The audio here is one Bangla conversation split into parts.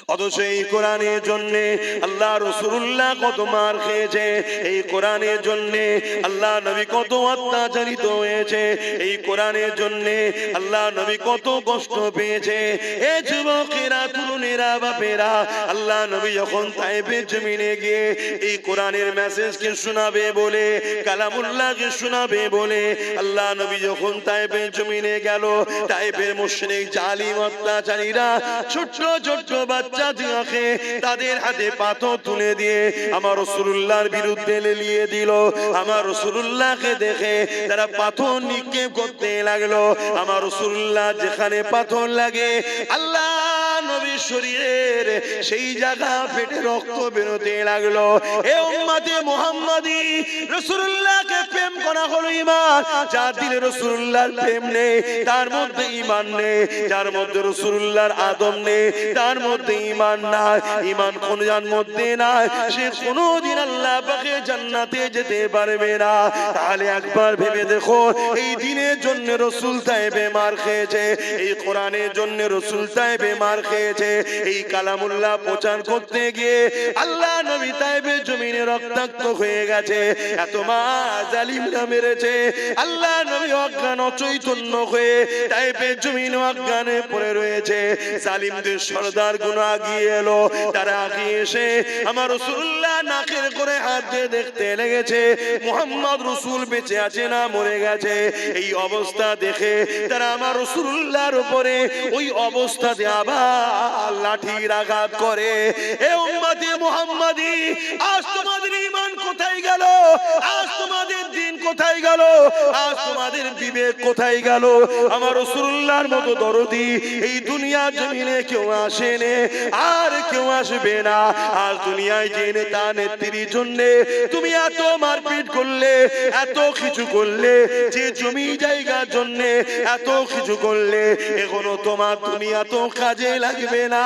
অথচ এই কোরআনের জন্য আল্লাহ রাসূলুল্লাহ কত মার খেয়েছে, এই কোরআনের জন্য আল্লাহ নবী কত অত্যাচারিত হয়েছে, এই কোরআনের জন্য আল্লাহ নবী কত কষ্ট পেয়েছে। এ যুবকেরা, তরুণেরা, বাপেরা, আল্লাহ নবী যখন তায়েফের জমিনে গিয়ে এই কোরআনের মেসেজকে শোনাবে বলে, কালামুল্লাহকে শোনাবে বলে আল্লাহ নবী যখন তায়েফের জমিনে গেল, তায়েফের মুশরিক জালিম অত্যাচারীরা ছোট্ট ছোট্ট বাচ্চাদেরকে তাদের হাতে পাথর তুলে দিয়ে আমার রাসূলুল্লাহর বিরুদ্ধে লেলিয়ে দিল। আমার রাসূলুল্লাহকে দেখে তারা পাথর নিক্ষেপ করতে লাগলো। আমার রাসূলুল্লাহ যেখানে পাথর লাগে আল্লাহ নবীর শরীরের সেই জায়গা ফেটে রক্ত বেরোতে লাগলো। এ উম্মতে মুহাম্মাদি, রাসূলুল্লাহকে প্রেম করা হলো ঈমান। যার দিলে রাসূলুল্লাহর প্রেম নেই তার মধ্যে ঈমান নেই, যার মধ্যে রাসূলুল্লাহর আদব নেই তার মধ্যে ঈমান নাই। ঈমান কোনজার মধ্যে নাই, সে কোনদিন আল্লাহ পাকের জান্নাতে যেতে পারবে না। তাহলে একবার ভেবে দেখো, এই দ্বীনের জন্য রাসূল তায়েফে মার খেয়েছে, এই কোরআনের জন্য রাসূল তায়েফে মার খেয়েছে। এই কালামুল্লাহ প্রচার করতে গিয়ে আল্লাহ নবী তায়েফের জমিনে রক্তাক্ত হয়ে গেছে। এত মার জালিমরা মেরেছে, আল্লাহ নবী অজ্ঞান অচৈতন্য হয়ে তায়েফের জমিনে অজ্ঞানে পড়ে রয়েছে। জালিমদের সরদার গুলো আগিয়ে এলো, তারা আগিয়ে এসে আমার রাসূলুল্লাহ নাকের করে হাত দিয়ে দেখতে লেগেছে মুহাম্মদ রাসূল বেঁচে আছে না মরে গেছে। এই অবস্থা দেখে তারা আমার রাসূলুল্লাহর উপরে ওই অবস্থাতে আবার লাঠির আঘাত করে। এ উম্মতে মুহাম্মাদি, আজ তোমাদের ঈমান কোথায় গেল? আজ তোমাদের দ্বীন কোথায় গেল? আজ তোমাদের বিবেক কোথায় গেল? আমার রাসূলুল্লাহর মতো দরদি এই দুনিয়া জমিনে কেউ আসেনি, আর কেউ আসবে না। আজ দুনিয়ায় যে নেতা নেত্রীর জন্য তুমি এত মারপিট করলে, এত কিছু করলে, যে জমি জায়গার জন্য এত কিছু করলে, এখনো তোমার দুনিয়া তো কাজে লাগবে না,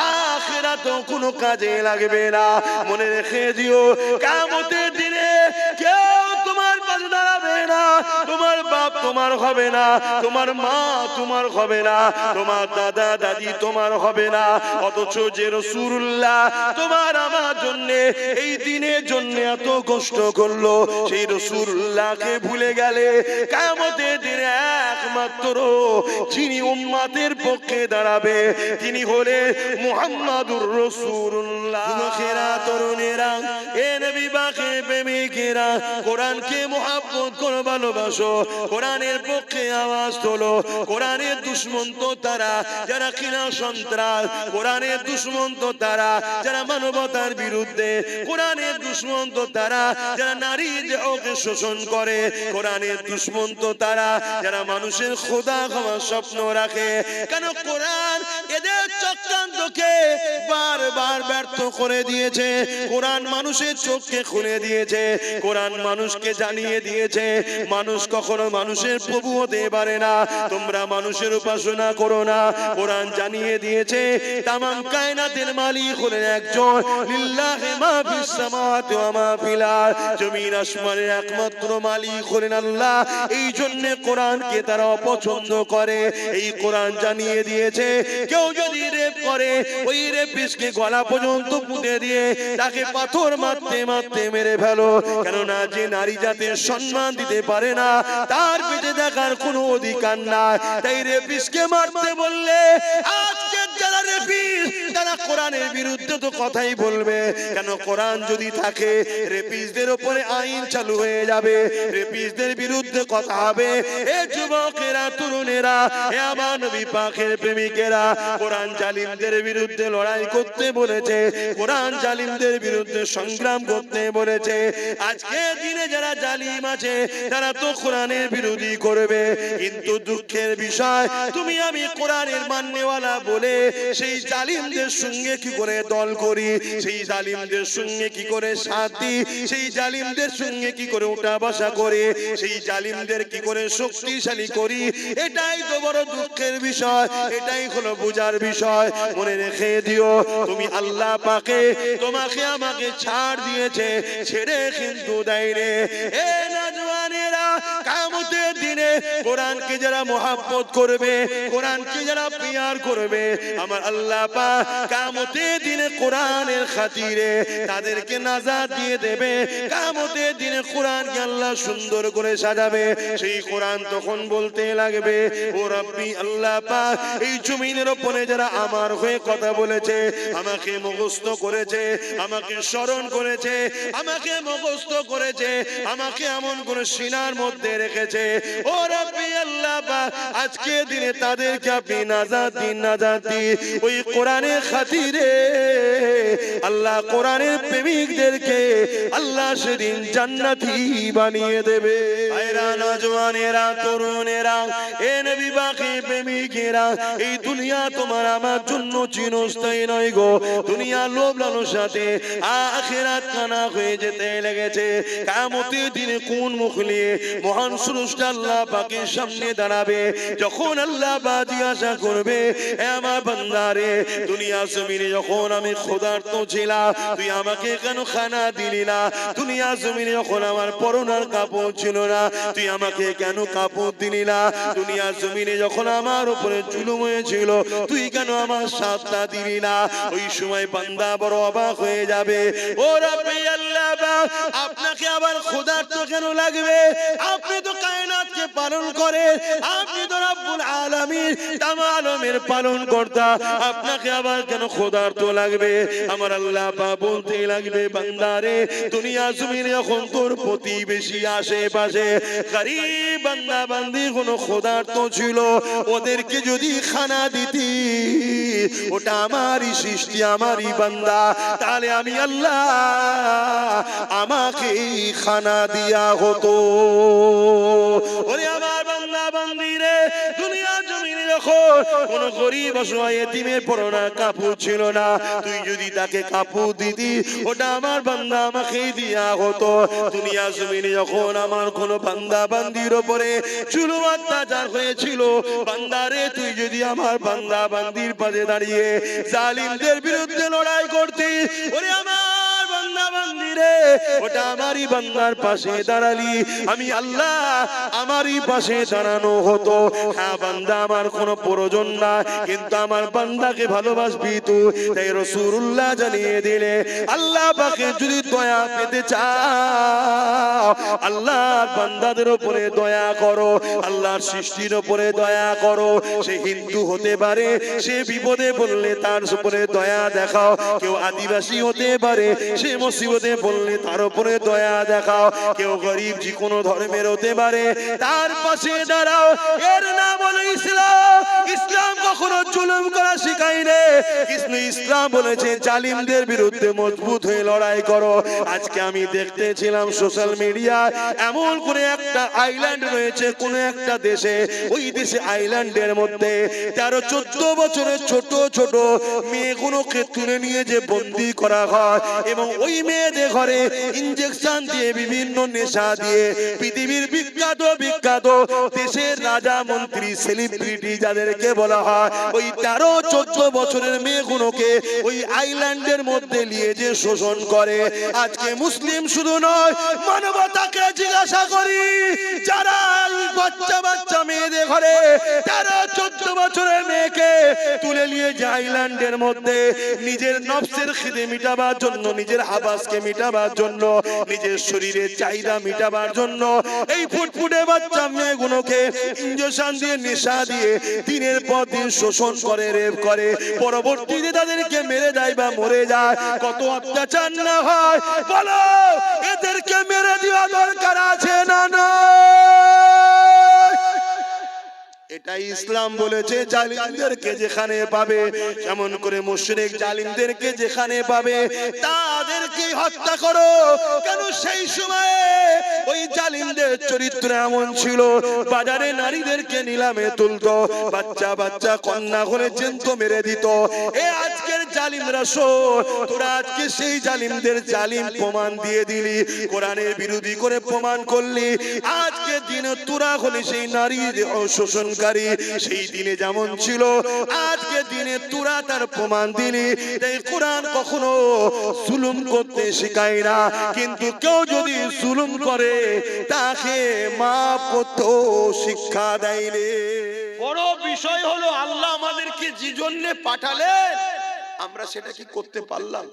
আখিরাতেও কোনো কাজে লাগবে না। মনে রেখে দিও, কিয়ামতের দিনে কেউ তোমার পাশে দাঁড়াবে না। তোমার বাপ তোমার হবে না, তোমার মা তোমার হবে না, তোমার দাদা দাদি তোমার হবে না। অথচ যে রাসূলুল্লাহ তোমার আমার জন্য এই দিনের জন্য এত কষ্ট করলো, সেই রাসূলুল্লাহকে ভুলে গেলে কিয়ামতের দিনে একমাত্র যিনি উম্মতের পক্ষে দাঁড়াবে তিনি হলেন মুহাম্মাদুর রাসূলুল্লাহ। যুবকেরা, তরুণেরা, এ নবী পাকের প্রেমিকেরা, কোরআনকে মুহাব্বত করে ভালোবাসো, কোরআনের পক্ষে আওয়াজ তোলো। কোরআনের দুশমন তো তারা যারা কিনা সন্ত্রাস, কোরআনের দুশমন তো তারা যারা মানবতার বিরুদ্ধে, কোরআনের দুশমন তো তারা যারা নারীর দেহকে শোষণ করে, কোরআনের দুশমন তো তারা যারা মানুষের খোদা হওয়ার স্বপ্ন রাখে। কেন কোরআন এদের চক্রান্তকে বারবার ব্যর্থ করে দিয়েছে। কোরআন মানুষের চোখকে খুলে দিয়েছে, কোরআন মানুষকে জানিয়ে দিয়েছে মানুষ কখনো মানুষের প্রভু হতে পারে না। তোমরা মানুষের উপাসনা করো না। কোরআন জানিয়ে দিয়েছে তামাম কায়নাতের মালিক হলেন একজন, লিল্লাহি মা ফিস সামাওয়াতি ওয়া মা ফিল আরদ, জমিন আসমানের একমাত্র মালিক হলেন আল্লাহ। এই জন্য কোরআনকে তারা অপছন্দ করে। এই কোরআন জানিয়ে দিয়েছে কেউ যদি রেপ করে, ওই রেপিস্টকে গলা পর্যন্ত পুঁতে দিয়ে তাকে পাথর মারতে মারতে মেরে ফেলো। কেননা যে নারী জাতির সম্মান দিতে পারে না তার বেঁচে থাকার কোনো অধিকার নাই। তাই রেপিস্টকে মারতে বললে আজকে যারা রেপিস্ট তারা কোরআনের বিরুদ্ধে তো কথাই বলবে। কেন কোরআন যদি থাকে রেপিস্টদের উপরে আইন চালু হয়ে যাবে, রেপিস্টদের বিরুদ্ধে কথা হবে। এ যুবকেরা, তরুণেরা, এ আমার নবী পাকের প্রেমিকেরা, কোরআন জালিমদের বিরুদ্ধে লড়াই করতে বলেছে, কোরআন জালিমদের বিরুদ্ধে সংগ্রাম করতে বলেছে। আজকে দিনে যারা জালিম আছে তারা তো কোরআনের বিরোধী করবে, কিন্তু দুঃখের বিষয় তুমি আমি কোরআনের মাননেওয়ালা বলে সেই জালিমদের সঙ্গে কি করে দল করি, সেই জালিমদের সঙ্গে কি করে সাথ দিই, সেই জালিমদের সঙ্গে কি করে উঠা বসা করে, সেই জালিমদের কি করে শক্তিশালী করি। এটাই তো বড় দুঃখের বিষয়, এটাই হলো বুঝার বিষয়। মনে রেখে দিও, তুমি আল্লাহ পাকে তোমাকে আমাকে ছাড় দিয়েছে, ছেড়ে কিন্তু দেয় রে। এ নওজওয়ানেরা, কিয়ামতের দিনে কোরআনকে যারা মহব্বত করবে, কোরআনকে যারা প্যার করবে, আমার আল্লাহ পাক কিয়ামতের দিনে কোরআনের খাতিরে তাদেরকে নাজাত দিয়ে দেবে। কিয়ামতের দিনে কোরআনকে আল্লাহ সুন্দর করে সাজাবে। সেই কোরআন তখন বলতে লাগবে, ও রব্বি আল্লাহ পাক, এই জমিনের উপরে যারা আমার হয়ে কথা বলেছে, আমাকে মুখস্থ করেছে, আমাকে স্মরণ করেছে, আমাকে মুখস্থ করেছে, আমাকে এমন করে সিনার মধ্যে রেখেছে, ও রব্বি আল্লাহ পাক, আজকে দিনে তাদেরকে আপনি নাজাত দিন, নাজাত দিন। ওই কোরআনের খাতিরে আল্লাহ কোরআনের প্রেমিকদেরকে আল্লাহ সেদিন জান্নাতি বানিয়ে দেবে। ভাইরা, নওজওয়ানেরা, তরুণেরা, এ নবী পাকের প্রেমিকেরা, এই দুনিয়া তোমার আমার জন্য চিরস্থায়ী নয় গো। দুনিয়া লোভ লালসাতে আখিরাত কানা হয়ে যেতে লেগেছে। কিয়ামতের দিনে কোন মুখ নিয়ে মহান স্রষ্টা আল্লাহ পাকের সামনে দাঁড়াবে? যখন আল্লাহ পাক জিজ্ঞাসা করবে, হে আমার বান্দারে, দুনিয়া জমিনে যখন আমি ক্ষুধার্ত ছিলাম, তুই আমাকে কেন খানা দিলি না? দুনিয়া জমিনে যখন আমার পরনার কাপড় ছিল না, তুই আমাকে কেন কাপড় দিলি না? দুনিয়া জমিনে যখন আমার উপরে জুলুম হয়েছিল, তুই কেন আমার সাথটা দিলি না? ওই সময় বান্দা বড় অবাক হয়ে যাবে, ও রব্বি আল্লাহ পাক, আপনাকে আবার ক্ষুধার্ত কেন লাগবে? আপনি তো কায়নাতকে পালন করেন, আপনি তো রব্বুল আলামিন, তাম আলমের পালন কর্তা, আপনাকে আবার কেন ক্ষুধার্ত লাগবে? আমার আল্লাহ পাক বলতে লাগবে, বান্দারে, দুনিয়া জমিনে যখন তোর প্রতিবেশী আশেপাশে গরীব বান্দা বান্দি কোনো ক্ষুধার্ত ছিল, ওদেরকে যদি খানা দিতি, ওটা আমারই সৃষ্টি, আমারই বান্দা, তাহলে আমি আল্লাহ আমাকে খানা দিয়া হতো। ওরে আমার বান্দা বান্দিরে, দুনিয়া জমিনে যখন কোন গরীব অসহায় এতিমের পরনা কাপড় ছিল না, তুই যদি তাকে কাপড় দিতি, ওটা আমার বান্দা আমাকেই দিয়া হতো। দুনিয়া জমিনে যখন আমার কোন বান্দা বান্দির উপরে জুলুম অত্যাচার হয়েছিল, বান্দারে, তুই যদি আমার বান্দা বান্দির পাশে দাঁড়িয়ে জালিমদের বিরুদ্ধে লড়াই করতি, ওরে আমার বান্দা বান্দিরে, ওটা আমারই বান্দার পাশে দাঁড়ালি, আমি আল্লাহ আমারই পাশে দাঁড়ানো হতো। হ্যাঁ বান্দা, আমার কোনো প্রয়োজন না, কিন্তু আমার বান্দাকে ভালোবাসবি তুই। তাই রাসূলুল্লাহ জানিয়ে দিলে, আল্লাহ পাকে যদি দয়া পেতে চাও, আল্লাহর বান্দাদের উপরে দয়া করো, আল্লাহর সৃষ্টির উপরে দয়া করো। সে হিন্দু হতে পারে, সে বিপদে বললে তার উপরে দয়া দেখাও। কেউ আদিবাসী হতে পারে, সে মুসিবতে বললে তার উপরে দয়া দেখাও। কেউ গরিব যে কোনো ধর্মের হতে পারে, তার পাশে দাঁড়াও। এর নাম হলো ইসলাম। ইসলাম কখনো জুলুম করা শেখায় না, কিন্তু ইসলাম বলেছে জালিমদের বিরুদ্ধে মজবুত হয়ে লড়াই করো। আজকে আমি দেখতেছিলাম সোশ্যাল মিডিয়ায়, এমন কোন একটা আইল্যান্ড রয়েছে কোন একটা দেশে, ওই দেশে আইল্যান্ডের মধ্যে 13-14 বছরের ছোট ছোট মেয়েগুলোকে তুলে নিয়ে যে বন্দী করা হয়, এবং ওই মেয়েদের ঘরে ইনজেকশন দিয়ে, বিভিন্ন নেশা দিয়ে, পৃথিবীর বিখ্যাত বিখ্যাত দেশের রাজা মন্ত্রী সেলিব্রিটি যাদেরকে বলা হয়, ওই 13-14 বছরের মেয়েগুলোকে ওই আইল্যান্ডের মধ্যে নিয়ে যে শোষণ করে। আজকে মুসলিম শুধু নয়, মানবতাকে জিজ্ঞাসা করি, যারা বাচ্চা বাচ্চা মেয়েদের ঘরে 13-14 বছরের মেয়েকে তুলে নিয়ে যে আইল্যান্ডের মধ্যে নিজের নফসের খিদে মিটাবার জন্য, নিজের হাবাসকে মিটাবার জন্য, নিজের শরীরের চাহিদা মিটাবার জন্য, এই ফুটফুটে বাচ্চা মেয়েগুলোকে ইনজেকশন দিয়ে, নেশা দিয়ে দিনের পর দিন শোষণ করে, রেপ করে, পরবর্তীতে তাদেরকে মেরে দেয় বা মরে যায়। কত অত্যাচার না হয় বলো? এদেরকে মেরে দেওয়া দরকার আছে না? না, এটাই ইসলাম বলেছে। জালিমদেরকে যেখানে পাবে, যেমন করে মুশরিক জালিমদেরকে যেখানে পাবে, তাদেরকে হত্যা করো। কেন? সেই সময়ে ওই জালিমদের চরিত্র এমন ছিল, বাজারে নারীদেরকে নিলামে তুলতো, বাচ্চা বাচ্চা কন্যা করে জ্যান্ত মেরে দিত। এ আজকের জালিমরা শোন, তোরা আজকে সেই জালিমদের জালিম প্রমাণ দিয়ে দিলি, কোরআনের বিরোধী করে প্রমাণ করলি। আজকে দিনে তোরা হলি সেই নারীর শোষণকারী, সেই দিনে যেমন ছিল আজকে দিনে তোরা তার প্রমাণ দিলি। তাই কোরআন কখনো জুলুম করতে শেখায় না, কিন্তু কেউ যদি জুলুম করে তাকে মাফ করতে শিক্ষা দেয় রে। বড় বিষয় হলো আল্লাহ আমাদেরকে যে জন্য পাঠালেন আমরা সেটা কি করতে পারলাম?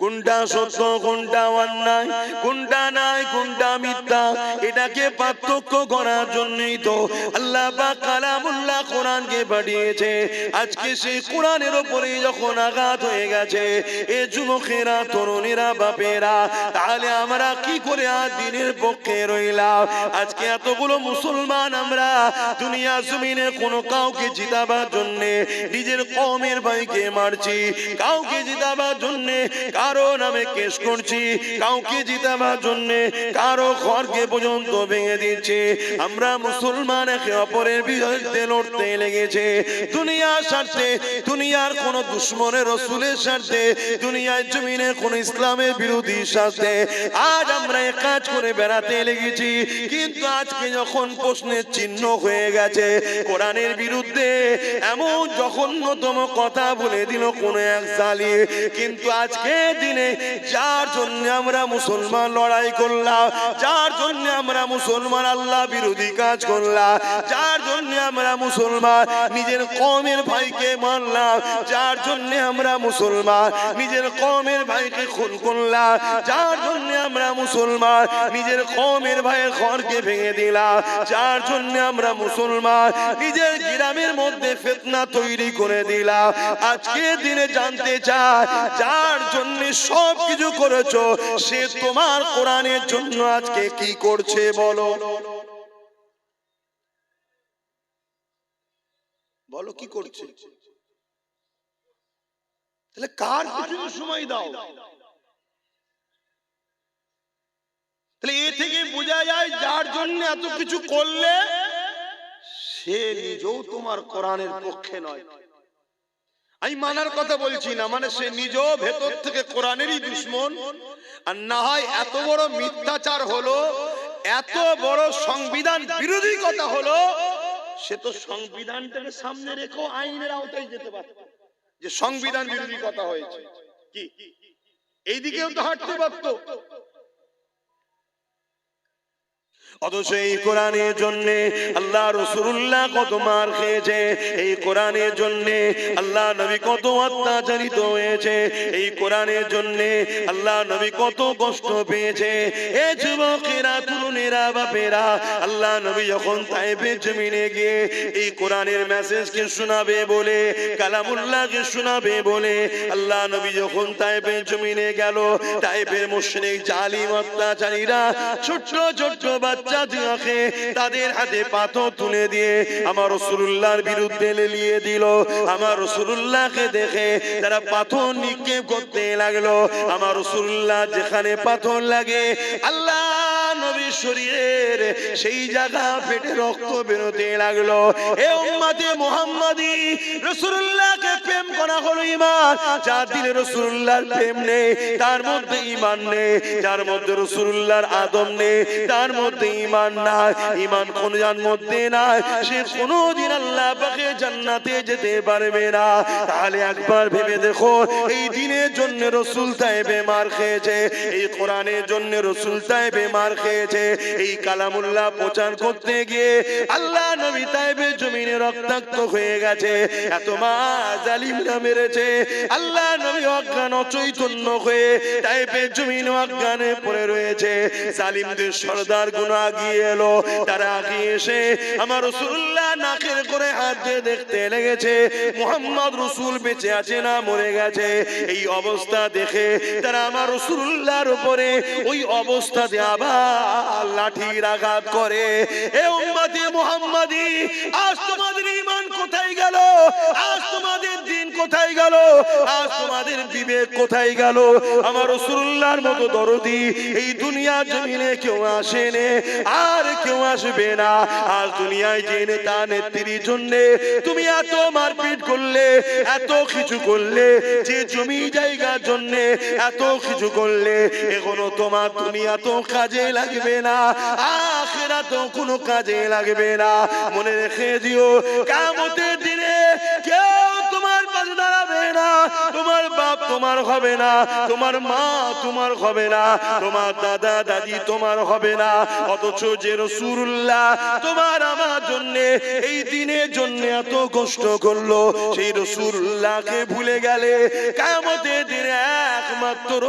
কোনটা সত্য কোনটা অন্যায়, কোনটা নাই কোনটা মিথ্যা, এটাকে পার্থক্য করার জন্যই তো আল্লাহ পাক কালামুল্লাহ কোরআনকে পাঠিয়েছে। আজকে সেই কোরআনের উপরে যখন আঘাত হয়ে গেছে, এ যুবকেরা তরুণীরা বাপেরা, তাহলে আমরা কি করে আর দিনের পক্ষে রইলাম? আজকে এতগুলো মুসলমান আমরা দুনিয়া জমিনে কোনো কাউকে জিতাবার জন্যে নিজের কওমের ভাইকে মারছি, কাউকে জিতাবার জন্যে কারো নামে কেস করছি, কাউকে জিতাবার জন্য কারো ঘরকে পর্যন্ত ভেঙে দিচ্ছে। আমরা মুসলমান একে অপরের বিরুদ্ধে লড়তে লেগেছে দুনিয়ার স্বার্থে, দুনিয়ার কোন দুশ্মনের রাসূলের স্বার্থে, দুনিয়ার জমিনে কোন ইসলামের বিরোধী স্বার্থে আজ আমরা এক কাজ করে বেড়াতে লেগেছি। কিন্তু আজকে যখন প্রশ্নের চিহ্ন হয়ে গেছে, কোরআনের বিরুদ্ধে এমন জঘন্যতম কথা বলে দিল কোন এক জালিম, কিন্তু আজকে দিনে যার জন্য আমরা মুসলমান লড়াই করলাম, যার জন্য আমরা মুসলমান আল্লাহ বিরোধী কাজ করলাম, যার জন্য আমরা মুসলমান নিজের কওমের ভাইকে মারলাম, যার জন্য আমরা মুসলমান নিজের কওমের ভাইকে খুন করলাম, যার জন্য আমরা মুসলমান নিজের কওমের ভাইয়ের ঘরকে ভেঙে দিলাম, যার জন্য আমরা মুসলমান নিজের গ্রামের মধ্যে ফিতনা তৈরি করে দিলাম, আজকে দিনে জানতে চাই যার জন্য সব কিছু করেছো সে তোমার কোরআনের জন্য আজকে কি করছে বলো? বলো কি করছে? তাহলে কার পিছনে সময় দাও? তাহলে এ থেকে বোঝা যায় যার জন্য এত কিছু করলে সে নিজেও তোমার কোরআনের পক্ষে নয়। আমি মানার কথা বলছি না, মানে সে নিজেও ভেতর থেকে কোরআনেরই দুশমন। আর না হয় এত বড় মিথ্যাচার হলো, এত বড় সংবিধান বিরোধী কথা হলো, সে তো সংবিধানটাকে সামনে রেখেও আইনের আওতায় যেতে পারত, যে সংবিধান বিরোধী কথা হয়েছে কি এইদিকেও তো হাঁটতে পারতো। অথচ এই কোরআনের জন্য আল্লাহ রাসূলুল্লাহ কত মার খেয়েছে, এই কোরআনের জন্য আল্লাহ নবী কত অত্যাচারিত হয়েছে, এই কোরআনের জন্য আল্লাহ নবী কত কষ্ট পেয়েছে। এ যুবকেরা তরুণেরা বাপেরা, আল্লাহ নবী যখন তায়েফের জমিনে গিয়ে এই কোরআনের মেসেজকে শোনাবে বলে, কালামুল্লাহকে শোনাবে বলে আল্লাহ নবী যখন তায়েফের জমিনে গেল, তায়েফের মুশরিক জালিম অত্যাচারীরা ছোট্ট ছোট্ট বাচ্চাদেরকে তাদের হাতে পাথর তুলে দিয়ে আমার রাসূলুল্লাহর বিরুদ্ধে লেলিয়ে দিল। আমার রাসূলুল্লাহকে দেখে তারা পাথর নিক্ষেপ করতে লাগলো। আমার রাসূলুল্লাহ যেখানে পাথর লাগে আল্লাহ নবীর শরীরের সেই জায়গা ফেটে রক্ত বেরোতে লাগলো। এ উম্মতে মুহাম্মাদি, রাসূলুল্লাহকে প্রেম করা হলো ঈমান, যার দিলে রাসূলুল্লাহর প্রেম নেই তার মধ্যে ঈমান নেই, যার মধ্যে রাসূলুল্লাহর আদব নেই তার মধ্যে ঈমান নাই, ঈমান কোনজার মধ্যে নাই, সে কোনদিন আল্লাহ পাকের জান্নাতে যেতে পারবে না। তাহলে একবার ভেবে দেখো, এই দিনের জন্য রাসূল তায়েফে মার খেয়েছে, এই কোরআনের জন্য রাসূল তায়েফে মার খেয়েছে, এই কালামুল্লাহ প্রচার করতে গিয়ে আল্লাহ নবী তায়েফের জমিনে রক্তাক্ত হয়ে গেছে। এত মা জালিমরা মেরেছে, আল্লাহ নবী অজ্ঞান অচৈতন্য হয়ে তায়েফের জমিনে অজ্ঞানে পড়ে রয়েছে। জালিমদের সরদার গুণ আগিয়ে এলো, তারা আগিয়ে এসে আমার রাসূলুল্লাহ নাকের করে হাত দিয়ে দেখতে লেগেছে মুহাম্মদ রাসূল বেঁচে আছে না মরে গেছে। এই অবস্থা দেখে তারা আমার রাসূলুল্লাহর উপরে ওই অবস্থাতে আবার লাঠির আঘাত করে। এ উম্মতে মুহাম্মাদি, আজ তোমাদের ঈমান কোথায় গেল? আজ তোমাদের দিন কোথায় গেল? আজ তোমাদের বিবেক কোথায় গেল? আমার রাসূলুল্লাহর মতো দরদি এই দুনিয়া জমিনে কেউ আসেনি, আর কেউ আসবে না। আজ দুনিয়ায় যে নেতা নেত্রীর জন্য তুমি এত মারপিট করলে, এত কিছু করলে, যে জমি জায়গার জন্য এত কিছু করলে, এখনো তোমার দুনিয়া তো কাজে লাগবে না, আখিরাত তো কোনো কাজে লাগবে না। মনে রেখে দিও, কিয়ামতের দিনে কেউ তোমার পাশে দাঁড়াবে না। তোমার বাপ তোমার হবে না, তোমার মা তোমার হবে না, তোমার দাদা দাদি তোমার হবে না। অথচ যে রাসূলুল্লাহ তোমার আমার জন্য এই দিনের জন্য এত কষ্ট করলো, সেই রাসূলুল্লাহকে ভুলে গেলে কিয়ামতের দিনে একমাত্র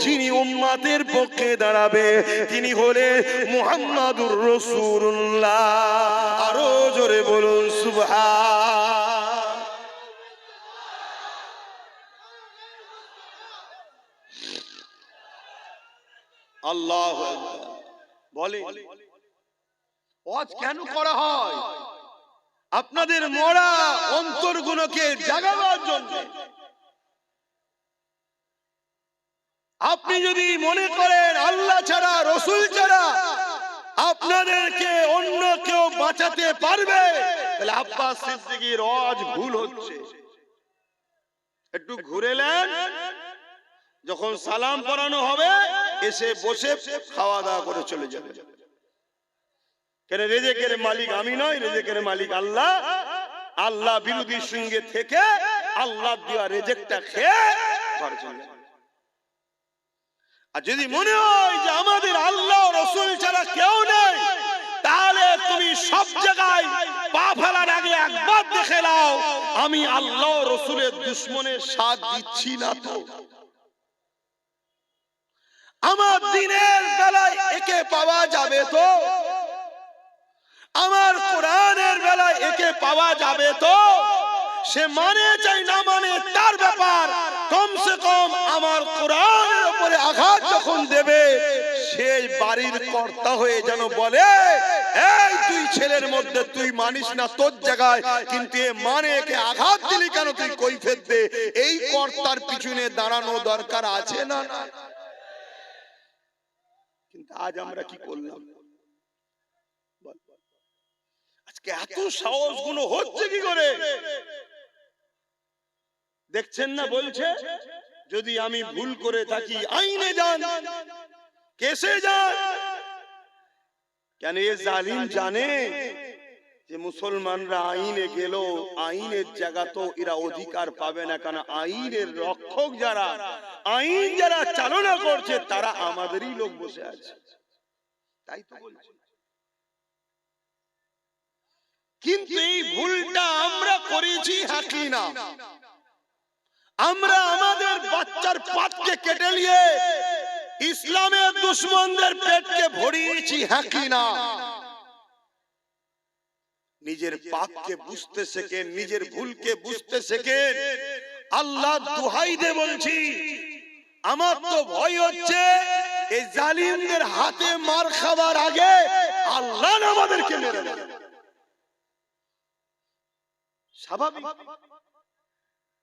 যিনি উম্মতের পক্ষে দাঁড়াবে তিনি হলেন মুহাম্মাদুর রাসূলুল্লাহ। আরো জোরে বলুন সুবহান। আল্লাহু আকবার। বলে ওয়াজ কেন করা হয়? আপনাদের মরা অন্তরগুলোকে জাগাবার জন্য। আপনি যদি মনে করেন আল্লাহ ছাড়া, রাসূল ছাড়া আপনাদেরকে অন্য কেউ বাঁচাতে পারবে, তাহলে আব্বাস সিদ্দিকীর ওয়াজ ভুল হচ্ছে। একটু ঘুরে নেন, যখন সালাম পড়ানো হবে এসে বসে খাওয়া দাওয়া করে চলে যাবে। কেন? রেজেকের মালিক আমি নয়, রেজেকের মালিক আল্লাহ। আল্লাহ বিরোধীর সঙ্গে থেকে আল্লাহ দেওয়া রেজেকটা খেয়ে ঘরে চলে যাবে। আর যদি মনে হয় যে আমাদের আল্লাহ রাসূল ছাড়া কেউ নেই, তাহলে তুমি সব জায়গায় পা ফেলার আগে একবার দেখে নাও আমি আল্লাহ রাসূলের দুশমনের সাথ দিচ্ছি না তো। আমার দিনের বেলায় একে পাওয়া যাবে তো, আমার কোরআনের বেলায় একে পাওয়া যাবে তো। সে মানে চাই না মানে তার ব্যাপার, কমসে কম আমার কোরআনের উপরে আঘাত যখন দেবে সেই বাড়ির কর্তা হয়ে যেন বলে, এই তুই ছেলের মধ্যে তুই মানিস না তোর জায়গায়, কিন্তু এ মানে একে আঘাত দিলি কেন, তুই কৈফিয়ত দে। এই কর্তার পিছনে দাঁড়ানো দরকার আছে না? কিন্তু আজ আমরা কি করলাম? আজকে এত সাহস গুলো হচ্ছে কি করে? দেখছেন না, বলছে যদি আমি ভুল করে থাকি আইনে যান, কেসে যান। কেন? এ জালিম জানে যে মুসলমানরা আইনে গেল, আইনের জায়গা তো এরা অধিকার পাবে না, কারণ আইনের রক্ষক যারা, আইন যারা চালনা করছে তারা আমাদেরই লোক বসে আছে। তাই তো বলছি। কিন্তু এই ভুলটা আমরা করেছি হাকি না। আমরা আমাদের বাচ্চার পাতকে কেটে নিয়ে ইসলামের দুশমনদের পেটকে ভরিয়েছি হাকি না। নিজের পাপকে বুঝতে শেখেন, নিজের ভুলকে বুঝতে শেখেন। আল্লাহ দোহাই দিয়ে বলছি, আমার তো ভয় হচ্ছে এই জালিমদের হাতে মার খাবার আগে আল্লাহ আমাদেরকে মেরে দেবে। স্বাভাবিক।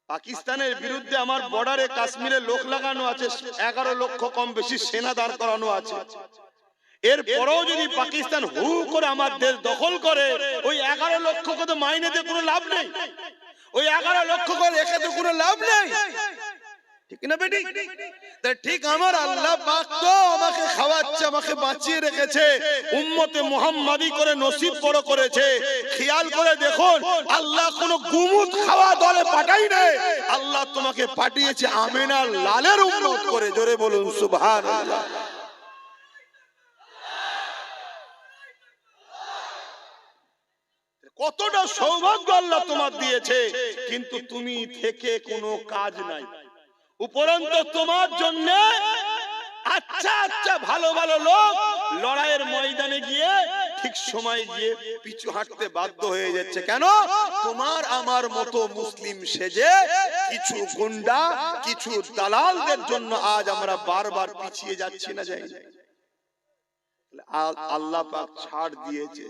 পাকিস্তানের বিরুদ্ধে আমার বর্ডারে কাশ্মীরে লোক লাগানো আছে, 11 লক্ষ কম বেশি সেনা দাঁড় করানো আছে। এরপরেও যদি পাকিস্তান হু করে আমার দেশ দখল করে, ওই 11 লক্ষকে তো মাইনেতে কোনো লাভ নেই, ওই 11 লক্ষ করে রেখে তো কোনো লাভ নেই। ঠিক না বেটি? ঠিক আমার আল্লাহ পাক তো আমাকে খাওয়াচ্ছে, আমাকে বাঁচিয়ে রেখেছে, উম্মতে মুহাম্মাদি করে নসিব বড় করেছে। খেয়াল করে দেখুন, আল্লাহ কোনো গুমুত খাওয়া দলে পাঠাই নাই, আল্লাহ তোমাকে পাঠিয়েছে আমিনার লালের উম্মত করে। জোরে বলুন সুবহানাল্লাহ। কতটা সৌভাগ্য আল্লাহ তোমার দিয়েছে, কিন্তু তুমি থেকে কোনো কাজ নাই। উপরন্তু তোমার জন্য আচ্ছা আচ্ছা ভালো ভালো লোক লড়াইয়ের ময়দানে গিয়ে ঠিক সময় গিয়ে পিছু হাঁটতে বাধ্য হয়ে যাচ্ছে। কেন? তোমার আমার মতো মুসলিম সেজে কিছু গুন্ডা, কিছু দালালদের জন্য আজ আমরা বারবার পিছিয়ে যাচ্ছি না, যাই। আল্লাহ পাক ছাড় দিয়েছে।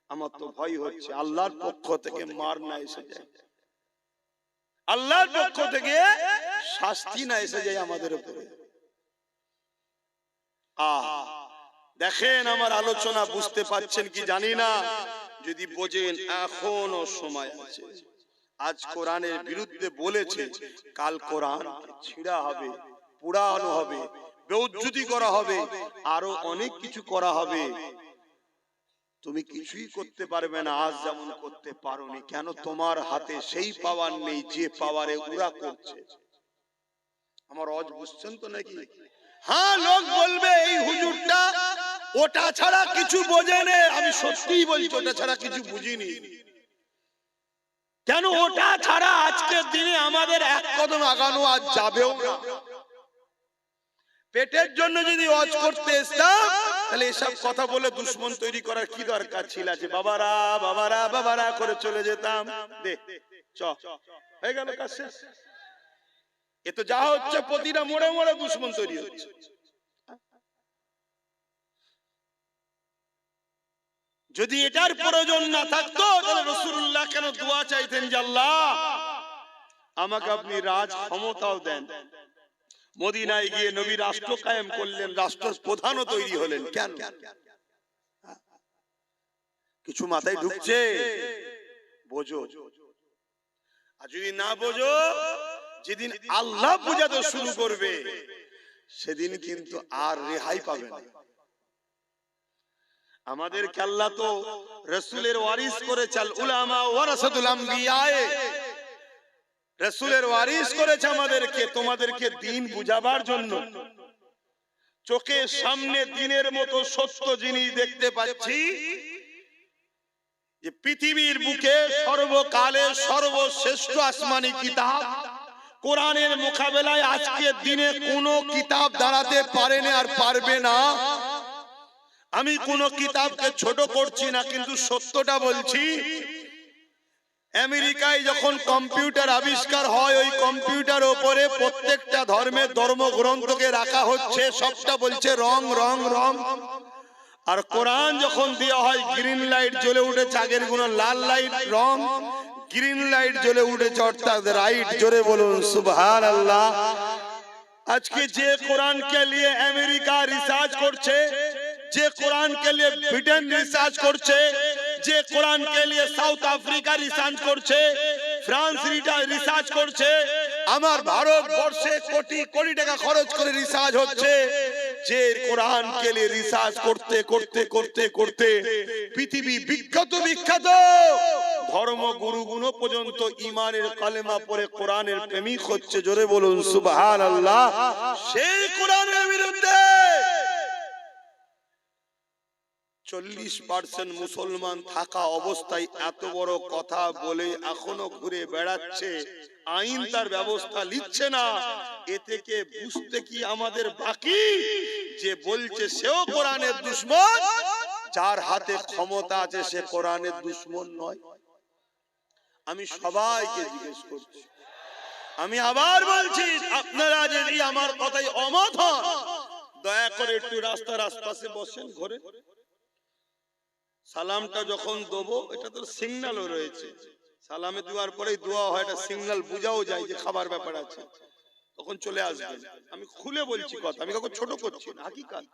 আমার তো ভয় হচ্ছে আল্লাহর পক্ষ থেকে মার না এসে যায়। আল্লাহর পক্ষ থেকে শাস্তি না এসে যায় আমাদের উপরে। দেখেন আমার আলোচনা বুঝতে পারছেন কি জানি না, যদি বোঝেন এখনো সময় আছে। আজ কোরআনের বিরুদ্ধে বলেছে, কাল কোরআন ছিঁড়া হবে, পোড়ানো হবে, বেউজ্জতি করা হবে, আরো অনেক কিছু করা হবে। তুমি কিছুই করতে পারবে না, আজ যেমন করতে পারোনি। কেন? তোমার হাতে সেই পাওয়ার নেই যে পাওয়ারে ওরা করছে। আমার অজ বুঝছেন তো নাকি? হ্যাঁ, লোক বলবে এই হুজুরটা ওটা ছাড়া কিছু বোঝে না। আমি সত্যিই বলছি, ওটা ছাড়া কিছু বুঝিনি। কেন? ওটা ছাড়া আজকের দিনে আমাদের এক কদম আগানো আজ যাবেও না। পেটের জন্য যদি ওয়াজ করতে এসতাম, তাহলে এসব কথা বলে দুশ্মন তৈরি করার কি দরকার ছিল? যে বাবারা বাবারা বাবারা করে চলে যেতাম। দে চ হয়ে গেল কাজ শেষ। এ তো যা হচ্ছে, প্রতিটা মোড়ে মোড়ে দুশ্মন তৈরি হচ্ছে। যদি এটার প্রয়োজন না থাকতো, তাহলে রাসূলুল্লাহ কেন দোয়া চাইতেন যে আল্লাহ আমাকে আপনি রাজ ক্ষমতাও দেন? মদিনায় গিয়ে নবী রাষ্ট্র কায়েম করলেন, রাষ্ট্র প্রধানও তৈরি হলেন। কেন? কিছু মাথায় ঢুকছে? বোঝো। আর যদি না বোঝো, যেদিন আল্লাহ বুঝাতে শুরু করবে, সেদিন কিন্তু আর রেহাই পাবে না। আমাদেরকে আল্লাহ তো রাসূলের ওয়ারিস করেছে, আল উলামা ওয়ারাসাতুল আম্বিয়া। রাসূলের ওয়ারিস করেছে আমাদেরকে, তোমাদেরকে দ্বীন বুঝাবার জন্য। চোখের সামনে দ্বীনের মতো সত্য জিনিস দেখতে পাচ্ছি, যে পৃথিবীর বুকে সর্বকালের সর্বশ্রেষ্ঠ আসমানি কিতাব কোরআনের মোকাবেলায় আজকের দিনে কোনো কিতাব দাঁড়াতে পারে না আর পারবে না। আমি কোনো কিতাবকে ছোট করছি না, কিন্তু সত্যটা বলছি। আমেরিকায় যখন কম্পিউটার আবিষ্কার হয়, ওই কম্পিউটার উপরে প্রত্যেকটা ধর্মের ধর্মগ্রন্থকে রাখা হচ্ছে, সবটা বলছে রং রং রং। আর কোরআন যখন দেওয়া হয়, গ্রিন লাইট জ্বলে উঠেছে, আগের গুলো লাল লাইট রং, গ্রিন লাইট জ্বলে উঠেছে, অর্থাৎ রাইট। জোরে বলুন সুবহানাল্লাহ। আজকে যে কোরআনকে নিয়ে আমেরিকা রিসার্চ করছে, যে কোরআনকে নিয়ে ব্রিটেন রিসার্চ করছে, যে কোরআনকে নিয়ে সাউথ আফ্রিকা রিসার্চ করছে, ফ্রান্স রিসার্চ করছে, আমার ভারতবর্ষে কোটি কোটি টাকা খরচ করে রিসার্চ হচ্ছে। যে কোরআনকে নিয়ে রিসার্চ করতে করতে করতে করতে পৃথিবী বিখ্যাত ধর্মগুরুগুলো পর্যন্ত ইমানের কালেমা পড়ে কোরআনের প্রেমিক হচ্ছে। জোরে বলুন সুবহানাল্লাহ। সেই কোরআনের বিরুদ্ধে 40% মুসলমান থাকা অবস্থায় এত বড় কথা বলে এখনো ঘুরে বেড়াচ্ছে, আইন তার ব্যবস্থা নিচ্ছে না। এ থেকে বুঝতে কি আমাদের বাকি, যে বলছে সেও কোরআনের দুশমন, যার হাতে ক্ষমতা আছে সে কোরআনের দুশমন নয়? আমি সবাইকে জিজ্ঞেস করছি, আমি আবার বলছি, আপনারা যদি আমার কথায় অমত হন, দয়া করে একটু রাস্তার আশপাশে বসেন, ঘরে সালামটা যখন দেবো, এটা তো সিগন্যালও রয়েছে, সালামে দেওয়ার পরেই দোয়া হয়, এটা সিগন্যাল বুঝাও যায় যে খাবার ব্যাপার আছে, তখন চলে আসবেন। আমি খুলে বলছি কথা, আমি কাউকে ছোট করছি না, হাকিকাত।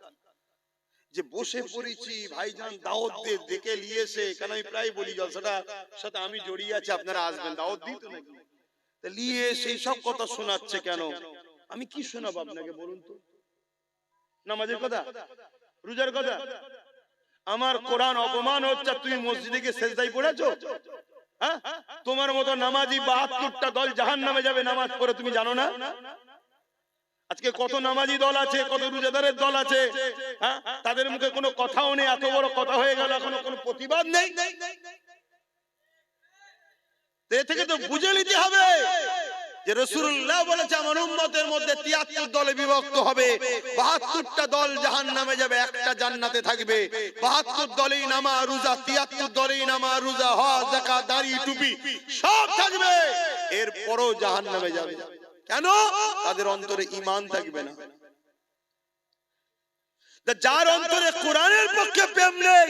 যে বসে পড়েছি ভাইজান দাওয়াত দিয়ে ডেকে নিয়েছে, কেন আমি প্রায় বলি জলসাটা সাথে আমি জড়িয়ে আছি, আপনারা আসবেন, দাওয়াত দিই তো নাকি, তা নিয়ে সেই সব কথা শোনাচ্ছে কেন? আমি কি শোনাবো আপনাকে বলুন তো? নামাজের কথা, রোজার কথা? আমার কোরআন অপমান হচ্ছে, তুমি মসজিদে গিয়ে সেজদায় পড়েছো? হ্যাঁ, তোমার মতো নামাজি 72টা দল জাহান্নামে যাবে নামাজ পড়ে, তুমি জানো না? আজকে কত নামাজি দল আছে, কত রোজাদারের দল আছে, হ্যাঁ, তাদের মুখে কোনো কথাও নেই, এত বড় কথা হয়ে গেল, এখনো কোনো প্রতিবাদ নেই। এ থেকে তো বুঝে নিতে হবে যে রাসূলুল্লাহ বলেছে আমার উম্মতের মধ্যে 73 দলে বিভক্ত হবে, 72টা দল জাহান্নামে যাবে, একটা জান্নাতে থাকবে। 72 দলেই নামাজ রোজা, 73 দলেই নামাজ রোজা, হজ যাকাত দাড়ি টুপি সব থাকবে, এরপরও জাহান্নামে যাবে। কেন? তাদের অন্তরে ঈমান থাকবে না। যার অন্তরে কোরআনের পক্ষে প্রেম নেই,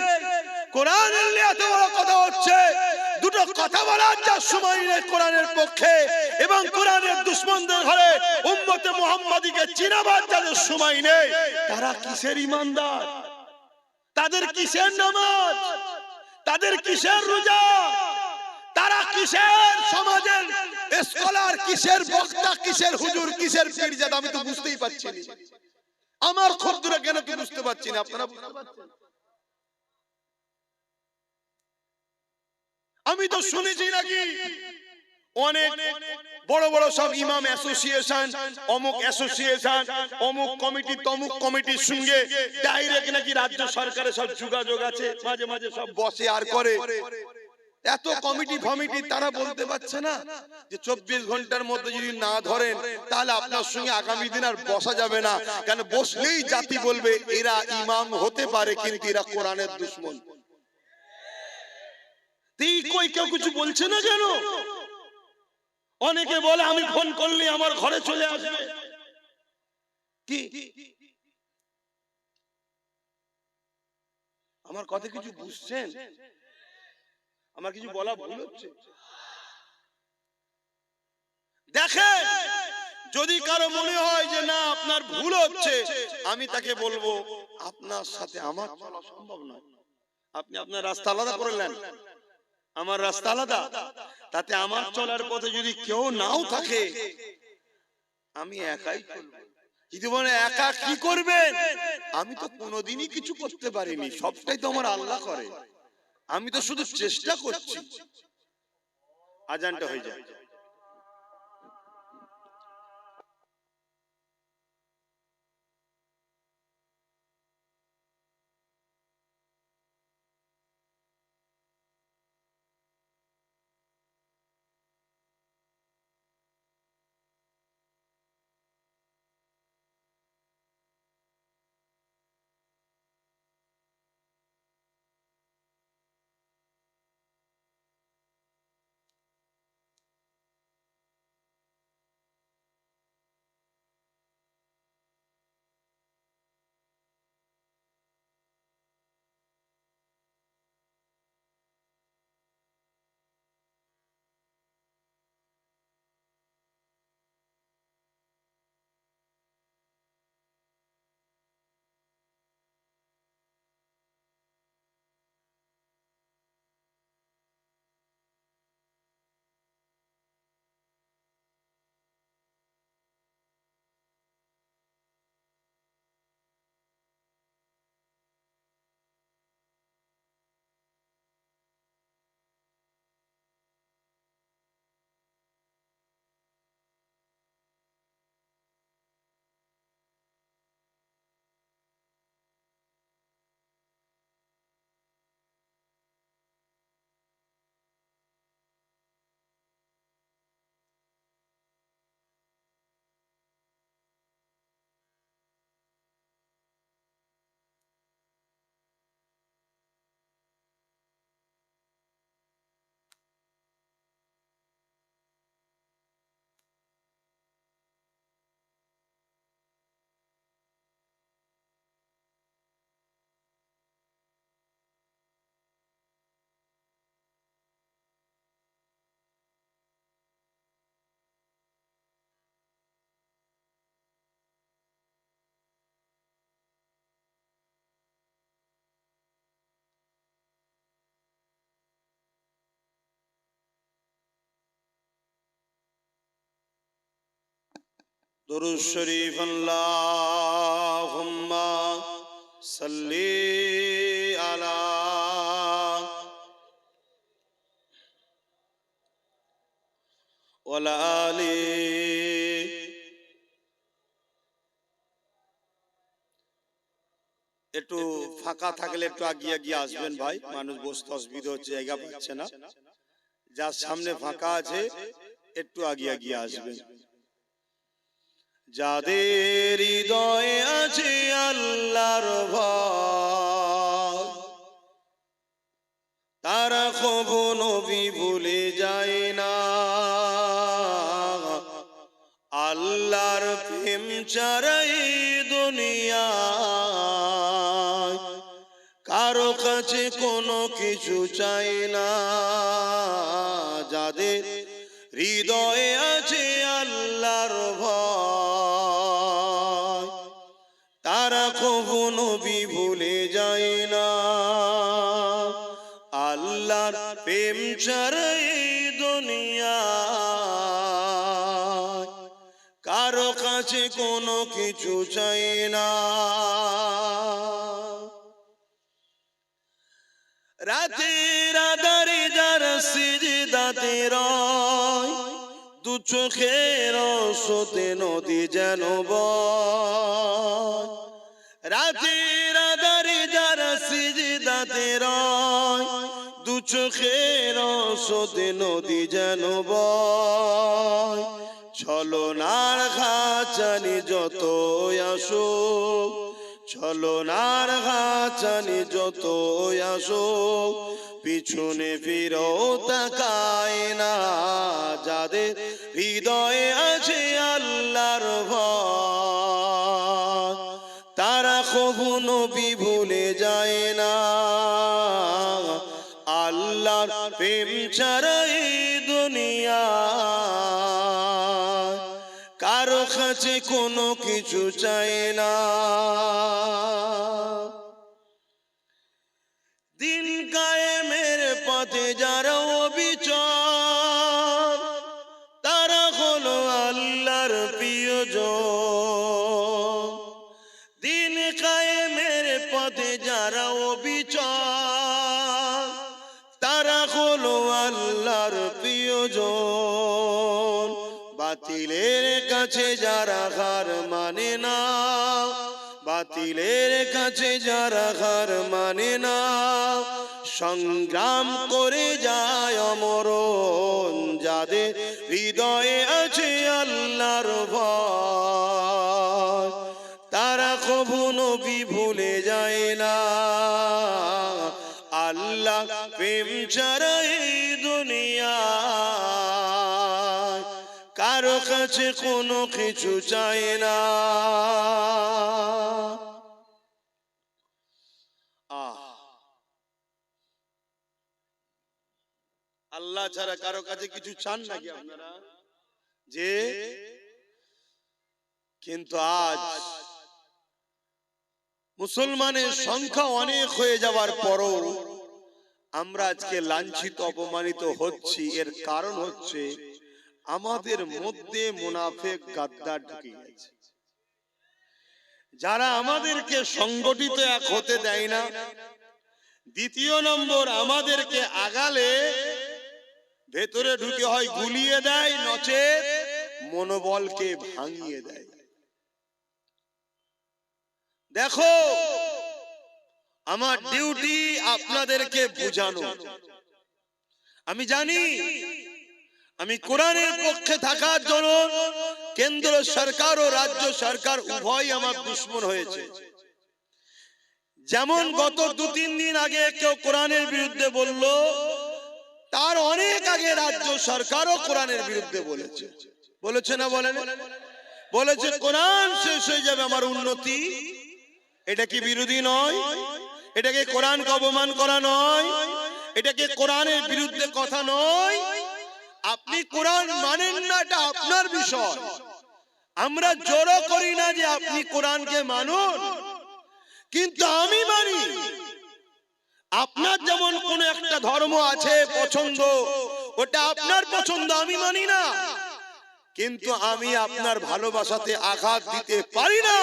কোরআনের নিয়ে এত বড় কথা হচ্ছে, দুটো কথা বলার যা সময় নেই কোরআনের পক্ষে এবং কোরআনের দুশমনদের ঘরে উম্মতে মুহাম্মাদীকে চিনাবার যাদের সময় নেই, তারা কিসের ইমানদার? তাদের কিসের নামাজ? তাদের কিসের রোজা? তারা কিসের সমাজের স্কলার, কিসের বক্তা, কিসের হুজুর, কিসের পীরজাদা? আমি তো বুঝতেই পারছি না। আমার ক্ষুদ্র জ্ঞানে তো বুঝতে পারছি না, আপনারা বুঝতে পারছেন? আমি তো শুনেছি নাকি অনেক বড় বড় সব ইমাম অ্যাসোসিয়েশন, অমুক অ্যাসোসিয়েশন, অমুক কমিটি, তমুক কমিটির সঙ্গে ডাইরেক্ট নাকি রাজ্য সরকারের সব যোগাযোগ আছে, মাঝে মাঝে সব বসে আর করে। এত কমিটি ফমিটি তারা বলতে পারছে না যে 24 ঘন্টার মধ্যে যদি না ধরেন তাহলে আপনার সঙ্গে আগামী দিন আর বসা যাবে না, কেন বসলেই জাতি বলবে এরা ইমাম হতে পারে কিন্তু এরা কোরআনের দুশমন। কই কেউ কিছু বলছে না কেন? অনেকে বলে আমি ফোন করলে আমার ঘরে চলে আসবে। কি আমার কথা কিছু বুঝছেন? আমার কিছু বলা ভুল হচ্ছে? দেখেন, যদি কারো মনে হয় যে না আপনার ভুল হচ্ছে, আমি তাকে বলবো আপনার সাথে আমার চলা সম্ভব নয়। আপনি আপনার রাস্তা আলাদা করে নেন, আমার রাস্তা আলাদা। তাতে আমার চলার পথে যদি কেউ নাও থাকে, আমি একাই চলবো। যদি বলে একা কি করবেন, আমি তো কোনোদিনই কিছু করতে পারিনি, সবটাই তো আমার আল্লাহ করে। আমি তো শুধু চেষ্টা করছি। আজানটা হয়ে যায়। दुरूद शरीफ अल्लाहुम्मा सल्ली अला ওয়ালা আলি। একটু ফাঁকা থাকলে একটু আগিয়ে গিয়ে আসবেন ভাই, মানুষ বসতে অসুবিধা হচ্ছে, জায়গা পাচ্ছে না। যার সামনে ফাঁকা আছে একটু আগিয়ে গিয়ে আসবেন। যাদের হৃদয়ে আছে আল্লাহর ভয়, তারা কখনো নবী ভুলে যায় না। আল্লাহর প্রেম ছাড়াই দুনিয়ায় কারো কাছে কোনো কিছু চাই না। হৃদয়ে আছে আল্লাহর ভয়, তারা কখনো ভুলে যায় না। আল্লাহর প্রেম ছাড়া এই দুনিয়া কারো কাছে কোনো কিছু চাই না। রাতের আধারে যারা সিজদাতে রয়, দু চোখের স্রোতে নদী যেন বয়। রাতের আধারে যারা সিজদাতে রয়, দু চোখের স্রোতে নদী যেন বয়। ছলনার খাঁচানি যত আসুক, ছলনার খাঁচানি যত আসুক, পিছনে ফিরো তাকায় না। যাদের হৃদয়ে আছে আল্লাহর ভয়, তারা কখনো ভুলে যায় না। আল্লাহর প্রেম ছাড়া এই দুনিয়া কারো কাছে কোনো কিছু চাই না। দিন কায়েমের পথে যারা অবিচল, তারা হলো আল্লাহর প্রিয়জন। দিন কায়েমের পথে যারা অবিচল, তারা হলো আল্লাহর প্রিয়জন। বাতিলের কাছে যারা হার মানে না, বাতিলের কাছে যারা হার মানে না, সংগ্রাম করে যায় অমরণ। যাদের হৃদয়ে আছে আল্লাহর ভয়, তারা কখনো ভুলে যায় না। আল্লাহ প্রেম ছাড়া এই দুনিয়া কারো কাছে কোনো কিছু চাই না। আল্লাহ ছাড়া কারো কাছে কিছু চান নাকি আপনারা? যে কিন্তু আজ মুসলমানের সংখ্যা অনেক হয়ে যাওয়ার পরও আমরা আজকে লাঞ্ছিত অপমানিত হচ্ছি। এর কারণ হচ্ছে আমাদের মধ্যে মুনাফিক গাদ্দার ঢুকে গেছে, যারা আমাদেরকে সংগঠিত এক হতে দেয় না। দ্বিতীয় নম্বর, আমাদেরকে আগালে ভেতরে ঢুকে হয় গুলিয়ে দেয়, নচেত মনোবলকে ভাঙিয়ে দেয়। দেখো, আমার ডিউটি আপনাদেরকে বোঝানো। আমি জানি আমি কোরআনের পক্ষে থাকার জন্য কেন্দ্র সরকার ও রাজ্য সরকার উভয় আমার দুশমন হয়েছে। যেমন গত 2-3 দিন আগে কেউ কোরআনের বিরুদ্ধে বলল, তার অনেক আগে রাজ্য সরকারও কোরআনের বিরুদ্ধে বলেছে। বলেছে না বলেন? বলেছে কোরআন শেষ হয়ে যাবে আমার উন্নতি। এটা কি বিরোধী নয়? এটাকে কোরআনকে অপমান করা নয়? এটাকে কোরআনের বিরুদ্ধে কথা নয়? আপনি কোরআন মানেন না, এটা আপনার বিষয়। আমরা জোরও করি না যে আপনি কোরআনকে মানুন, কিন্তু আমি মানি। আপনার যেমন কোন একটা ধর্ম আছে পছন্দ, ওটা আপনার পছন্দ, আমি মানি না। কিন্তু আমি আপনার ভালোবাসাতে আঘাত দিতে পারি না,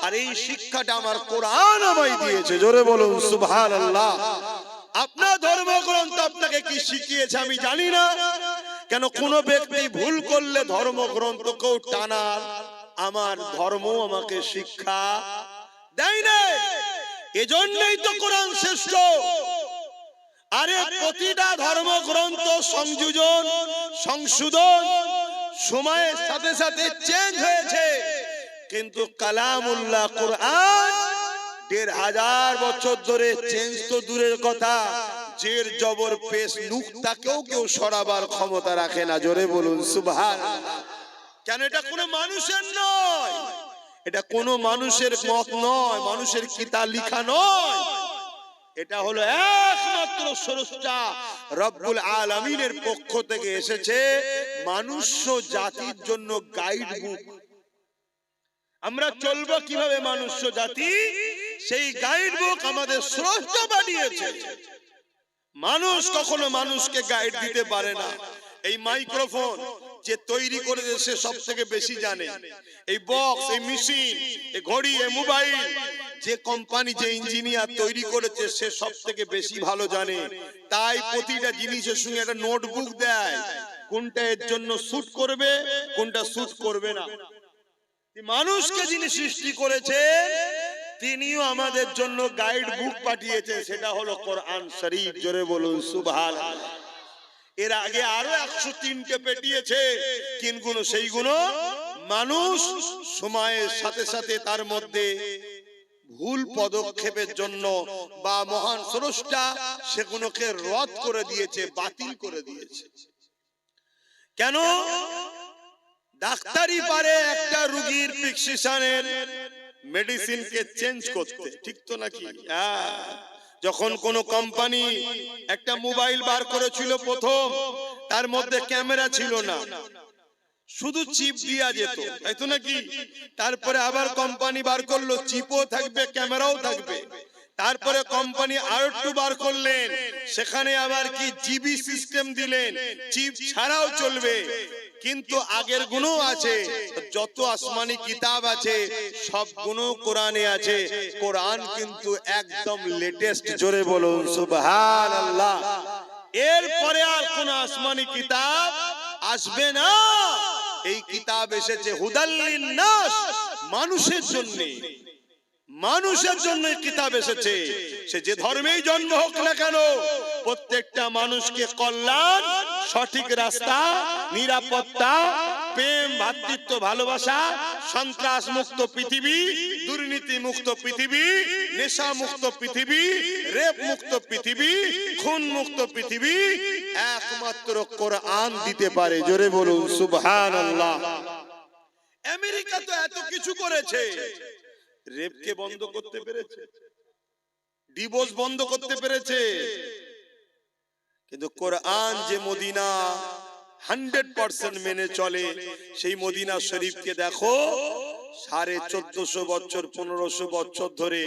আর এই শিক্ষাটা আমার কোরআন আমায় দিয়েছে। জোরে বলুন সুবহানাল্লাহ। আপনার ধর্মগ্রন্থ আপনাকে কি শিখিয়েছে আমি জানি না। কেন কোন ব্যক্তি ভুল করলে ধর্মগ্রন্থকেও টানার আমার ধর্ম আমাকে শিক্ষা দেয় না। এজন্যই তো কোরআন শ্রেষ্ঠ। আরে প্রতিটা ধর্মগ্রন্থ সংযোজন সংশোধন সময়ের সাথে সাথে চেঞ্জ হয়েছে, কিন্তু কালামুল্লাহ কোরআন 1500 বছর ধরে চেঞ্জ তো দূরের কথা, জের জবর পেশ নুকতাকেও কেউ সরাবার ক্ষমতা রাখে না। জোরে বলুন সুবহানাল্লাহ। কেন? এটা কোনো মানুষের নয়, এটা কোনো মানুষের মত নয়, মানুষের কিতাব লেখা নয়। এটা হলো একমাত্র স্রষ্টা রব্বুল আলামিনের পক্ষ থেকে এসেছে মানুষ জাতির জন্য গাইড বুক। আমরা চলবো কিভাবে মানুষ জাতি, সেই গাইড বুক আমাদের স্রষ্টা বানিয়েছে। মানুষ কখনো মানুষকে গাইড দিতে পারে না। এই মাইক্রোফোন যে তৈরি করেছে সে সব থেকে বেশি জানে। এই বক্স, এই মেশিন, এই ঘড়ি, এই মোবাইল, যে কোম্পানি, যে ইঞ্জিনিয়ার তৈরি করেছে সে সব থেকে বেশি ভালো জানে। তাই প্রতিটা জিনিসের সঙ্গে একটা নোটবুক দেয়, কোনটা এর জন্য স্যুট করবে, কোনটা স্যুট করবে না। মানুষকে যিনি সৃষ্টি করেছে তিনিও আমাদের জন্য গাইড বুক পাঠিয়েছেন, সেটা হলো কোরআন শরীফ। জোরে বলুন সুবহানাল্লাহ। এর আগে আরো 103টা পেটিয়েছে, কিন্তু সেইগুলো মানুষ সময়ের সাথে সাথে তার মধ্যে ভুল পদক্ষেপের জন্য বা মহান স্রষ্টা সেগুলোকে রদ করে দিয়েছে, বাতিল করে দিয়েছে। কেন? ডাক্তারই পারে একটা রোগীর প্রেসক্রিপশনের মেডিসিনকে চেঞ্জ করতে, ঠিক তো নাকি? যখন কোন কোম্পানি একটা মোবাইল বার করেছিল প্রথম, তার মধ্যে ক্যামেরা ছিল না, শুধু চিপ দিয়া যেত, তাই তো নাকি? তারপরে আবার কোম্পানি বার করলো চিপও থাকবে, ক্যামেরাও থাকবে। তারপরে কোম্পানি আরো একটু বার করলেন, সেখানে আবার কি জিবি সিস্টেম দিলেন, চিপ ছাড়াও চলবে। কিন্তু আগের গুণ আছে, যত আসমানি কিতাব আছে সব গুণ কোরআনে আছে। কোরআন কিন্তু একদম লেটেস্ট। জোরে বলুন সুবহানাল্লাহ। এরপরে আর কোন আসমানি কিতাব আসবে না। এই কিতাব এসেছে হুদাল লিন্নাস, মানুষের জন্য। মানুষের জন্য কিতাব এসেছে। সে যে ধর্মেই জন্ম হোক না কেন, প্রত্যেকটা মানুষকে কল্যাণ, সঠিক রাস্তা, নিরাপত্তা, প্রেম, ভ্রাতৃত্ব, ভালোবাসা, সন্ত্রাস মুক্ত পৃথিবী, দুর্নীতি মুক্ত পৃথিবী, নেশা মুক্ত পৃথিবী, রেপ মুক্ত পৃথিবী, খুন মুক্ত পৃথিবী একমাত্র কোরআন দিতে পারে। জোরে বলুন সুবহানাল্লাহ। আমেরিকা তো এত কিছু করেছে, রেপকে বন্ধ করতে পেরেছে, ডিভোর্স বন্ধ করতে পেরেছে, কিন্তু কোরআন যে মদিনা 100% মেনে চলে, সেই মদিনা শরীফকে দেখো 1450 বছর 1500 বছর ধরে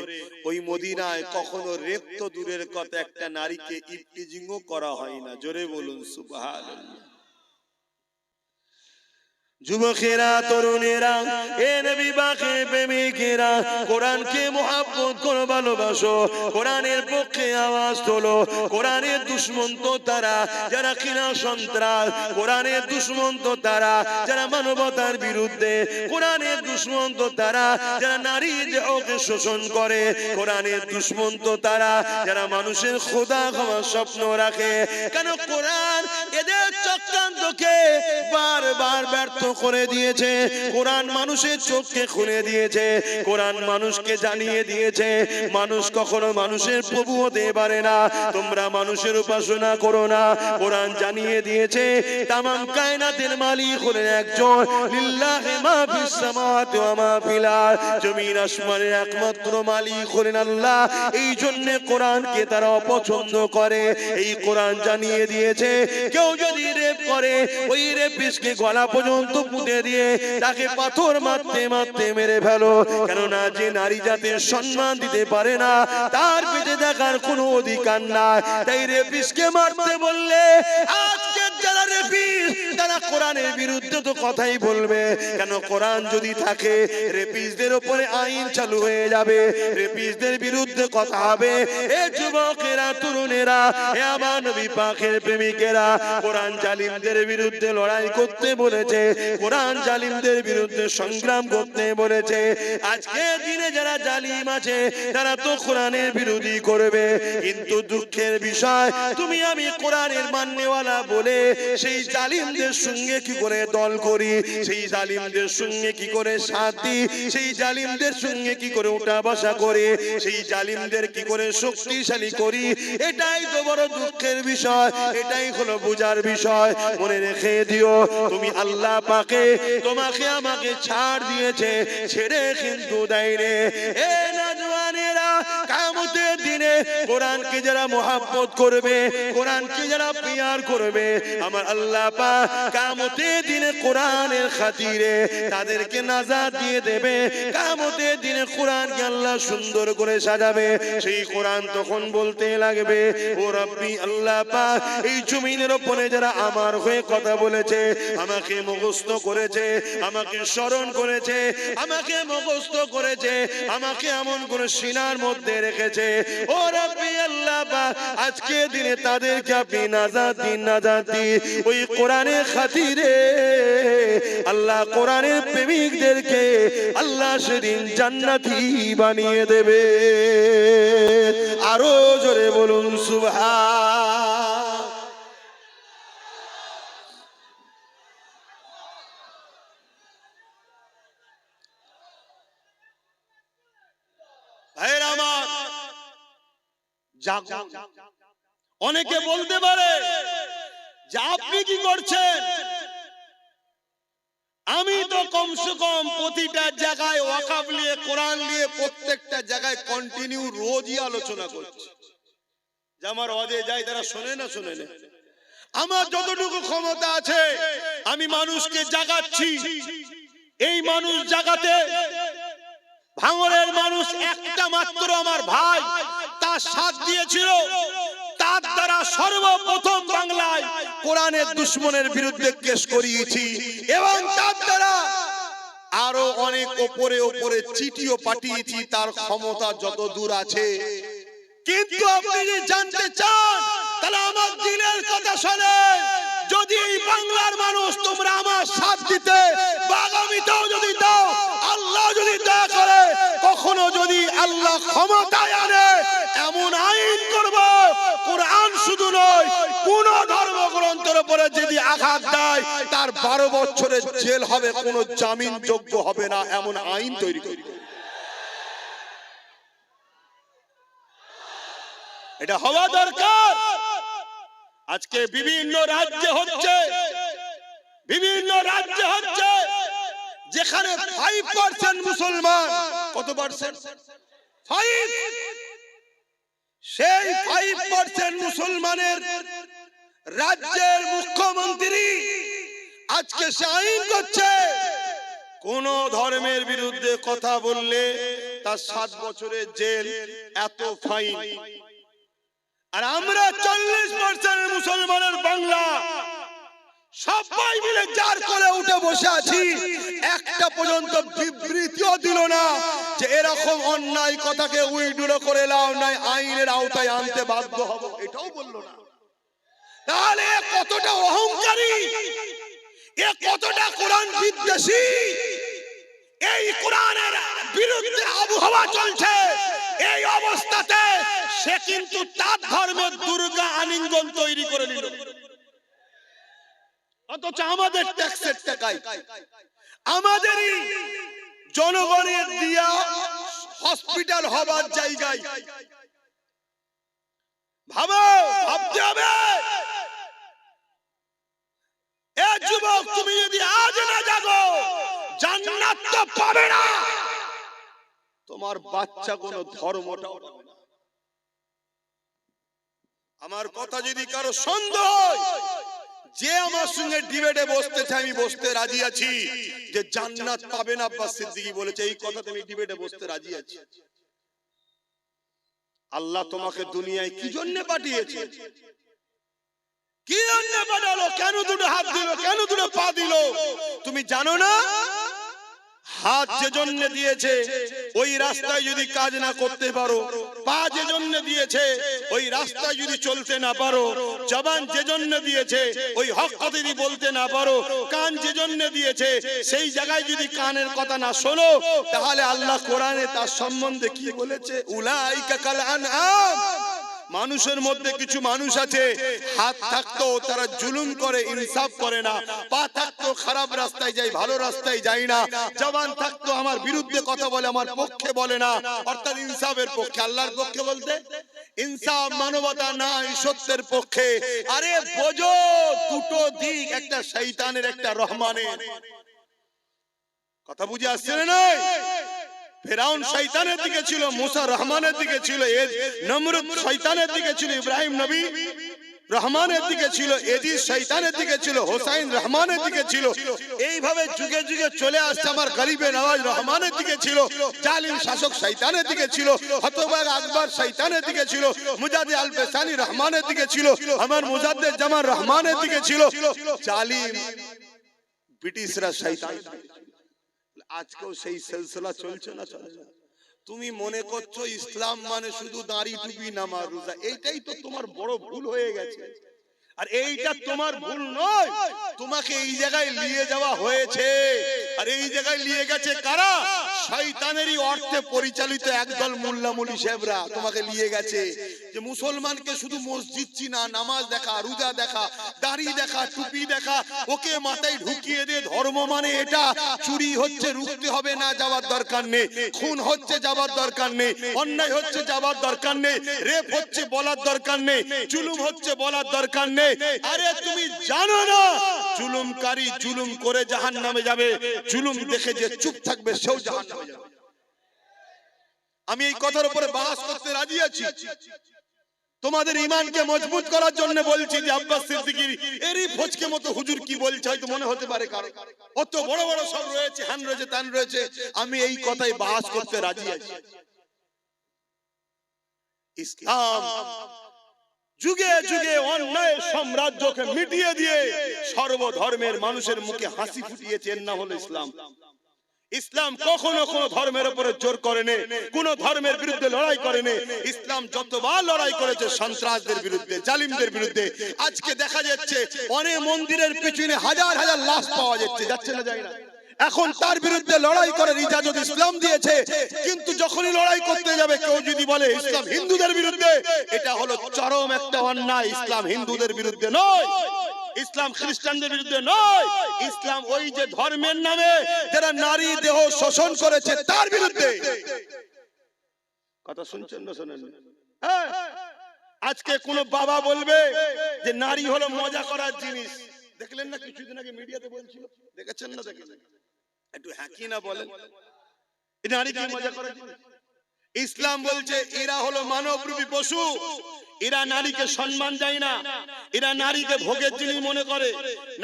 ওই মদিনায় কখনো রেপ তো দূরের কথা, একটা নারীকে ইফটিজিংও করা হয় না। জোরে বলুন সুবহানাল্লাহ। যুবকেরা, তরুণেরা, এ নবী পাকের প্রেমিকেরা, কোরআনকে মহব্বত করে ভালোবাসো, কোরআনের পক্ষে আওয়াজ তোলো। কোরআনের দুশমন তো তারা যারা কিনা সন্ত্রাস, কোরআনের দুশমন তো তারা যারা মানবতার বিরুদ্ধে, কোরআনের দুশমন তো তারা যারা নারী দেহকে শোষণ করে, কোরআনের দুশমন তো তারা যারা মানুষের খোদা হওয়ার স্বপ্ন রাখে। কেন? কোরআন এদের চক্রান্তকে বারবার ব্যর্থ করে দিয়েছে। কোরআন মানুষের চোখকে খুলে দিয়েছে, কোরআন মানুষকে জানিয়ে দিয়েছে মানুষ কখনো মানুষের প্রভু হতে পারে না। তোমরা মানুষের উপাসনা করো না। কোরআন জানিয়ে দিয়েছে তামাম কায়নাতের মালিক হলেন একজন, লিল্লাহি মা ফিস সামাওয়াতি ওয়া মা ফিল আরদ, জমিন আসমানের একমাত্র মালিক হলেন আল্লাহ। এই জন্য কোরআনকে তারা অপছন্দ করে। এই কোরআন জানিয়ে দিয়েছে কেউ যদি রেপ করে, ওই রেপিস্টকে গলা পর্যন্ত পুঁতে দিয়ে তাকে পাথর মারতে মারতে মেরে ফেলো। কেননা যে নারী জাতির সম্মান দিতে পারে না, তার পেটে দেখার কোনো অধিকার নাই। তাই রেপিস্টকে মারতে বললে আজকের যারা রেপিস্ট তারা কোরআনের বিরুদ্ধে তো কথাই বলবে। কেন? কোরআন যদি থাকে রেপিস্টদের উপরে আইন চালু হয়ে যাবে, রেপিস্টদের বিরুদ্ধে কথা হবে। এ যুবকেরা, তরুণেরা, এ আমার নবী পাকের প্রেমিকেরা, কোরআন জালিমদের বিরুদ্ধে লড়াই করতে বলেছে, কোরআন জালিমদের বিরুদ্ধে সংগ্রাম করতে বলেছে। আজকে দিনে যারা জালিম আছে তারা তো কোরআনের বিরোধী করবে, কিন্তু দুঃখের বিষয় তুমি আমি কোরআনের মাননেওয়ালা বলে সেই জালিমদের সঙ্গে কি করে দল করি, সেই জালিমদের সঙ্গে কি করে সাথ দিই, সেই জালিমদের সঙ্গে কি করে উঠা বসা করে, সেই জালিমদের কি করে শক্তিশালী করি। এটাই তো বড় দুঃখের বিষয়, এটাই হলো বোঝার বিষয়। মনে রেখে দিও, তুমি আল্লাহ পাকে তোমাকে আমাকে ছাড় দিয়েছে, ছেড়ে কিন্তু দেয় রে। এ নওজওয়ানেরা, কিয়ামতের দিনে কোরআনকে যারা মুহাব্বত করবে, কোরআনকে যারা প্যার করবে, আমার আল্লাহ পাক কিয়ামতের দিনে কোরআনের খাতিরে তাদেরকে নাজাত দিয়ে দেবে। কিয়ামতের দিনে কোরআনকে আল্লাহ সুন্দর করে সাজাবে। সেই কোরআন তখন বলতে লাগবে, ও রব্বি আল্লাহ পাক, এই জমিনের উপরে যারা আমার হয়ে কথা বলেছে, আমাকে মুখস্থ করেছে, আমাকে স্মরণ করেছে, আমাকে মুখস্থ করেছে, আমাকে এমন করে সিনার মধ্যে রেখেছে, ও রব্বি আল্লাহ পাক, আজকে দিনে তাদেরকে আপনি নাজাত দিন, নাজাত দিন। ওই কোরআনের খাতিরে আল্লাহ কোরআনের প্রেমিকদেরকে আল্লাহ সেদিন জান্নাতি বানিয়ে দেবে। আরো জোরে বলুন সুবহান। ভাইরা আমার, জাগুন। অনেকে বলতে পারে যে আপনি কি করছেন? আমি তো কমসে কম প্রতিটা জায়গায় ওয়াকাফ নিয়ে, কোরআন নিয়ে প্রত্যেকটা জায়গায় কন্টিনিউ রোজই আলোচনা করছি। যে আমার ওয়াজে যায় তারা শোনে না, শোনে না। আমার যতটুকু ক্ষমতা আছে আমি মানুষকে জাগাচ্ছি। এই মানুষ জাগাতে ভাঙড়ের মানুষ একটা মাত্র আমার ভাই তার সাথ দিয়েছিল। তার দ্বারা সর্বপ্রথম বাংলায় কোরআনের দুশমনের বিরুদ্ধে কেস করিয়েছি এবং তার দ্বারা আরো অনেক উপরে উপরে চিঠিও পাঠিয়েছি। তার ক্ষমতা যত দূর আছে। কিন্তু আপনি যদি জানতে চান তাহলে আমার দিনের কথা শোনেন। যদি এই বাংলার মানুষ তোমরা আমার সাথ দিতে বা আগামীতেও যদি দাও, আল্লাহ যদি দয়া করে, কখনো যদি আল্লাহ ক্ষমতায় আনে, এমন আইন করব, কোরআন শুধু নয় কোন ধর্মগ্রন্থের উপরে যদি আঘাত দেয় তার 12 বছরের জেল হবে, কোনো জামিন যোগ্য হবে না, এমন আইন তৈরি করব। এটা হওয়া দরকার। আজকে বিভিন্ন রাজ্যে হচ্ছে, বিভিন্ন রাজ্যে হচ্ছে, যেখানে 5% মুসলমান। কত পার্সেন্ট? 5। সেই 5% মুসলমানের রাজ্যের মুখ্যমন্ত্রী আজকে সে আইন করছে, কোন ধর্মের বিরুদ্ধে কথা বললে তার 7 বছরের জেল, এত ফাইন। আর আমরা 40% মুসলমানের বাংলা সবাই মিলে যার করে উঠে বসে আছি, একটা পর্যন্ত বিবৃতিও দিল না যে এরকম অন্যায় কথাকে উইড্রো করে নাও, নাই আইনের আওতায় আনতে বাধ্য হব, এটাও বললো না। তাহলে কতটা অহংকারী, এ কতটা কোরআন বিদ্বেষী। এই কোরআনের বিরুদ্ধে আবহাওয়া চলছে, এই অবস্থাতে সে কিন্তু তার ধর্মের দুর্গা আলিঙ্গন তৈরি করে নিল। অথচ আমাদের ট্যাক্সের টাকায়, আমাদেরই জনগণের দিয়া হসপিটাল হবার জায়গায় ভাবো, ভাবতে হবে। এ যুবক, তুমি যদি আজ না জাগো জান্নাত তো পাবে না, তোমার বাচ্চা কোনো ধর্মটাও পাবে না। আমার কথা যদি কারো সন্দেহ হয়, যে আমার সঙ্গে ডিবেটে বসতে চাই, আমি বসতে রাজি আছি। যে জান্নাত পাবে না আব্বাস সিদ্দিকী বলেছে, এই কথা তুমি ডিবেটে বসতে রাজি আছি। আল্লাহ তোমাকে দুনিয়ায় কি জন্য পাঠিয়েছে? কি জন্য পাঠালো? কেন দুটো হাত দিল? কেন দুটো পা দিল? তুমি জানো না? হাত যে জন্য দিয়েছে ওই রাস্তায় যদি কাজ না করতে পারো, পা যে জন্য দিয়েছে ওই রাস্তায় যদি চলতে না পারো, জবান যে জন্য দিয়েছে ওই হক কথা যদি বলতে না পারো, কান যে জন্য দিয়েছে সেই জায়গায় যদি কানের কথা না শোনো, তাহলে আল্লাহ কোরআনে তার সম্বন্ধে কি বলেছে? উলাইকা কাল আনআম। মানুষের মধ্যে কিছু মানুষ আছে, হাত থাকতো তারা জুলুম করে, ইনসাফ করে না, পা থাকতো খারাপ রাস্তায় যায়, ভালো রাস্তায় যায় না, জবান থাকতো আমার বিরুদ্ধে কথা বলে, আমার পক্ষে বলে না, অর্থাৎ ইনসাফের পক্ষে। আল্লাহর পক্ষে বলতে ইনসাফ, মানবতা নাই, সত্যের পক্ষে। আরে বোঝো, দুটো দিক, একটা শয়তানের, একটা রহমানের। কথা বুঝে আসছে না? ফেরাউন শয়তানের দিকে ছিল, মুসা রহমানের দিকে ছিল, নমরুদ শয়তানের দিকে ছিল, ইব্রাহিম নবী রহমানের দিকে ছিল, এজিদ শয়তানের দিকে ছিল, হোসাইন রহমানের দিকে ছিল। এইভাবে যুগে যুগে চলে আসছে। আমার গরিবে নওয়াজ রহমানের দিকে ছিল, জালিম শাসক শয়তানের দিকে ছিল, হতবাগ আকবর শয়তানের দিকে ছিল, মুজাদ্দিদ আল বেসানি রহমানের দিকে ছিল, আমার মুজাদ্দিদ জামান রহমানের দিকে ছিল, জালিম ব্রিটিশরা শয়তান। আজকেও সেই সিলসিলা চলছে না চলছে? তুমি মনে করছো ইসলাম মানে শুধু দাড়ি টুপি নামাজ রোজা, এইটাই তো তোমার বড় ভুল হয়ে গেছে। আর এইটা তোমার ভুল নয়, তোমাকে এই জায়গায় নিয়ে যাওয়া হয়েছে। আর এই জায়গায় নিয়ে গেছে কারা? শয়তানেরই অর্থে পরিচালিত একদল মোল্লা মুলি সাহেবরা তোমাকে নিয়ে গেছে, যে মুসলমানকে শুধু মসজিদ চিনা, নামাজ দেখা, রোজা দেখা, দাড়ি দেখা, টুপি দেখা, ওকে মাথায় ঢুকিয়ে দিয়ে ধর্ম মানে এটা। চুরি হচ্ছে রুখতে হবে না, যাওয়ার দরকার নেই। খুন হচ্ছে যাওয়ার দরকার নেই। অন্যায় হচ্ছে যাওয়ার দরকার নেই। রেপ হচ্ছে বলার দরকার নেই। জুলুম হচ্ছে বলার দরকার নেই। আরে তুমি জানো না জুলুমকারী জুলুম করে জাহান্নামে যাবে, জুলুম দেখে যে চুপ থাকবে সেও জাহান্নামে যাবে। আমি এই কথার উপরে বাস করতে রাজি আছি। তোমাদের ঈমানকে মজবুত করার জন্য বলছি যে আব্বাস সিদ্দিকীর এরই ফজকে মতো হুজুর কি বলছে হয়তো মনে হতে পারে কারো, অত বড় বড় সব রয়েছে, হ্যান রয়েছে, তান রয়েছে। আমি এই কথাই বাস করতে রাজি আছি। ইসলাম যুগে যুগে অন্যায় সাম্রাজ্যকে মিটিয়ে দিয়ে সর্বধর্মের মানুষের মুখে হাসি ফুটিয়েছে, এর নাম হলো ইসলাম। ইসলাম কখনো কোন ধর্মের উপরে জোর করেনি, কোন ধর্মের বিরুদ্ধে লড়াই করেনি। ইসলাম যতবার লড়াই করেছে সন্ত্রাসদের বিরুদ্ধে, জালিমদের বিরুদ্ধে। আজকে দেখা যাচ্ছে অনেক মন্দিরের পিছনে হাজার হাজার লাশ পাওয়া যাচ্ছে, যাচ্ছে না যায় না। এখন তার বিরুদ্ধে লড়াই করার ইজাজত ইসলাম দিয়েছে। কিন্তু যখনই লড়াই করতে যাবে কেউ যদি বলে ইসলাম হিন্দুদের বিরুদ্ধে, এটা হলো চরম একটা অন্যায়। ইসলাম হিন্দুদের বিরুদ্ধে নয়, ইসলাম খ্রিস্টানদের বিরুদ্ধে নয়, ইসলাম ওই যে ধর্মের নামে যারা নারী দেহ শোষণ করেছে তার বিরুদ্ধে। কথা শুনছেন না শোনেন? আজকে কোন বাবা বলবে যে নারী হলো মজা করার জিনিস। দেখলেন না কিছুদিন আগে মিডিয়াতে বলছিল, দেখেছেন না? দেখেছেন? একটু হ্যাঁ কি না বলেন, নারী কি মজা করার জিনিস? ইসলাম বলছে এরা হলো মানবরূপী পশু, এরা নারীকে সম্মান দেয় না, এরা নারীকে ভোগের জিনিস মনে করে,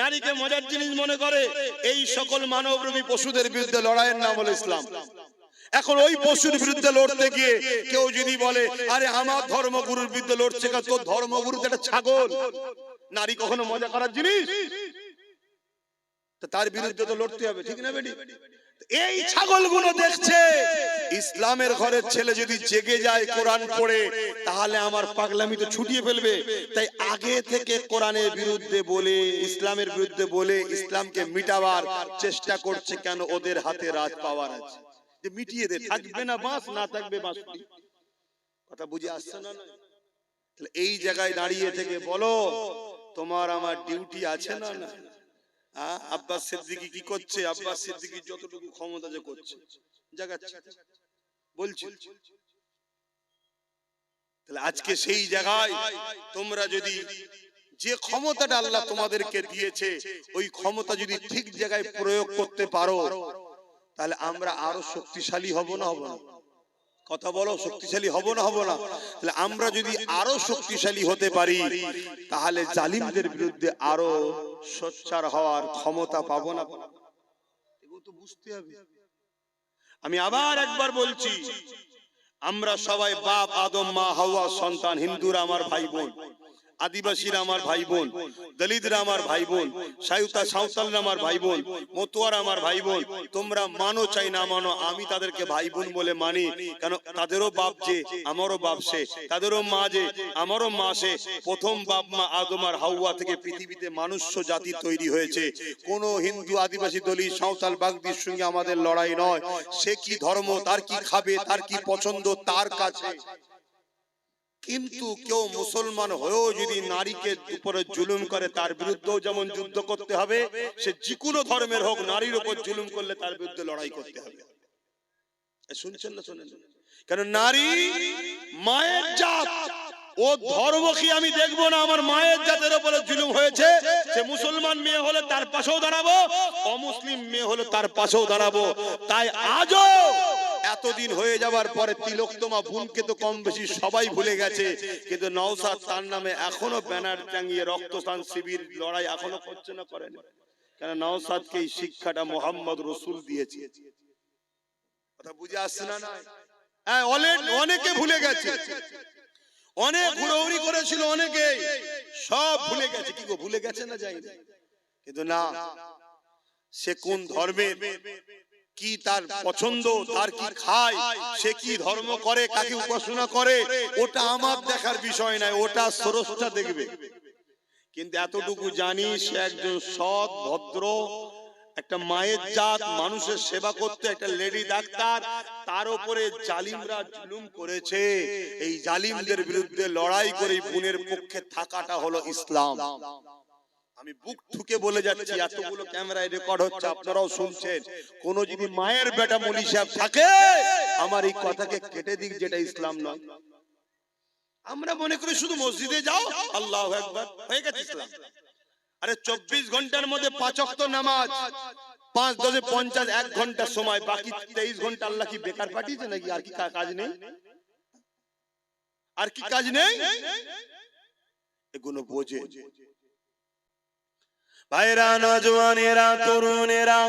নারীকে মজার জিনিস মনে করে। এই সকল মানবরূপী পশুদের বিরুদ্ধে লড়াইয়ের নাম হলো ইসলাম। এখন ওই পশুর বিরুদ্ধে লড়তে গিয়ে কেউ যদি বলে আরে আমার ধর্মগুরুর বিরুদ্ধে লড়ছে, তোর ধর্মগুরু তো একটা ছাগল, নারী কখনো মজা করার জিনিস, তার বিরুদ্ধে তো লড়তে হবে, ঠিক না বেটি? এই ছাগলগুলো দেখছে ইসলামের ঘরের ছেলে যদি জেগে যায় কোরআন পড়ে, তাহলে আমার পাগলামি তো ছুটিয়ে ফেলবে। তাই আগে থেকে কোরআনের বিরুদ্ধে বলে, ইসলামের বিরুদ্ধে বলে ইসলামকে মিটাবার চেষ্টা করছে। কেন? ওদের হাতে রাজ পাওয়ার আছে, যে মিটিয়ে দে, থাকবে না বাঁশ, না থাকবে বাঁশ। কথা বুঝে আসছে না? এই জায়গায় দাঁড়িয়ে থেকে বলো তোমার আমার ডিউটি আছে না? না। আব্বাস সিদ্দিকী কি করছে? আব্বাস সিদ্দিকী যতটুকু ক্ষমতা যে করছে জাগাচ্ছে, বলছি। তাহলে আজকে সেই জায়গায় তোমরা যদি যে ক্ষমতাটা আল্লাহ তোমাদেরকে দিয়েছে ওই ক্ষমতা যদি ঠিক জায়গায় প্রয়োগ করতে পারো, তাহলে আমরা আরো শক্তিশালী হব না? হব না? কথা বলো, শক্তিশালী হব না? হব না? তাহলে আমরা যদি আরো শক্তিশালী হতে পারি, তাহলে জালিমদের বিরুদ্ধে আরো সোচ্চার হওয়ার ক্ষমতা পাবো না? এগুলো তো বুঝতে হবে। আমি আবার একবার বলছি, আমরা সবাই বাপ আদম, মা হাওয়া সন্তান। হিন্দুরা আমার ভাই বোন, আদিবাসীরা আমার ভাই বোন, দলিতরা আমার ভাই বোন, সাঁওতালরা আমার ভাই বোন, মতুয়ারা আমার ভাই বোন। তোমরা মানো চাই না মানো, আমি তাদেরকে ভাই বোন বলে মানি। কেন? তাদেরও বাপ যে আমারও বাপ সে, তাদেরও মা যে আমারও মা সে। প্রথম বাপ মা আদম আর হাওয়া থেকে পৃথিবীতে মানুষ্য জাতি তৈরি হয়েছে। কোন হিন্দু, আদিবাসী, দলিত, সাঁওতাল, বাগদির সঙ্গে আমাদের লড়াই নয়। সে কি ধর্ম, তার কি খাবে, তার কি পছন্দ, তার কাছে। কিন্তু কেউ মুসলমান হয়েও যদি নারীকে উপরে জুলুম করে, তার বিরুদ্ধেও যেমন যুদ্ধ করতে হবে। সে যে কোনো ধর্মের হোক, নারীর উপর জুলুম করলে তার বিরুদ্ধে লড়াই করতে হবে। শুনছেন না? শোনেন? কেন? নারী মায়ের জাত, ও ধর্ম কি আমি দেখবো না? আমার মায়ের জাতের উপরে জুলুম হয়েছে, সে মুসলমান মেয়ে হলে তার পাশেও দাঁড়াবো, অমুসলিম মেয়ে হলে তার পাশেও দাঁড়াবো। তাই আজও এত এতদিন হয়ে যাবার পরে তিলোত্তমা বোনকে তো কম বেশি সবাই ভুলে গেছে, কিন্তু নওশাদ তার নামে এখনো ব্যানার টাঙিয়ে রক্তদান শিবির লড়াই এখনো করছে না, করেন? কেন নওশাদকে এই শিক্ষাটা মোহাম্মদ রসুল দিয়েছে। কথা বুঝে আসছে না? হ্যাঁ, অনেকে ভুলে গেছে, অনেক ঘুরৌড়ি করেছিল, অনেকে সব ভুলে গেছে। কি গো, ভুলে গেছে না? যাই, কিন্তু না, সে কোন ধর্মের, কি তার পছন্দ, তার কি খায়, সে কি ধর্ম করে, কাকে উপাসনা করে, ওটা আমার দেখার বিষয় নয়, ওটা স্রষ্টা দেখবে। কিন্তু এতটুকু জানি, সে একজন সৎ ভদ্র একটা মায়ের জাত, মানুষের সেবা করতে একটা লেডি ডাক্তার। তার উপরে জালিমরা জুলুম করেছে, এই জালিমদের বিরুদ্ধে লড়াই করে বোনের পক্ষে থাকাটা হলো ইসলাম। আমি বুক ঠুকে বলে যাচ্ছি, এতগুলো ক্যামেরায় রেকর্ড হচ্ছে, আপনারাও শুনছেন। কোন যদি মায়ের বেটা মলি সাহেব থাকে, আমার এই কথাকে কেটে দিক, যেটা ইসলাম নয়। আমরা মনে করি শুধু মসজিদে যাও, আল্লাহু আকবার, হয়ে গেছে ইসলাম। আরে 24 ঘন্টার মধ্যে 5 ওয়াক্ত নামাজ, 5 10 50, 1 ঘন্টা সময়, বাকি 23 ঘন্টা আল্লাহ কি বেকার পাঠিয়েছে নাকি? আর কি কাজ নেই? আর কি কাজ নেই? এগুলো বোঝে ভাইরা, নওজওয়ানেরা, তরুণেরা,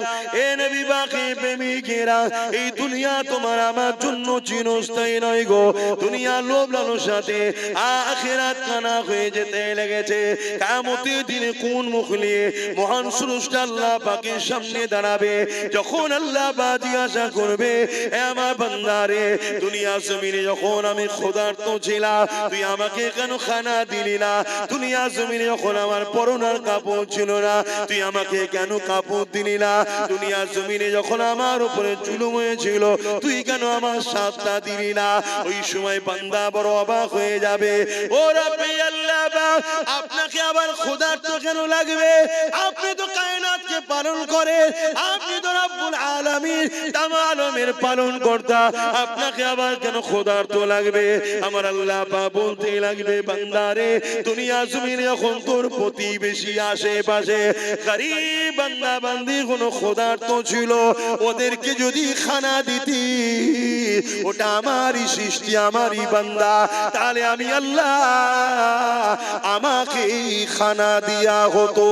এ নবী বাকি প্রেমিকেরা, এই দুনিয়া তোমার আমার জন্য চিরস্থায়ী নয় গো। দুনিয়া লোভ লালসাতে আখিরাত কানা হয়ে যেতে লেগেছে। কিয়ামতের দিনে কোন মুখ নিয়ে মহান স্রষ্টা আল্লাহ পাকের সামনে দাঁড়াবে, যখন আল্লাহ পাক জিজ্ঞাসা করবে, হে আমার বান্দারে, দুনিয়া জমিনে যখন আমি ক্ষুধার্ত ছিলাম, তুই আমাকে কেন খানা দিলি না? দুনিয়া জমিনে যখন আমার পরনার কাপড় ছিল না, তুই আমাকে কেন কাপড় দিলি না? দুনিয়া জমিনে যখন আমার উপরে জুলুম হয়েছিল, তুই কেন আমার সাথটা দিলি না? ওই সময় বান্দা বড় অবাক হয়ে যাবে, ও রব্বি আল্লাহ পাক, আপনাকে আবার ক্ষুধার্ত কেন লাগবে? আপনি তো কায়নাতকে পালন করেন, আপনি তো রব্বুল আলামিন, তাম আলমের পালন কর্তা, আপনাকে আবার কেন ক্ষুধার্ত লাগবে? আমার আল্লাহ পাক বলতে লাগবে, বান্দারে, দুনিয়া জমিনে যখন তোর প্রতিবেশী আশেপাশে গরীব বান্দা বান্দি কোনো ক্ষুধার্ত ছিল, ওদেরকে যদি খানা দিতি, ওটা আমারই সৃষ্টি, আমারই বান্দা, তাহলে আমি আল্লাহ আমাকে খানা দিয়া হতো।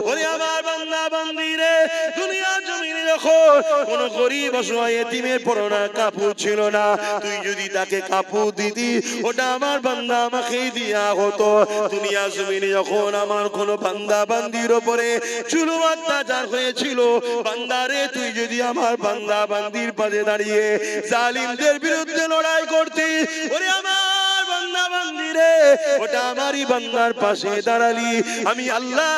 ওরে আমার বান্দা বান্দিরে, দুনিয়া জমিনে যখন কোন গরীব অসহায় এতিমের পরনা কাপড় ছিল না, তুই যদি তাকে কাপড় দিতি, ওটা আমার বান্দা আমাকেই দিয়া হতো। দুনিয়া জমিনে যখন আমার কোন বান্দা বান্দির উপরে জুলুম অত্যাচার হয়েছিল, বান্দারে, তুই যদি আমার বান্দা বান্দির পাশে দাঁড়িয়ে জালিমদের বিরুদ্ধে লড়াই করতি, ওরে আমার বান্দা বান্দিরে, ওটা আমারই বান্দার পাশে দাঁড়ালি, আমি আল্লাহ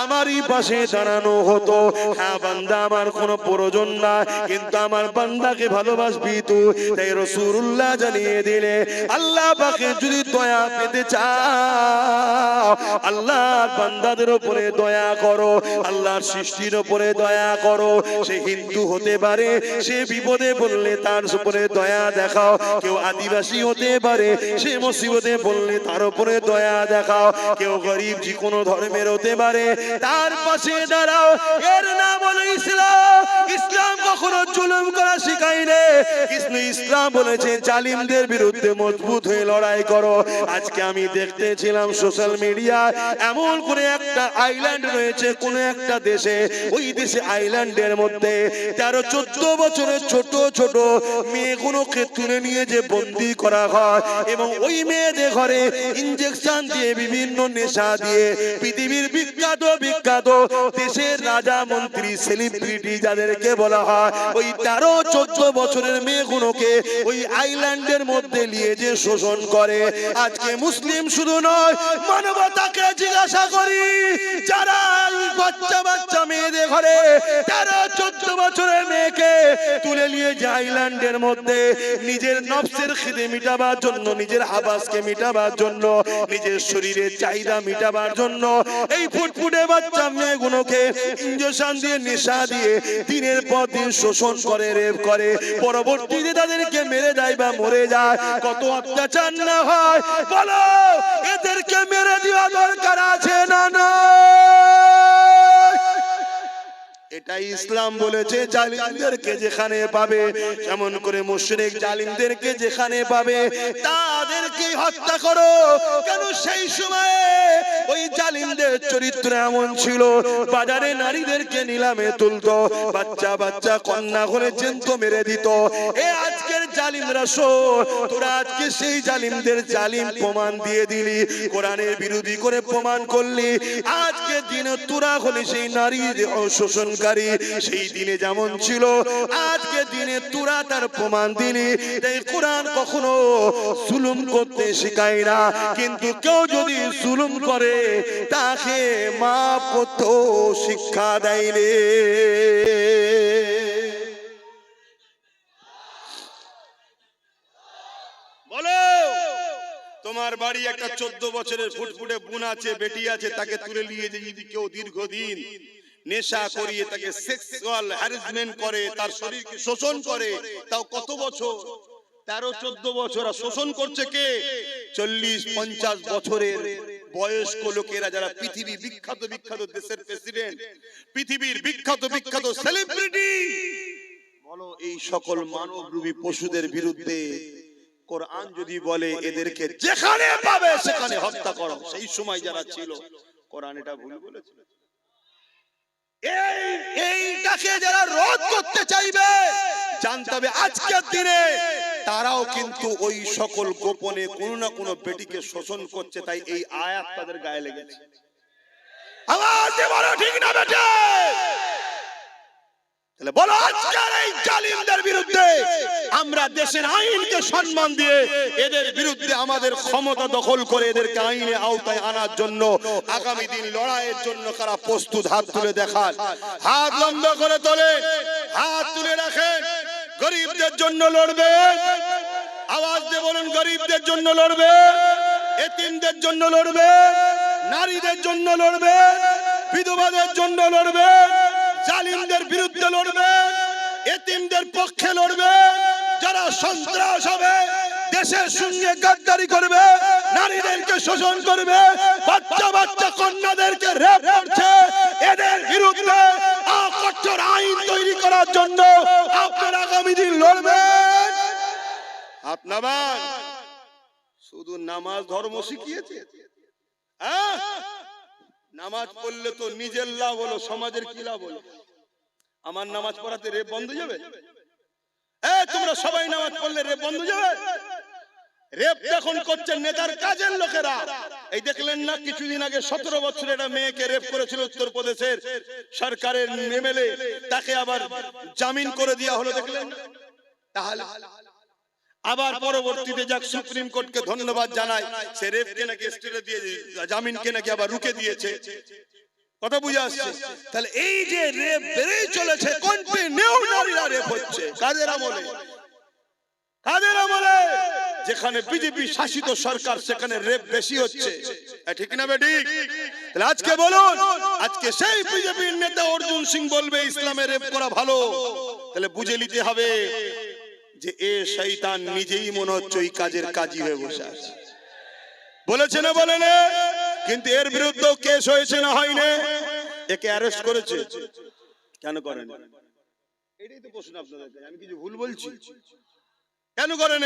আমারই পাশে দাঁড়ানো হতো। হ্যাঁ বান্দা, আমার কোনো প্রয়োজন না, কিন্তু আমার বান্দাকে ভালোবাসবি তুই। তাই রাসূলুল্লাহ জানিয়ে দিলে, আল্লাহ পাকে যদি দয়া পেতে চাও, আল্লাহর বান্দাদের উপরে দয়া করো, আল্লাহর সৃষ্টির উপরে দয়া করো। সে হিন্দু হতে পারে, সে বিপদে বললে তার উপরে দয়া দেখাও। কেউ আদিবাসী হতে পারে, সে মুসিবতে বললে তার উপরে দয়া দেখাও। কেউ গরিব, যে কোনো ধর্মের হতে পারে, তার পাশে দাঁড়াও। এর নাম হলো ইসলাম। ইসলাম কখনো জুলুম করা শেখায় না, কিন্তু ইসলাম বলেছে জালিমদের বিরুদ্ধে মজবুত হয়ে লড়াই করো। আজকে আমি দেখতেছিলাম সোশ্যাল মিডিয়ায়, এমন কোন একটা আইল্যান্ড রয়েছে কোন একটা দেশে, ওই দেশে আইল্যান্ডের মধ্যে 13-14 বছরের ছোট ছোট মেয়েগুলোকে তুলে নিয়ে যে বন্দি করা হয়, এবং ওই মেয়েদের ঘরে ইনজেকশন দিয়ে, বিভিন্ন নেশা দিয়ে, পৃথিবীর বিখ্যাত বিখ্যাত দেশের রাজা মন্ত্রী সেলিব্রিটি যাদেরকে বলা হয়, ওই 13-14 বছরের মেয়েগুলোকে ওই আইল্যান্ডের মধ্যে নিয়ে যে শোষণ করে। আজকে মুসলিম শুধু নয়, মানবতাকে জিজ্ঞাসা করি, যারা বাচ্চা বাচ্চা মেয়েদের ঘরে 13-14 বছরের মেয়েকে তুলে নিয়ে যে আইল্যান্ডের মধ্যে নিজের নফসের খিদে মিটাবার জন্য, নিজের হাবাসকে মিটাবার জন্য, নিজের শরীরের চাহিদা মিটাবার জন্য, এই ফুটফুটে বাচ্চা মেয়েগুলোকে ইনজেকশন দিয়ে, নেশা দিয়ে দিনের পর দিন শোষণ করে, রেপ করে, পরবর্তীতে তাদেরকে মেরে যায় বা মরে যায়। কত অত্যাচার না হয় বলো, এদেরকে মেরে দেওয়া দরকার আছে না? না, এটাই ইসলাম বলেছে, জালিমদেরকে যেখানে পাবে, যেমন করে মুশরিক জালিমদেরকে যেখানে পাবে তাদেরকে হত্যা করো। কেন সেই সময়ে ওই জালিমদের চরিত্র এমন ছিল, বাজারে নারীদেরকে নিলামে তুলতো, বাচ্চা বাচ্চা কন্যা করে জ্যান্ত মেরে দিত। এ আজকের জালিমরা শোন, তোরা আজকে সেই জালিমদের জালিম প্রমাণ দিয়ে দিলি, কোরআনের বিরোধী করে প্রমাণ করলি। আজকে দিনে তোরা হলে সেই নারীর শোষণকারী। সেই দিনে যেমন ছিল, আজকে দিনে তোরা তার প্রমাণ দিলি। তাই কোরআন কখনো জুলুম করতে শেখায় না, কিন্তু কেউ যদি জুলুম করে তাকে মাফ করতে শিক্ষা দেয় রে। বলো, তোমার বাড়ি একটা 14 বছরের ফুটফুটে বোন আছে, বেটি আছে, তাকে তুলে নিয়ে যদি কেউ দীর্ঘদিন নেশা করিয়ে তাকে সেক্সুয়াল হ্যারাসমেন্ট করে, তার শরীরকে শোষণ করে, তাও কত বছর, 13-14 বছর। আর শোষণ করছে কে? 40-50 বছরের বয়স্ক লোকেরা, যারা পৃথিবী বিখ্যাত বিখ্যাত দেশের প্রেসিডেন্ট, পৃথিবীর বিখ্যাত বিখ্যাত সেলিব্রিটি। বলো, এই সকল মানবরূপী পশুদের বিরুদ্ধে কোরআন যদি বলে এদেরকে যেখানে পাবে সেখানে হত্যা করো, সেই সময় যারা ছিল কোরআন এটা ভুল বলেছিল? এইটাকে যারা রোধ করতে চাইবে, জানতে হবে আজকের দিনে তারাও কিন্তু ওই সকল গোপনে কোনো না কোনো বেটিকে শোষণ করছে। তাই এই আয়াত তাদের গায়ে লেগেছে। আওয়াজ দিয়ে বলো, ঠিক না বেটে? তাহলে বলো, আজকের এই জালিমদের বিরুদ্ধে আমরা দেশের আইনকে সম্মান দিয়ে এদের বিরুদ্ধে আমাদের ক্ষমতা দখল করে এদেরকে আইনে আওতায় আনার জন্য আগামী দিন লড়াইয়ের জন্য কারা প্রস্তুত? হাত তুলে দেখান, হাত লম্বা করে তোলে, হাত তুলে রাখেন। গরিবদের জন্য লড়বে, আওয়াজ দিয়ে বলুন, গরিবদের জন্য লড়বে, এতিমদের জন্য লড়বে, নারীদের জন্য লড়বে, বিধবাদের জন্য লড়বে, জালিমদের বিরুদ্ধে লড়বে, এতিমদের পক্ষে লড়বে। যারা সন্ত্রাস হবে, দেশের সঙ্গে গাদ্দারি করবে, নারীদেরকে শোষণ করবে, বাচ্চা বাচ্চা কন্যাদেরকে রেপ করছে, এদের বিরুদ্ধে কঠোর আইন তৈরি করার জন্য আপনারা আগামী দিন লড়বেন। আপনার শুধু নামাজ ধর্ম শিখিয়েছে? নামাজ পড়লে তো নিজের লাভ হলো, সমাজের কি লাভ হলো? আমার নামাজ পড়াতে রেপ বন্ধ যাবে? তোমরা সবাই নামাজ পড়লে রেপ বন্ধ যাবে? রেপ যখন করছে নেতার কাজের লোকেরা। এই দেখলেন না, কিছুদিন আগে 17 বছরের একটা মেয়েকে রেপ করেছিল উত্তরপ্রদেশের সরকারের এমএলএ, তাকে আবার জামিন করে দেওয়া হলো, দেখলেন? তাহলে আবার পরবর্তীতে যাক সুপ্রিম কোর্টকে ধন্যবাদ জানাই, সে রেপকে নাকি স্টেটে দিয়ে জামিনকে নাকি আবার রুকে দিয়েছে। কথা বুঝে আসছে? তাহলে এই যে রেপ বেড়েই চলেছে, কন্টিনিউ নারীরা রেপ হচ্ছে। কাদের আমলে? কাদের আমলে? যেখানে বিজেপি শাসিত সরকার সেখানে রেপ বেশি হচ্ছে, ঠিক না বেটি? তাহলে আজকে বলুন, আজকে সেই বিজেপির নেতা অর্জুন সিং বলবে ইসলামে রেপ করা ভালো, তাহলে বুঝে নিতে হবে যে এ শয়তান নিজেই মনে হচ্ছে ওই কাজের কাজী হয়ে বসে আছে। বলেছে না বলে না? কিন্তু এর বিরুদ্ধে কেস হয়েছে না হয়নি? একে অ্যারেস্ট করেছে, কেন করেন? এটাই তো প্রশ্ন আপনাদের। আমি কিছু ভুল বলছি? কেন করেন?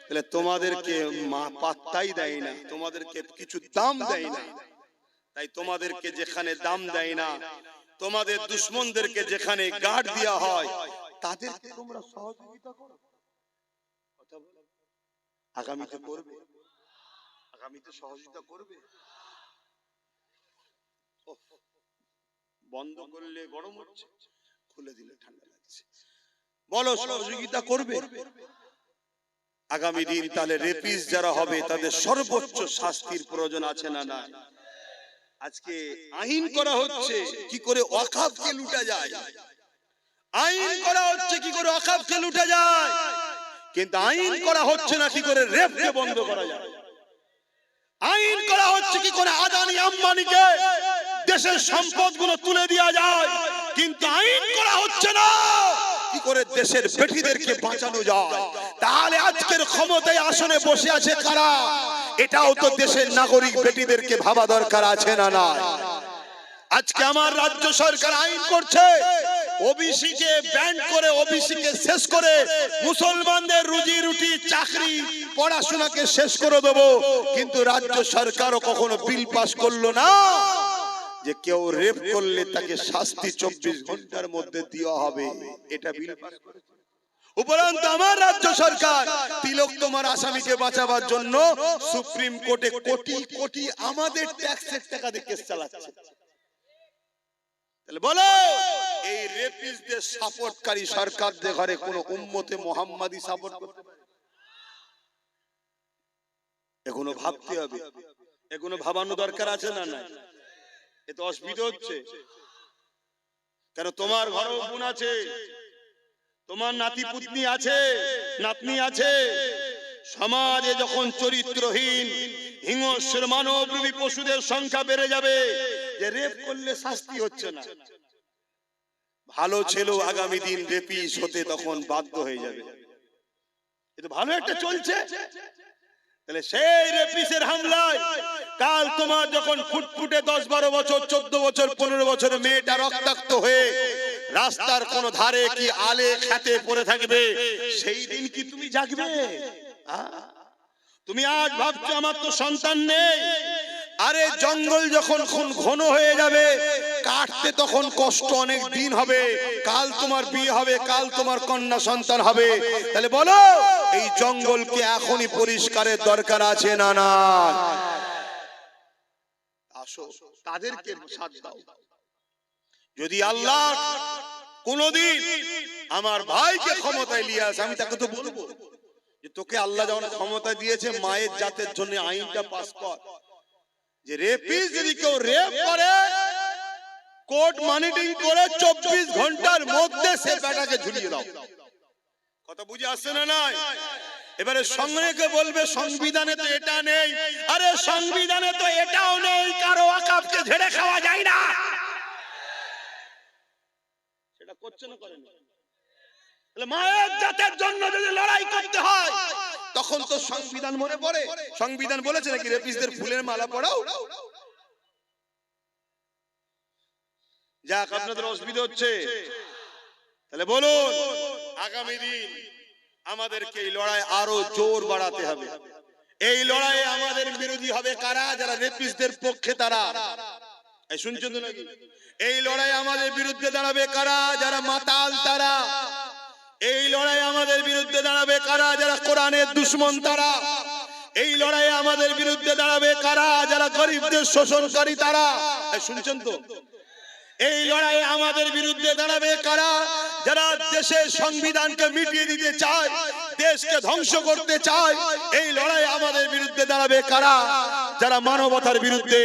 তাহলে তোমাদেরকে পাত্তাই দেয় না, তোমাদেরকে কিছু দাম দেয় না। তাই তোমাদেরকে যেখানে দাম দেয় না, তোমাদের দুশমনদেরকে যেখানে গার্ড দেওয়া হয়, তাদেরকে তোমরা সহযোগিতা করো। কথা বলো, আগামীতে করবে, আগামীতে সহযোগিতা করবে। বন্ধ করলে গরম হচ্ছে, খুলে দিলে ঠান্ডা লাগছে। বলো, সহযোগিতা করবে? আগামী দিন তাহলে রেপিস যারা হবে তাদের সর্বোচ্চ শাস্তির প্রয়োজন আছে না না? আজকে আইন করা হচ্ছে কি করে ওয়াকফকে লুটা যায়, আইন করা হচ্ছে কি করে ওয়াকফকে লুটা যায়, কিন্তু আইন করা হচ্ছে না কি করে রেপকে বন্ধ করা যায়। আইন করা হচ্ছে কি করে আদানি আম্বানিকে দেশের সম্পদগুলো তুলে দেওয়া যায়, কিন্তু আইন করা হচ্ছে না কি করে দেশের বেটিদেরকে বাঁচানো যায়। তাহলে আজকের ক্ষমতায় আসনে বসে আছে কারা? এটাও তো দেশের নাগরিক বেটিদেরকে ভাবা দরকার আছে না না? আজকে আমার রাজ্য সরকার আইন করছে ওবিসি কে ব্যান করে, ওবিসি কে শেষ করে মুসলমানদের রুজি রুটি চাকরি পড়াশোনাকে শেষ করে দেব। কিন্তু রাজ্য সরকারও কখনো বিল পাস করলো না যে কেউ রেপ করলে তাকে শাস্তি 24 ঘন্টার মধ্যে দেওয়া হবে, এটা বিল পাস করেছে। উপরন্তু আমার রাজ্য সরকার তিলক তোমার আসামিকে বাঁচাবার জন্য সুপ্রিম কোর্টে কোটি কোটি আমাদের ট্যাক্সের টাকা দিয়ে কেস চালাচ্ছে। তাহলে বলো এই রেপিস্টদের সাপোর্টকারী সরকারদের ঘরে কোন উম্মতে মুহাম্মাদি সাপোর্ট করতে পারে? এগুলো ভাবতে হবে, এগুলো ভাবানো দরকার আছে না? না, এতে অসুবিধা হচ্ছে কেন? তোমার ঘরেও বোন আছে, তোমার নাতি পুতনি আছে, নাতনি আছে। সমাজে যখন চরিত্রহীন হিংস্র মানবরূপী পশুদের সংখ্যা বেড়ে যাবে, যে রেপ করলে শাস্তি হচ্ছে না, ভালো ছেলেও আগামী দিন রেপিস হতে তখন বাধ্য হয়ে যাবে। এটা ভালো একটা চলছে। তাহলে সেই রেপিসের হামলায় কাল তোমার যখন ফুটফুটে 10-12 বছর 14 বছর 15 বছরের মেয়েটা রক্তাক্ত হয়ে রাস্তার কোন ধারে কি আলে খেতে পড়ে থাকবে, সেই দিন কি তুমি জাগবে? তুমি আজ ভাবছো আমার তো সন্তান নেই, আরে জঙ্গল যখন ঘন হয়ে যাবে কাটতে তখন কষ্ট অনেক দিন হবে, কাল তোমার বিয়ে হবে, কাল তোমার কন্যা সন্তান হবে। তাহলে বলো এই জঙ্গলকে এখনই পরিষ্কারের দরকার আছে না? না, আসো তাদেরকে সাথ দাও। যদি আল্লাহ কোনদিন আমার ভাইকে ক্ষমতায় নিয়ে আসে, আমি তাকে তো বলবো যে তোকে আল্লাহ যখন ক্ষমতা দিয়েছে মায়ের জাতের জন্য আইনটা পাস কর, যে রেপিস যদি কেউ রেপ করে কোর্ট মনিটরিং করে 24 ঘন্টার মধ্যে সে বেটাকে ঝুলিয়ে দাও। কথা বুঝে আসছে না? নাই এবারে সঙ্গে বলবে সংবিধানে তো এটা নেই। আরে সংবিধানে তো এটাও নেই, কারো ওয়াকফকে ঝেড়ে খাওয়া যায় না। সেটা করছে না, করেন? তাহলে মায়ের জাতের জন্য যদি লড়াই করতে হয় তখন তো সংবিধান মনে পড়ে। সংবিধান বলেছে নাকি রেপিসদের ফুলের মালা পরাও? যাক, আপনাদের অসুবিধা হচ্ছে। তাহলে বলুন আগামী দিন আমাদেরকে এই লড়াই আরো জোর বাড়াতে হবে। এই লড়াইয়ে আমাদের বিরোধী হবে কারা? যারা রেপিসদের পক্ষে তারা। এই শুনছেন তো নাকি? এই লড়াই আমাদের বিরুদ্ধে দাঁড়াবে কারা? যারা মাতাল তারা। এই লড়াই আমাদের বিরুদ্ধে দাঁড়াবে কারা? যারা কোরআনের দুশমন তারা। এই লড়াই আমাদের বিরুদ্ধে দাঁড়াবে কারা? যারা গরিবদের শোষণকারী তারা। শুনছেন তো? এই লড়াই আমাদের বিরুদ্ধে দাঁড়াবে কারা? যারা দেশের সংবিধানকে মিটিয়ে দিতে চায়, দেশকে ধ্বংস করতে চায়। এই লড়াই আমাদের বিরুদ্ধে দাঁড়াবে কারা? যারা মানবতার বিরুদ্ধে,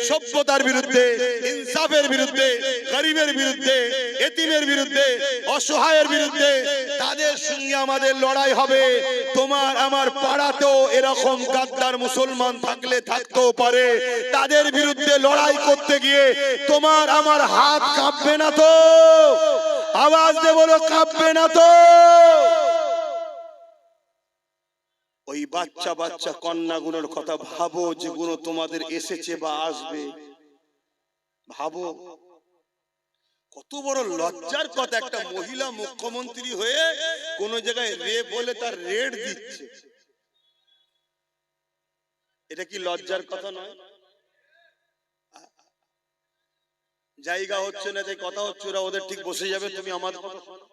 সভ্যতার বিরুদ্ধে, ইনসাফের বিরুদ্ধে, গরিবের বিরুদ্ধে, এতিমের বিরুদ্ধে, অসহায়ের বিরুদ্ধে। তাদের সঙ্গে আমাদের লড়াই হবে। তোমার আমার পাড়াতেও এরকম গাদ্দার মুসলমান থাকলে থাকতেও পারে। তাদের বিরুদ্ধে লড়াই করতে গিয়ে তোমার আমার হাত কাঁপবে না তো? আওয়াজ দিয়ে বলো, কাঁপবে না তো? ওই বাচ্চা বাচ্চা কন্যাগুলোর কথা ভাবো, যেগুলো তোমাদের এসেছে বা আসবে। ভাবো কত বড় লজ্জার কথা, একটা মহিলা মুখ্যমন্ত্রী হয়ে কোন জায়গায় রেপ হলে তার রেড দিচ্ছে। এটা কি লজ্জার কথা নয়? জায়গা হচ্ছে না, যে কথা হচ্ছে, ওরা ওদের ঠিক বসে যাবে, তুমি আমার কথা শোনো।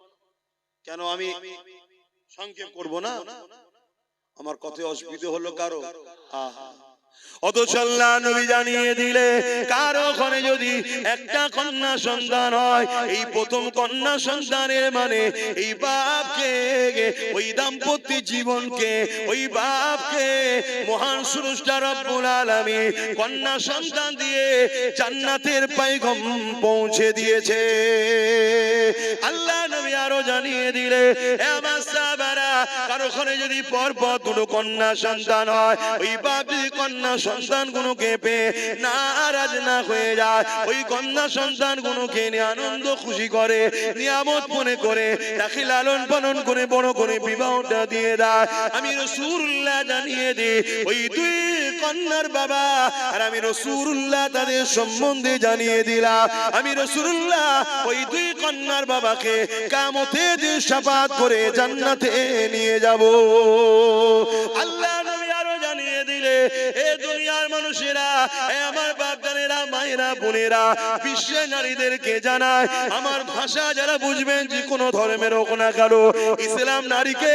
কেন আমি সংক্ষেপ করব না? আমার কথা অসুবিধা হলো কারো? অথচ আল্লাহ নবী জানিয়ে দিলে কারো ঘরে যদি একটা কন্যা সন্তান হয়, এই প্রথম কন্যা সন্তানের মানে এই বাপকে, ওই দাম্পত্য জীবনকে, ওই বাপকে মহান স্রষ্টা রব্বুল আলামিন কন্যা সন্তান দিয়ে জান্নাতের পয়গাম পৌঁছে দিয়েছে। আল্লাহ নবী আরো আরো জানিয়ে দিলে এ আমার সাহাবারা, কারো ঘরে যদি পরপর দুটো কন্যা সন্তান হয়, ওই বাপ যদি কন্যা সন্তান গুলোকে পেয়ে নারাজ না হয়ে যায়, ওই কন্যা সন্তান গুলোকে নিয়ে আনন্দ খুশি করে, নিয়ামত মনে করে তাকে লালন পালন করে বড় করে বিবাহটা দিয়ে দেয়। আমি রাসূলুল্লাহ জানিয়ে দিই, ওই দুই কন্যার বাবা আর আমি রাসূলুল্লাহ তাদের সম্বন্ধে জানিয়ে দিলাম। আমি রাসূলুল্লাহ ওই দুই কন্যার বাবাকে কিয়ামতের দিন শাফাআত করে জান্নাতে নিয়ে যাব। আল্লাহ নবী আরো জানিয়ে দিলে, এ দুনিয়ার মানুষেরা, এ আমার বাপজানেরা, মায়েরা, বোনেরা, বিশ্বের নারীদেরকে জানায়, আমার ভাষা যারা বুঝবেন, যে কোনো ধর্মের হোক না কেন, ইসলাম নারীকে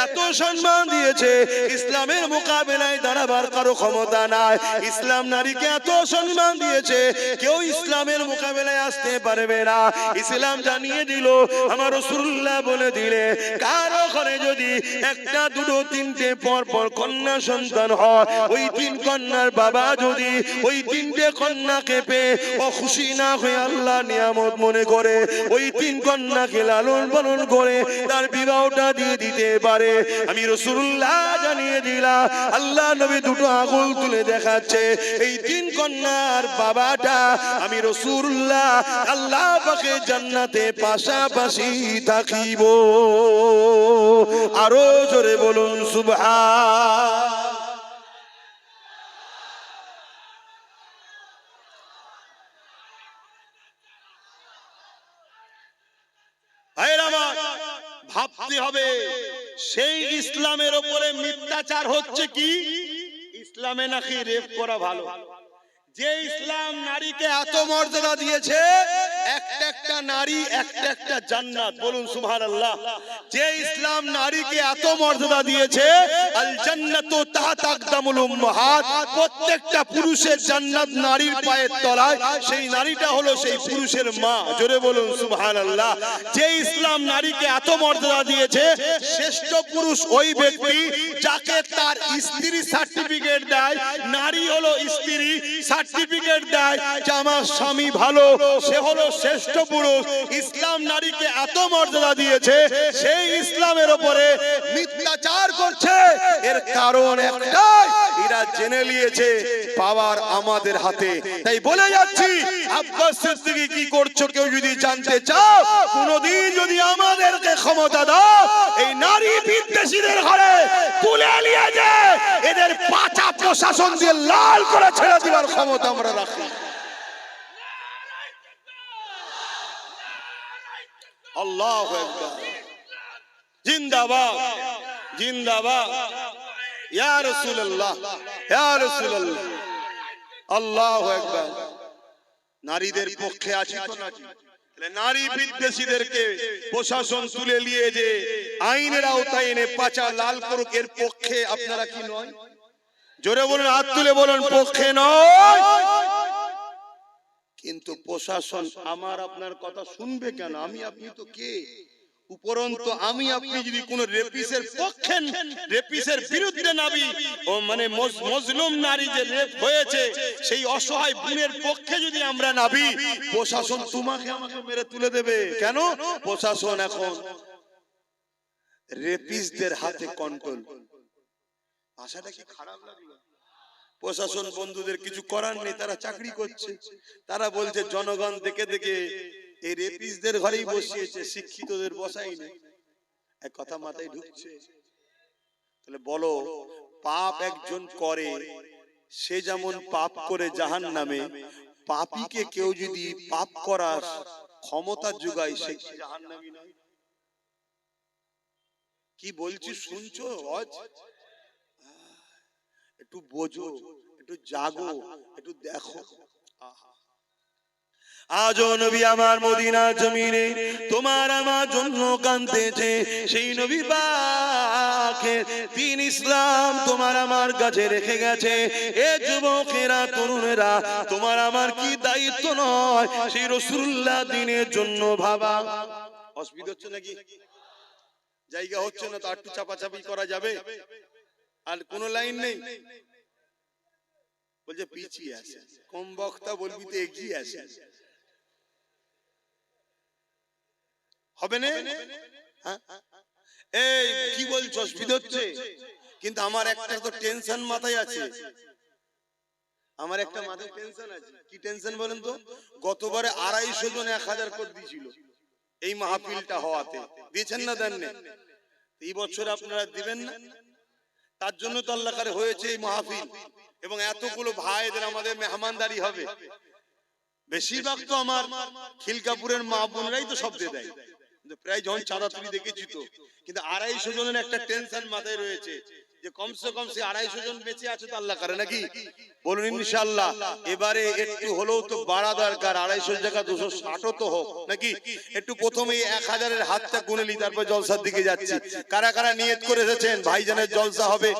এত সম্মান দিয়েছে, ইসলামের মোকাবেলায় দাঁড়াবার কারো ক্ষমতা নাই। ইসলাম নারীকে এত সম্মান দিয়েছে, কেউ ইসলামের মোকাবেলায় আসতে পারবে না। ইসলাম জানিয়ে দিল, আমার রাসূলুল্লাহ বলে দিলে, কারো ঘরে যদি একটা দুটো তিনটে পর পর কন্যা সন্তান হয়, ওই তিন কন্যার বাবা যদি ওই তিনটে কন্যাকে পেয়ে ও খুশি না হয়ে আল্লাহ নিয়ামত মনে করে ওই তিন কন্যাকে লালন পালন করে তার বিবাহটা দিয়ে দিতে পারে, আমি রাসূলুল্লাহ জানিয়ে দিলাম, আল্লাহ নবী দুটো আঙুল তুলে দেখাচ্ছে, এই তিন কন্যার বাবাটা আমি রাসূলুল্লাহ আল্লাহ পাকের জান্নাতে পাশাপাশি থাকিব। আরো জোরে বলুন সুবহান। ভাবতে হবে, সেই ইসলামের উপরে মিথ্যাচার হচ্ছে কি? ইসলামে নাকি রেপ করা ভালো। যে ইসলাম নারীকে এত মর্যাদা দিয়েছে, একটা একটা নারী একটা একটা জান্নাত, বলুন সুবহানাল্লাহ। যে ইসলাম নারীকে এত মর্যাদা দিয়েছে, আল জান্নাতু তাহতা আকদামুল উম্মাহাত, প্রত্যেকটা পুরুষের জান্নাত নারীর পায়ের তলায়, সেই নারীটা হলো সেই পুরুষের মা, জোরে বলুন সুবহানাল্লাহ। যে ইসলাম নারীকে এত মর্যাদা দিয়েছে, শ্রেষ্ঠ পুরুষ ওই ব্যক্তি যাকে তার স্ত্রী সার্টিফিকেট দেয়, নারী হলো স্ত্রী সার্টিফিকেট দেয় যে আমার স্বামী ভালো, সে হলো শ্রেষ্ঠ পুরুষ। ইসলাম নারীকে এত মর্যাদা দিয়েছে, সেই ইসলামের উপরে মিথ্যাচার করছে, এর কারণ একটাই, এরা জেনে নিয়েছে পাওয়ার আমাদের হাতে। তাই বলে যাচ্ছি, আব্বাস সিদ্দিকী কি করছো কেউ যদি জানতে চাও, কোনদিন যদি আমাদেরকে ক্ষমতা দাও, এই নারী বিদ্বেষীদের ঘরে তুলে নিয়ে যে এদের পাঁচা প্রশাসন দিয়ে লাল করে ছেড়ে দেওয়ার ক্ষমতা আমরা রাখি। আল্লাহু আকবার, জিন্দাবাদ জিন্দাবাদ, ইয়া রাসূলুল্লাহ ইয়া রাসূলুল্লাহ, আল্লাহু আকবার। নারীদের পক্ষে আছি তো নাকি? নারী বিদ্বেষীদেরকে প্রশাসন তুলে নিয়ে যে আইনের আওতায় এনে পাঁচা লাল করুক, এর পক্ষে আপনারা কি নয়? জোরে বলুন, হাত তুলে বলুন, পক্ষে নয়। কিন্তু প্রশাসন আমার আপনার কথা শুনবে কেন? আমি আপনি তো কে? উপরন্তু আমি আপনি যদি কোন রেপিসের পক্ষে, রেপিসের বিরুদ্ধে নাবি, ও মানে মজলুম নারী যে রেপ হয়েছে, সেই অসহায় বোনের পক্ষে যদি আমরা নাবি, প্রশাসন তোমাকে আমাকে মেরে তুলে দেবে। কেন? প্রশাসন এখন রেপিসদের হাতে কন্ট্রোল। ভাষাটা কি খারাপ লাগলো? প্রশাসন বন্ধুদের কিছু করার নেই, তারা চাকরি করছে, তারা বলছে জনগণ দেখে দেখে এই রেপিসদের ঘরেই বসিয়েছে, শিক্ষিতদের বসাই নেই। এক কথা মাথায় ঢুকছে? তাহলে বলো, পাপ একজন করে, সে যেমন পাপ করে জাহান্নামে, পাপীকে কেউ যদি পাপ করার ক্ষমতা যোগায়, সে কি জাহান্নামী নয়? কি বলছি শুনছো? একটু বোঝো, একটু জাগো, একটু দেখো। আজও নবী আমার মদিনার জমিনে তোমার আমার জন্য কাঁদতেছে, সেই নবী পাকের দ্বীন ইসলাম তোমার আমার কাছে রেখে গেছে। এ যুবকেরা, তরুণেরা, তোমার আমার কি দায়িত্ব নয় সেই রাসূলুল্লাহ দ্বীনের জন্য ভাবা? অসুবিধা হচ্ছে নাকি? জায়গা হচ্ছে না তো একটু চাপাচাপি করা যাবে? আর কোন লাইন নেই? বলছে পিছিয়ে আছে, কম বক্তা বলবি তো এগিয়ে আছে। হবে না? হ্যাঁ? এই কি বলছো, অসুবিধা হচ্ছে? কিন্তু আমার একটা তো টেনশন মাথায় আছে, আমার একটা মাথায় টেনশন আছে। কি টেনশন বলেন তো? গতবারে 250 জন 1000 করে দিয়েছিল এই মাহফিলটা হওয়াতে, দিয়েছেন না দেন না? এই বছর আপনারা দিবেন না? তার জন্য তো আল্লাহ করে হয়েছে এই মাহফিল, এবং এতগুলো ভাইদের আমাদের মেহমানদারি হবে। বেশিরভাগ তো আমার খিলকাপুরের মা বোনরাই তো সব দিয়ে দেয়, প্রায় যখন চাঁদা তুলি দেখেছি তো। কিন্তু 250 জনের একটা টেনশন মাথায় রয়েছে যে কমসে কম সে 250 জন বেঁচে আছে তো আল্লাহ করে নাকি? বলুন ইনশাআল্লাহ। এবারে একটু হলেও তো বাড়া দরকার, 250 জায়গা 260 তো হোক নাকি? একটু প্রথমেই 1000 এর হাতটা গুনে নি, তারপর জলসার দিকে যাচ্ছি। কারা কারা নিয়ত করে এসেছেন ভাইজানের জলসা হবে,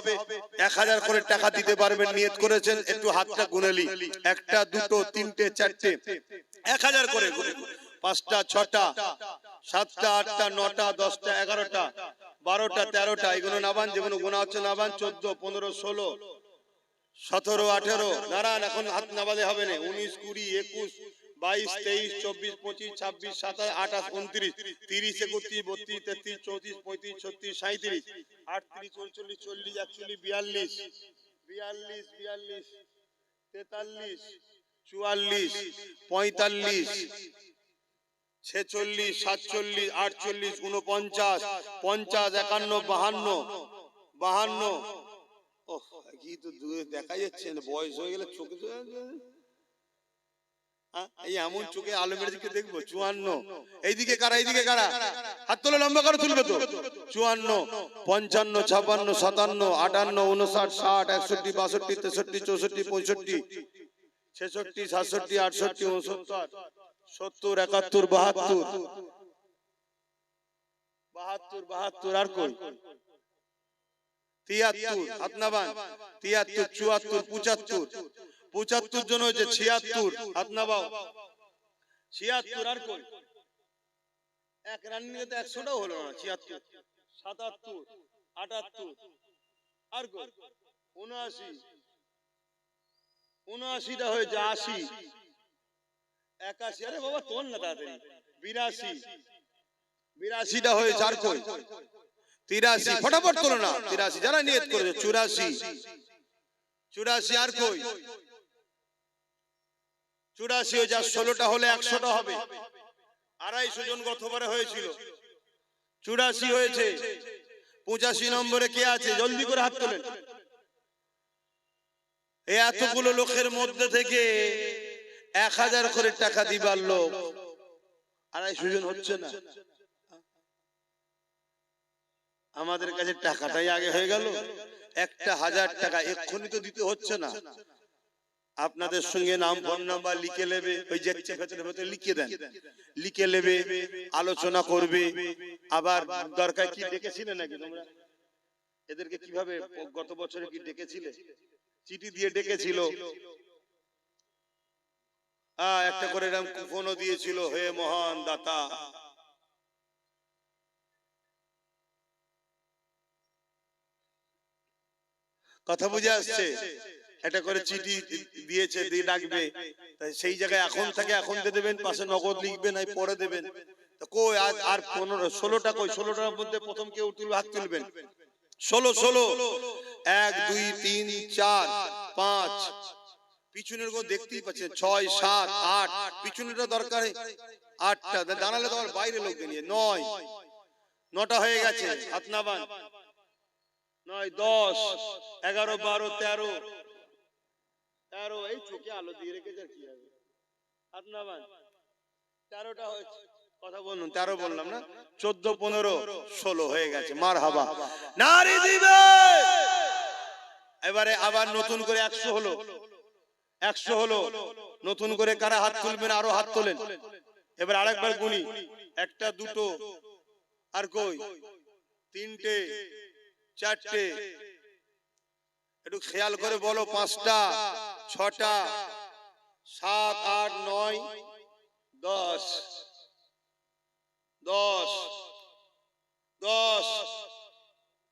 1000 করে টাকা দিতে পারবেন, নিয়ত করেছেন? একটু হাতটা গুনে নি। একটা, দুটো, তিনটে, চারটে, 1000 করে, 5টা, 6টা, 7টা, 8টা, 9টা, 10টা, 11টা, 12টা, 13টা, এগুলো নাবান, যেগুলো গোনা হচ্ছে নাবান। 14, 15, 16, 17, 18, দাঁড়ান, এখন হাত নাবালে হবে না। 19, 20, 21, 22, 23, 24, 25, 26, 27, 28, 29, 30, 31, 32, 33, 34, 35, 36, 37, 38, 39, 40, 41, 42, 43, 44, 45, 46, 46, 47, 48, 49, 50, 51, 52, ওহ কি তো দূরে দেখা যাচ্ছে না, বয়স হয়ে গেলে চোখে এই এমন চোখে আলো মেরে দিকে দেখবো। 54, এইদিকে কারা, এইদিকে কারা, হাত তোলো, লম্বা করে তুলবে তো। 54, 55, 56, 57, 58, 59, 60, 61, 62, 63, 64, 65, 66, 67, 68, 69, 70, 71, 72, 72, আর কই 73, হাত নাবান। 73, 74, 75 জন হয়েছে। 76, হাত নাবাও। 76, আর কই? এক রান্নি তো 100টাও হলো না। 76, 77, 78, আর কই? 79, 79টা হয়েছে। 80, 81, আরে বাবা তোল না তাড়াতাড়ি। 82, 82টা হয়েছে। আর কই? 83, ফটাফট তোলো না। 83 যারা নিয়ত করেছে। 84, 84, আর কই? 84 হয়েছে। 16টা হলে 100টা হবে। 250 জন গতবারে হয়েছিল। 84 হয়েছে। 85 নম্বরে কে আছে? জলদি করে হাত তোলেন। এই এতগুলো লোকের মধ্যে থেকে 1000 করে টাকা দিবার লোক 250 জন হচ্ছে না। আমাদের কাছে টাকাটাই আগে হয়ে গেল। 1000 টাকা এক্ষুনি তো দিতে হচ্ছে না। আপনাদের সঙ্গে নাম, ফোন নাম্বার লিখে নেবে, ওই যে ভেতরে ভেতরে লিখে দেন, লিখে নেবে, আলোচনা করবে। আবার দরকার কি ডেকেছিলে নাকি তোমরা এদেরকে? কিভাবে গত বছরে কি ডেকেছিলে? চিঠি দিয়ে ডেকেছিল। একটা করে এরকম কুপনও দিয়েছিল, হে মহান দাতা। কথা বুঝে আসছে? একটা করে চিঠি দিয়েছে, দিয়ে ডাকবে। সেই জায়গায় এখন থেকে এখন দিয়ে দেবেন, পাশে নগদ লিখবেন, আর পরে দেবেন। তো কই আজ আর 15, 16টা কই? 16টার মধ্যে প্রথম কেউ তুলবে, হাত তুলবেন। 16, 1, 2, 3, 4, 5, পিছনের গো দেখতেই পাচ্ছেন। 6, 7, 8, পিছনেরটা দরকার। 8টা দাঁড়ালে তো বাইরে লোককে নিয়ে। 9, 9টা হয়ে গেছে। হাত নাবান। 9, 10, 11, 12, 13, 13, এই চোখে আলো দিয়ে রেখেছে, কি হবে? হাত নাবান। 13টা হয়েছে। কথা বলুন, 13 বললাম না? 14, 15, 16 হয়ে গেছে। মারহাবা, নারী দিবে। এবারে আবার নতুন করে 100 হলো। 100 হলো। নতুন করে কারা হাত তুলবেন? আরো হাত তোলেন। এবার আরেকবার গুনি। 1টা, 2টো, আর কই? 3টে, 4টে, একটু খেয়াল করে বলো। 5টা, 6টা, 7, 8, 9, 10, 10, 10,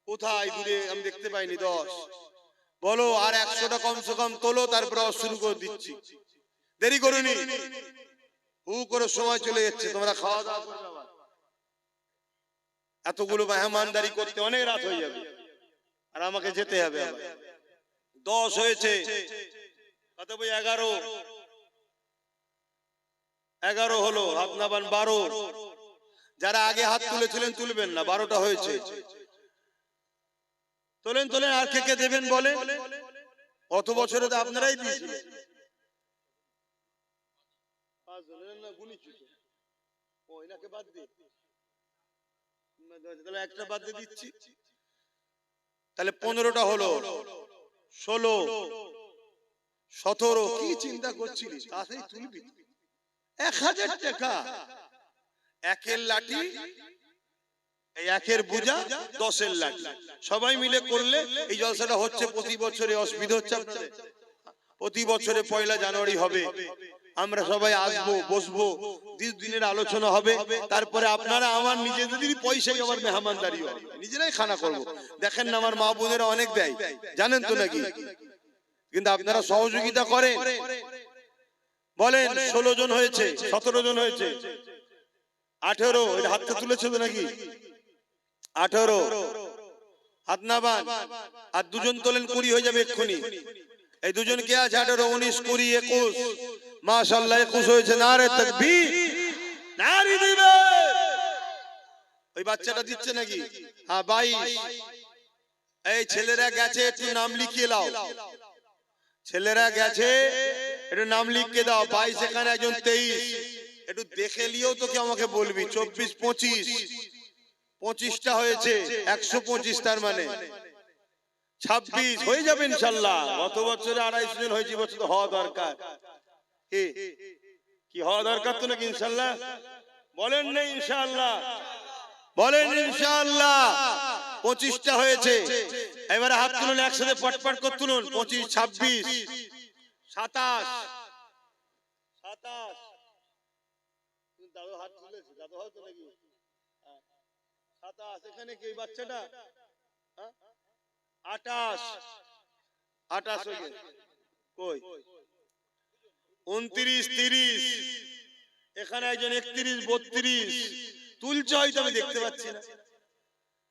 কোথায় দূরে আমি দেখতে পাইনি। 10 বলো। আর 100টা কমসে কম তোলো, তারপরে শুরু করে দিচ্ছি। দেরি করুনি, হু করে সময় চলে যাচ্ছে। তোমরা খাওয়া দাওয়া করবে। এতগুলো মেহমানদারি করতে অনেক রাত হয়ে যাবে, আর আমাকে যেতে হবে আবার। 10 হয়েছে, কত বই 11 হলো, হাত নাবান 12। যারা আগে হাত তুলেছিলেন তুলবেন না, 12টা হয়েছে। তোলেন তোলেন, আর কে কে দেবেন বলে। অত বছরে তো আপনারাই দিয়েছিলেন। একটা বাদ দিয়ে দিচ্ছি, তাহলে 15টা হলো, 16, 17। কি চিন্তা করছিলি, তাতেই তুলবি 1000 টাকা। একের লাঠি, এই একের বুঝা, 10-এর লাঠি, সবাই মিলে করলে এই জলসাটা হচ্ছে প্রতি বছরে। অসুবিধা হচ্ছে আপনাদের? প্রতি বছরে 1 জানুয়ারি হবে, আমরা সবাই আসবো, বসবো, দিনের আলোচনা হবে, তারপরে আপনারা আমার নিজেদের পয়সায় আবার মেহমানদারি হবে, নিজেরাই খানা করবো। দেখেন না, আমার মা বোনেরা অনেক দেয়, জানেন তো নাকি? কিন্তু আপনারা সহযোগিতা করেন। বলেন 16 জন হয়েছে, 17 জন হয়েছে, 18। এটা হাতটা তুলেছে তো নাকি? 18 হাত না বান, আর 2 জন তোলেন 20 হয়ে যাবে এক্ষুনি। এই 2 জন কে আছে? 18, 19, 20, 21। মাশাআল্লাহ 21 হয়েছে। নারে তাকবীর, নারী দিবে। ওই বাচ্চাটা দিচ্ছে নাকি? হ্যাঁ 22। এই ছেলেরা গেছে, একটু নাম লিখিয়ে দাও। ছেলেরা গেছে, একটু নাম লিখিয়ে দাও। 22 এখানে একজন, 23। একটু দেখে লিও তো, কি আমাকে বলবি। 24, 25, 25টা হয়েছে, 125, তার মানে 26 হয়ে যাবে ইনশাআল্লাহ। গত বছরে 250 জন হয়েছে, বছর তো হওয়া দরকার। কি হওয়া দরকার তো নাকি ইনশাআল্লাহ? বলেন না ইনশাআল্লাহ, বলেন ইনশাআল্লাহ। 25টা হয়েছে। এবারে হাত তুলুন, একসাথে পটপট করে তুলুন। 25, 26, 27, 27। দাদু হাত তুলেছে, দাদু হয়তো নাকি 27। এখানে কি বাচ্চাটা? 28, 28 হয়ে গেছে। কই 29, 30। এখানে একজন 31, 32 তুলছে, হয়তো আমি দেখতে পাচ্ছি না।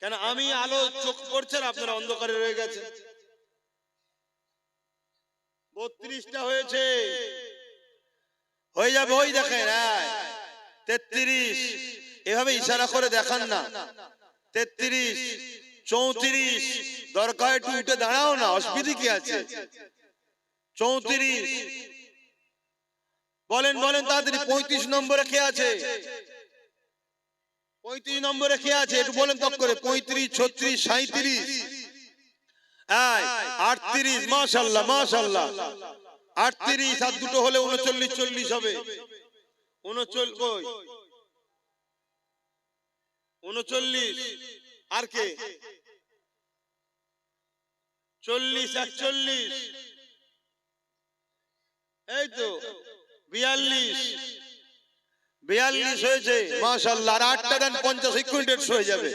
কেন? আমি আলো চোখ পড়ছে, আপনারা অন্ধকারে রয়ে গেছে। 32টা হয়েছে, হয়ে যাবে। ওই দেখেন 33। এভাবে ইশারা করে দেখান না। 33, 34। দরকার একটু উঠে দাঁড়াও না, অসুবিধা কি আছে? 34। বলেন বলেন তাড়াতাড়ি। 35 নম্বরে কে আছে? 35 নম্বরে কে আছে? একটু বলেন তক করে। 35, 36, 37, 38। মাশাআল্লাহ মাশাআল্লাহ। 38 আর 2টো হলে 39, 40 হবে। 39 কই? 39। আর কে? 40, 41। এই তো 42, 42 হয়েছে। মাশাআল্লাহ। আর 8টা দেন, 50 ইকুইন্টেন্স হয়ে যাবে।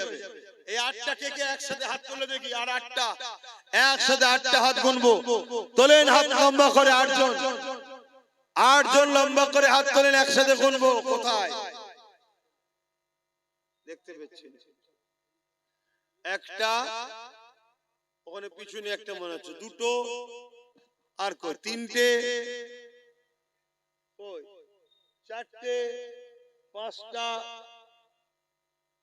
এই 8টা কে কে একসাথে হাত তুলে দেখি। আর 8টা একসাথে, 8টা হাত গুনবো। তোলেন হাত লম্বা করে, 8 জন, 8 জন লম্বা করে হাত তোলেন, একসাথে গুনবো। কোথায় দেখতে পাচ্ছেন? একটা ওখানে পিছনে একটা মনে হচ্ছে, 2টো, আর কই 3টে, কই 4টে, 5টা,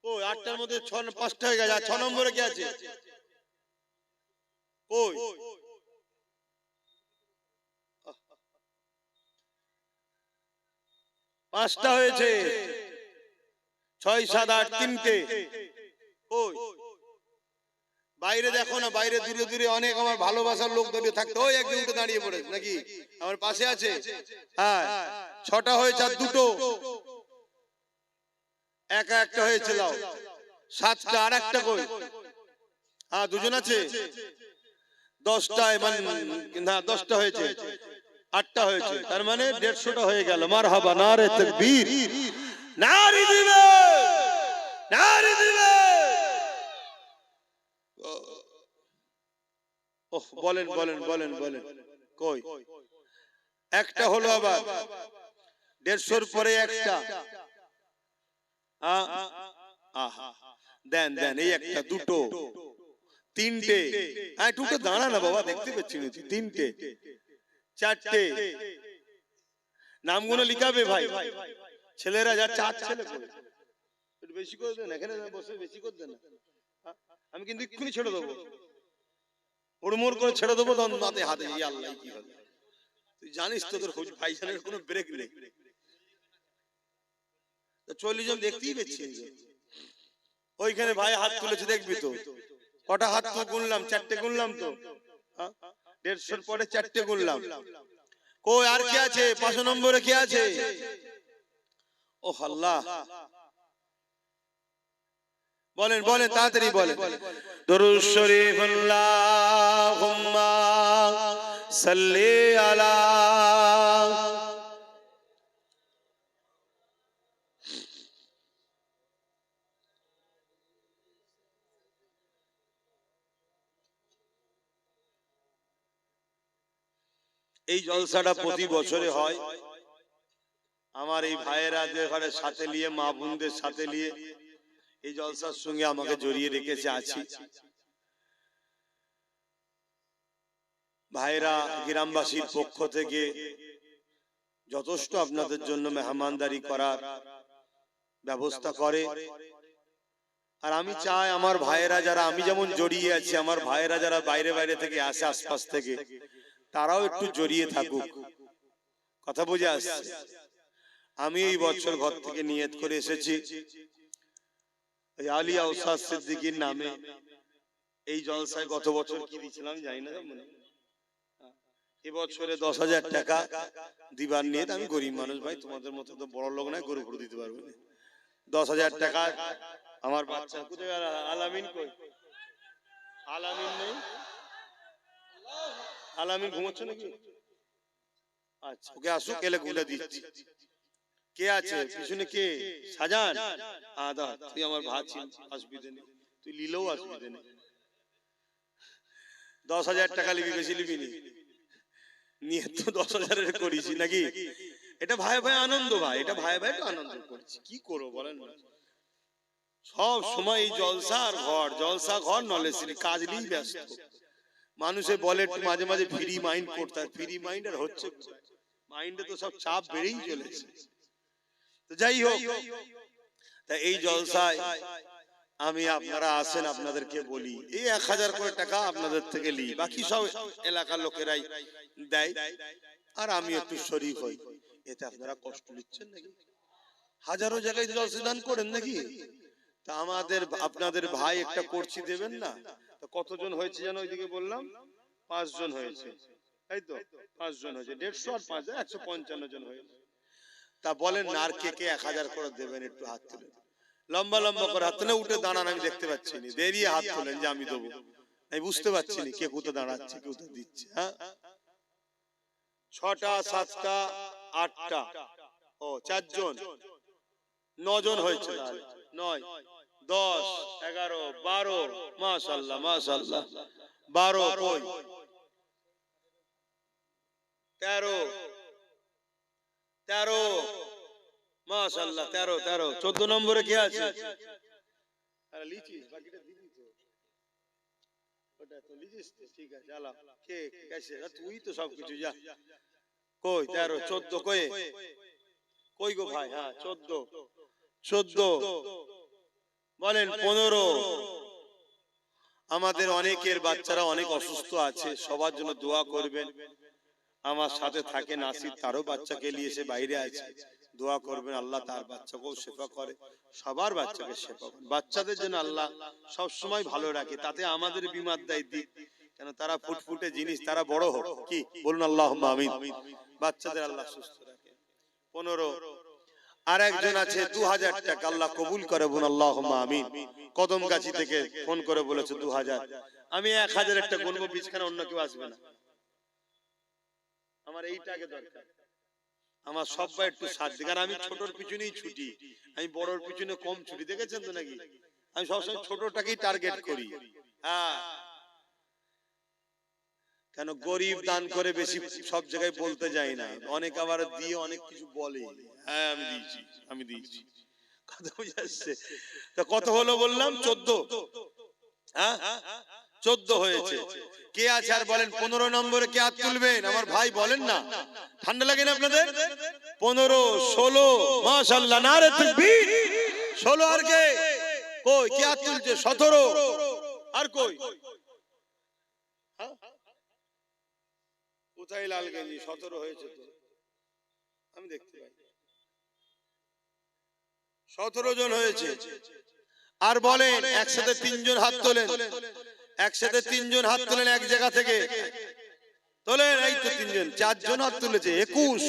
কই 8টার মধ্যে 5টা হয়ে গেছে। আর 6 নম্বরে কে আছে? কই 5টা হয়েছে। 6, 7, 8, 3টে। কই বাইরে দেখো না, বাইরে দূরে দূরে অনেক আমার ভালোবাসার লোক দাঁড়িয়ে থাকতো। ওই একজন উঠে দাঁড়িয়ে পড়ে নাকি আমার পাশে আছে। হ্যাঁ 6টা হয়েছে, আর 2টো, একা একটা হয়েছে। লাও 7টা, আর একটা কই? হ্যাঁ 2 জন আছে। 10টা, মানে না 10টা হয়েছে, 8টা হয়েছে, তার মানে 150টা হয়ে গেল। মারহাবা, নারে তাকবীর, নারী দিবে, নারী দিবে। ওহ, বলেন বলেন বলেন বলেন। কই একটা হলো, আবার 150-র পরে একটা। আহা দেন দেন, এই একটা, দুটো, তিনটে, হ্যাঁ দুটো দাঁড়া না বাবা, দেখতে পাচ্ছি না, তিনটে, চারটে, নামগুলো লিখাবে ভাই, ছেলেরা যা, চার ছেলে করে। একটু বেশি করে দেন, এখানে বসে বেশি করে দেন, আমি কিন্তু এক্ষুনি ছেড়ে দেবো, হুড়মুড় করে ছেড়ে দেবো, তখন মাথায় হাতে, আল্লাহ কি হবে, তুই জানিস তো তোর ভাইজানের কোনো ব্রেক নেই, 40 জন দেখতেই পেয়েছি। ওইখানে ভাই হাত তুলেছে, দেখবি তো কটা হাত তো গুনলাম, চারটে গুনলাম তো, 150 পরে চারটে গুনলাম। কই আর কি আছে, 5 নম্বরে কি আছে? ও আল্লাহ, বলেন বলেন তাড়াতাড়ি বলেন। দুরূদ শরীফ, আল্লাহুম্মা সাল্লি আলা। এই জলসাটা প্রতি বছরে হয়। আমার এই ভাইয়েরা ঘরে সাথে নিয়ে, মা বোনদের সাথে নিয়ে এই জলসার সঙ্গে আমাকে জড়িয়ে রেখেছে, আছি। ভাইরা গ্রামবাসীর পক্ষ থেকে যথেষ্ট আপনাদের জন্য মেহমানদারি করার ব্যবস্থা করে। আর আমি চাই আমার ভাইয়েরা যারা, আমি যেমন জড়িয়ে আছি, আমার ভাইয়েরা যারা বাইরে বাইরে থেকে আসে, আশপাশ থেকে, তারাও একটু জড়িয়ে থাকুক। কথা বুঝে আসছে? আমি এই বছর ঘর থেকে নিয়ত করে এসেছি, আলিয়া উস্তাদ সিদ্দিকীর নামে এই জলসায় গত বছর কি দিয়েছিলাম জানি না, এবছরে 10,000 টাকা দিবার নিয়ে, আমি গরিব মানুষ ভাই, তোমাদের মতো তো বড় লোক নয়, গরু দিতে পারবো না। 10,000 টাকা আমার বাচ্চা, কোথায় গেল আলামিন? কই আলামিন? নেই আলামিন, ঘুমোচ্ছে নাকি? আচ্ছা, ওকে আসুক, এলে গুলে দিচ্ছি। কে আছে পিছনে? কে? সাজান? আদা, তুই আমার ভাই, অসুবিধা নেই, তুই লিলেও অসুবিধা নেই। 10,000 টাকা লিবি, বেশি লিবি নি, নিয়ে তো 10,000 করিস নাকি? এটা ভাই ভাই আনন্দ, ভাই এটা ভাই ভাই তো আনন্দ করছি, কি করবো বলেন? সব সময় এই জলসার ঘর, জলসা ঘর, নলেজ কাজ নিয়েই ব্যস্ত। মানুষে বলে একটু মাঝে মাঝে ফ্রি মাইন্ড করতে, ফ্রি মাইন্ড আর হচ্ছে, মাইন্ডে তো সব চাপ বেড়েই চলেছে। তো যাই হোক, তা এই জলসায় আমি, আপনারা আসেন, আপনাদেরকে বলি, এই 1,000 করে টাকা আপনাদের থেকে লি, বাকি সব এলাকার লোকেরাই দেয়, আর আমি একটু শরীক হই। এতে আপনারা কষ্ট নিচ্ছেন নাকি? হাজারো জায়গায় জলসা দান করেন নাকি? তা আমাদের, আপনাদের ভাই একটা করছি দেবেন না? তা কতজন হয়েছে যেন ওইদিকে বললাম? 5 জন হয়েছে, তাই তো? 5 জন হয়েছে, 150 আর 5, 155 জন হয়েছে। তা বলেন না, আর কে কে 1,000 করে দেবেন? একটু হাত তুলেন, লম্বা লম্বা করে হাত তুলে, উঠে দাঁড়ান, আমি দেখতে পাচ্ছি না, দেরিয়ে হাত তোলেন যে আমি দেবো, আমি বুঝতে পারছি না কে কোথায় দাঁড়াচ্ছে, কে কোথায় দিচ্ছে। হ্যাঁ, 6টা, 7টা, 8টা, ও 4 জন, 9 জন হয়েছে, 9, 10, 11, 12, মাশাআল্লাহ মাশাআল্লাহ, 12, কই 13, 13, মাশাআল্লাহ, 13, 14 নম্বরে কে আছে? আরে লিচিস, বাকিটা দিবি তো, ওটা তো লিচিস তো, ঠিক আছে, আলা কে কেসে, তুই তো সব কিছু যা। কই 13, 14, কই কই গো ভাই? হ্যাঁ 14, বলেন 15। আমাদের অনেকের বাচ্চারা অনেক অসুস্থ আছে, সবার জন্য দোয়া করবেন। আমার সাথে থাকে নাসির, তারও বাচ্চাকে নিয়ে এসে বাইরে আছে, দোয়া করবেন আল্লাহ তার বাচ্চাকেও শেফা করে, সবার বাচ্চাকে শেফা করে। বাচ্চাদের জন্য আল্লাহ সব সময় ভালো রাখে, তাতে আমাদের বিমার দায় দিক, কেন তারা ফুটফুটে জিনিস, তারা বড় হোক, কি বলুন আল্লাহুম্মা আমিন। বাচ্চাদের আল্লাহ সুস্থ রাখে। 15। আর একজন আছে 2,000 টাকা, আল্লাহ কবুল করে, বলুন আল্লাহুম্মা আমিন। কদমগাছি থেকে ফোন করে বলেছে 2,000, আমি 1,000 একটা গুনবো, বিছখানা অন্য কেউ আসবে না, আমার এইটাকে দরকার, আমার সবাই একটু সাথ দিক। আর আমি ছোটর পিছনেই ছুটি, আমি বড়র পিছনে কম ছুটি, দেখেছেন তো নাকি? আমি সবসময় ছোটটাকেই টার্গেট করি। হ্যাঁ, কেন গরিব দান করে বেশি সব জায়গায় বলতে যাই না, অনেক আবার দিয়ে অনেক কিছু বলে, হ্যাঁ আমি দিয়েছি, আমি দিয়েছি, কথা বুঝে আসছে? তো কত হলো বললাম? 14। হ্যাঁ, 14 হয়েছে। কে আছে আর বলেন 15 নম্বরে কে হাত তুলবেন? আমার ভাই বলেন না, ঠান্ডা লাগে না আপনাদের? 15, 16, মাশাআল্লাহ, নারে তাকবীর। 16 আর কে? কই কে হাত তুলছে? 17 আর কই? কোথায় লালগঞ্জি? 17 হয়েছে তো, আমি দেখতে পাই 17 জন হয়েছে। আর বলেন একসাথে 3 জন হাত তোলেন, একসাথে 3 জন হাত তোলেন এক জায়গা থেকে তোলেন। এই তো 3 জন, 4 জন হাত তুলেছে, 21।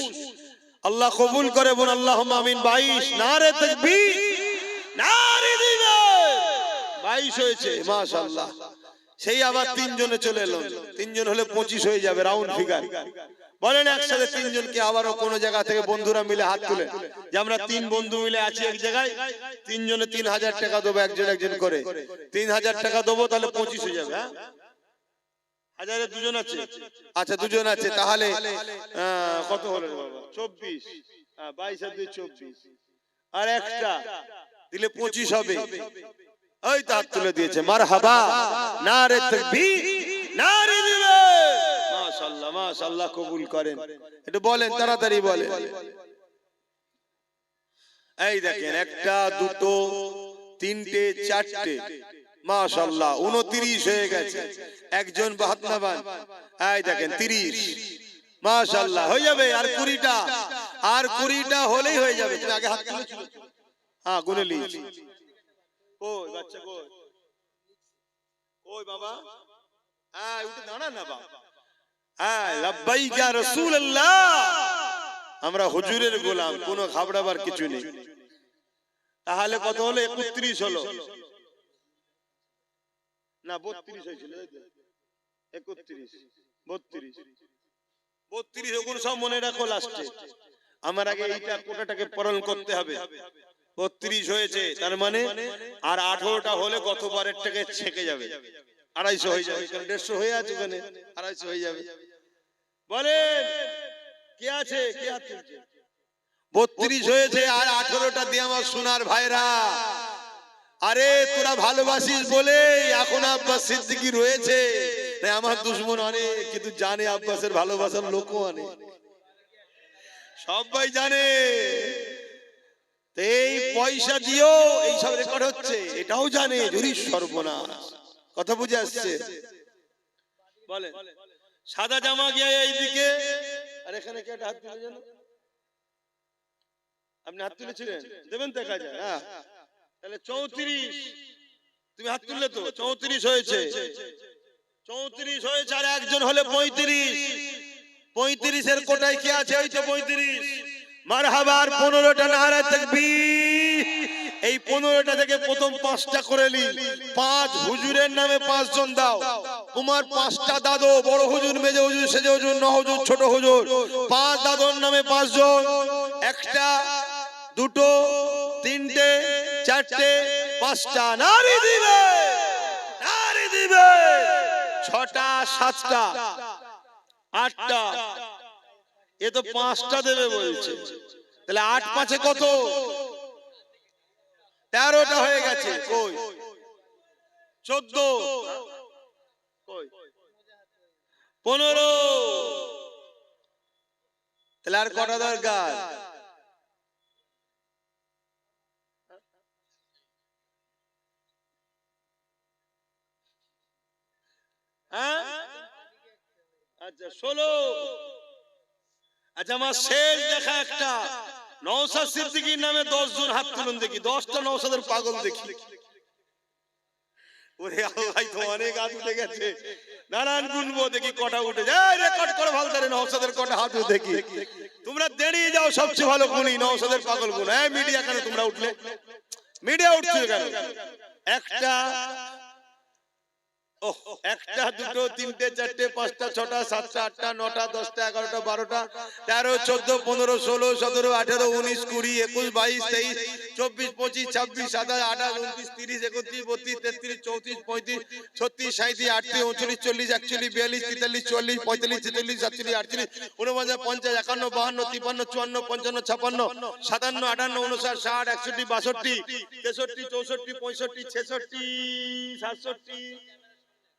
আল্লাহ কবুল করে বল আল্লাহুম্মা আমিন। 22, নারে তাকবীর, নারে দিবেন। 22 হয়েছে, মাশাআল্লাহ। সেই আবার 3 জনে চলে এলো, 3 জন হলে 25 হয়ে যাবে, রাউন্ড ফিগার। বলেন একসাথে 3 জনকে আবারও কোন জায়গা থেকে বন্ধুরা মিলে হাত তুলে, যে আমরা 3 বন্ধু মিলে আছি এক জায়গায়, 3 জনে 3000 টাকা দেবো, একজন একজন করে 3000 টাকা দেবো, তাহলে 25 হয়ে যাবে। হ্যাঁ, হাজারে 2 জন আছে? আচ্ছা 2 জন আছে, তাহলে কত হলো বাবা? 24। 22 আর 2 24, আর একটা দিলে 25 হবে। ওই তো হাত তুলে দিয়েছে, মারহাবা, নারে তাকবীর, নারে দিবেন। মাশাআল্লাহ, মাশাআল্লাহ, কবুল করেন। একটু বলেন, তাড়াতাড়ি বলেন। এই দেখেন, একটা, দুটো, তিনটে, চারটে, মাশাআল্লাহ, 29 হয়ে গেছে। একজন বাহাত্তরবান, এই দেখেন 30, মাশাআল্লাহ, হয়ে যাবে। আর 20টা, আর 20টা হলেই হয়ে যাবে। তুমি আগে হাত তুলেছো? হ্যাঁ, গুনে নিয়েছি। কই বাচ্চা, কই কই বাবা? উঠে দাঁড়া না বাবা। লাব্বাইক ইয়া রাসূলুল্লাহ। আমরা হুজুরের গোলাম, কোনো ঘাবড়াবার কিছু নেই। তাহলে কত হলো? 31 হলো না, 32 হয়েছিল। 31, 32, 32 ওগুলো সব মনে রাখো লাস্টে। আমার আগে এইটা কোটাটাকে পূরণ করতে হবে। 32 হয়েছে, তার মানে আর 18টা হলে গতবারের টাকে ছেকে যাবে, 250 হয়ে যাবে। 150 হয়ে আছে, ওখানে 250 হয়ে যাবে। বলেন কে আছে? কে হাত তুলছে? 32 হয়েছে, আর 18টা দিয়ে আমার সোনার ভাইরা। আরে তোরা ভালোবাসিস বলে এখন আব্বাস সিদ্দিকী রয়েছে, তাই আমার দুশমন অনেক, কিন্তু জানে আব্বাসের ভালোবাসার লোকও অনেক, সবাই জানে। এই পয়সা দিও এইসব রেকর্ড হচ্ছে, এটাও জানে। যদি সর্বনাশ, কথা বুঝে আসছে? বলে সাদা জামা গিয়ে এইদিকে, আর এখানে কে হাত তুলে জানো? আপনি হাত তুলেছিলেন, দেবেন তো কাজে। হ্যাঁ, তাহলে 34, তুমি হাত তুললে তো 34 হয়েছে। 34 হয়েছে, আর একজন হলে 35। 35 এর কোটায় কি আছে? ওই তো 35। মারহাবা। আর 15টা, নারে তাকবীর। এই 15টা থেকে প্রথম 5টা করে নি। 5 হুজুরের নামে 5 জন দাও। তোমার 5টা দাদু, বড় হুজুর, মেজ হুজুর, সেজ হুজুর, ন হুজুর, ছোট হুজুর, 5 দাদুর নামে 5 জন। একটা, দুটো, তিনটে, চারটে, 5টা, নারী দিবে, নারী দিবে। 6টা, 7টা, 8টা, এ তো 5টা দেবে বলছে। তাহলে 8 5 কত? 13টা হয়ে গেছে। কই 14, কই 15। তাহলে আর কটা দরকার? আচ্ছা 16। আচ্ছা আমার শেষ দেখা একটা, নওশাদ সিদ্দিকীর নামে 10 জন হাত তুলুন দেখি। 10টা নওশাদের পাগল দেখি। ওরে আল্লাহ, তো অনেক হাত উঠে গেছে। নারায়ণ গুনবো দেখি কটা উঠে যায়। রেকর্ড করে ভালো করে নওশাদের কটা হাত উঠে দেখি। তোমরা দেরিয়ে যাও, সবচেয়ে ভালো গুনি নওশাদের পাগল গুণ। মিডিয়া কেন তোমরা উঠলে? মিডিয়া উঠছে কেন? একটা, ওহ, একটা দুটো তিনটে চারটে পাঁচটা ছটা সাতটা আটটা নটা 10টা 11টা 12টা 13 14 15 16 17 18 19 20 21 22 23 24 25 26 27 28 29 30 31 32 33 34 35 36 37 38 39 40 41 42 43 44 45 46 47 48 49 50 51 52 53 54 55 56 57 58 59 60 61 62 63 64 65 66 67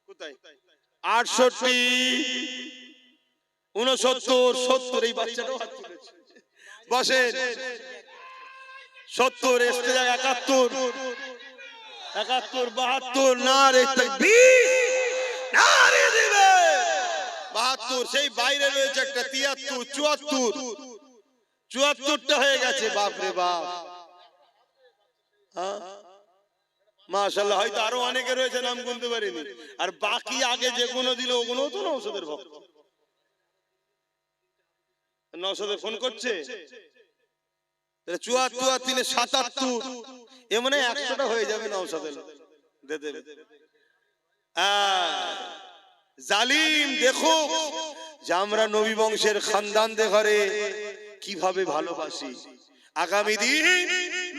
কোথায় 68 69 70 এই বাচ্চাটাও হাত তুলেছে বসেন 70 এসতে যায় 71 72 নারে তাকবীর নারে দিবে 72 সেই বাইরে রয়েছে একটা 73 74টা হয়ে গেছে বাপ রে বাপ হ্যাঁ মাশাআল্লাহ হয়তো আরো অনেকে রয়েছে নাম গুনতে পারিনি আর বাকি আগে যেগুলো দিল ওগুলোও তো নওশাদের ভক্ত নওশাদে ফোন করছে 74 আর 3 77 এ মানে 100টা হয়ে যাবে নওশাদের দে দেবে জালিম দেখো যে আমরা নবী বংশের খানদানদের ঘরে কিভাবে ভালোবাসি আগামী দিন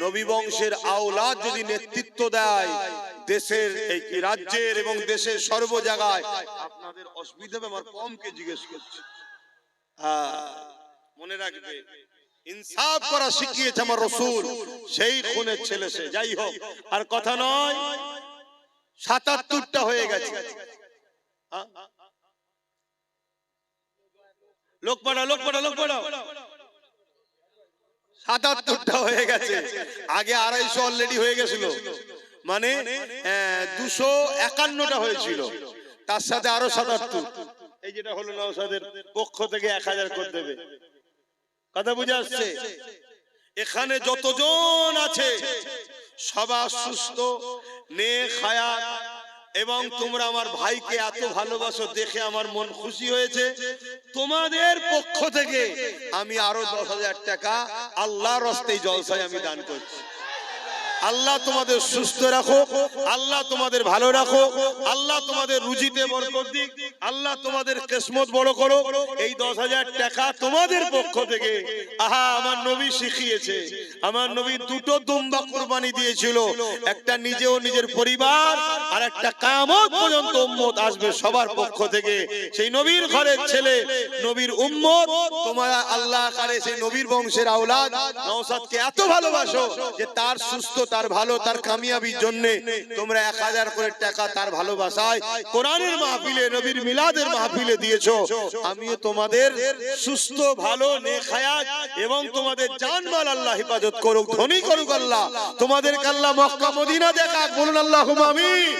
নবী বংশের আওলাদ যদি নেতৃত্ব দেয় দেশের এই রাজ্যের এবং দেশের সর্ব জায়গায় আপনাদের অসুবিধা হবে আমার কমকে জিজ্ঞেস করছি মনে রাখবে ইনসাফ করা শিখিয়েছে আমার রাসূল সেই খুনের ছেলে সে যাই হোক আর কথা নয় 77টা হয়ে গেছে লোক পড়া 77টা হয়ে গেছে আগে 250 অলরেডি হয়ে গেছিল মানে 251টা হয়েছিল তার সাথে আরো 77 এই যেটা হলো নওশাদের পক্ষ থেকে 1000 করে দেবে কথা বুঝে আসছে এখানে যতজন আছে সবাই সুস্থ নেক হায়াত এবং তোমরা আমার ভাইকে এত ভালোবাসো দেখে আমার মন খুশি হয়েছে তোমাদের পক্ষ থেকে আমি আরো 10,000 টাকা আল্লাহর রাস্তায় জলসায় আমি দান করছি আল্লাহ তোমাদের সুস্থ রাখো আল্লাহ তোমাদের ভালো রাখো আল্লাহ তোমাদের রুজিতে বরকত দিক আল্লাহ তোমাদের কিসমত বড় করো এই 10,000 টাকা তোমাদের পক্ষ থেকে আমার নবী শিখিয়েছে আমার নবী দুটো দুম্বা কুরবানি দিয়েছিল একটা নিজে ও নিজের পরিবার আর একটা কিয়ামত পর্যন্ত উম্মত আসবে সবার পক্ষ থেকে সেই নবীর ঘরের ছেলে নবীর উম্মত তোমরা আল্লাহ করে সেই নবীর বংশের আওলাদ নওশাদকে এত ভালোবাসো যে তার সুস্থ তার ভালো তার কামিয়াবির জন্য তোমরা 1000 করে টাকা তার ভালোবাসায় কোরআনের মাহফিলে নবীর মিলাদের মাহফিলে দিয়েছো আমিও তোমাদের সুস্থ ভালো নেক হায়াত এবং তোমাদের জানমাল আল্লাহ হেফাজত করুক ধনী করুক আল্লাহ তোমাদেরকে আল্লাহ মক্কা মদিনা দেখাক বলুন আল্লাহুম্মা আমিন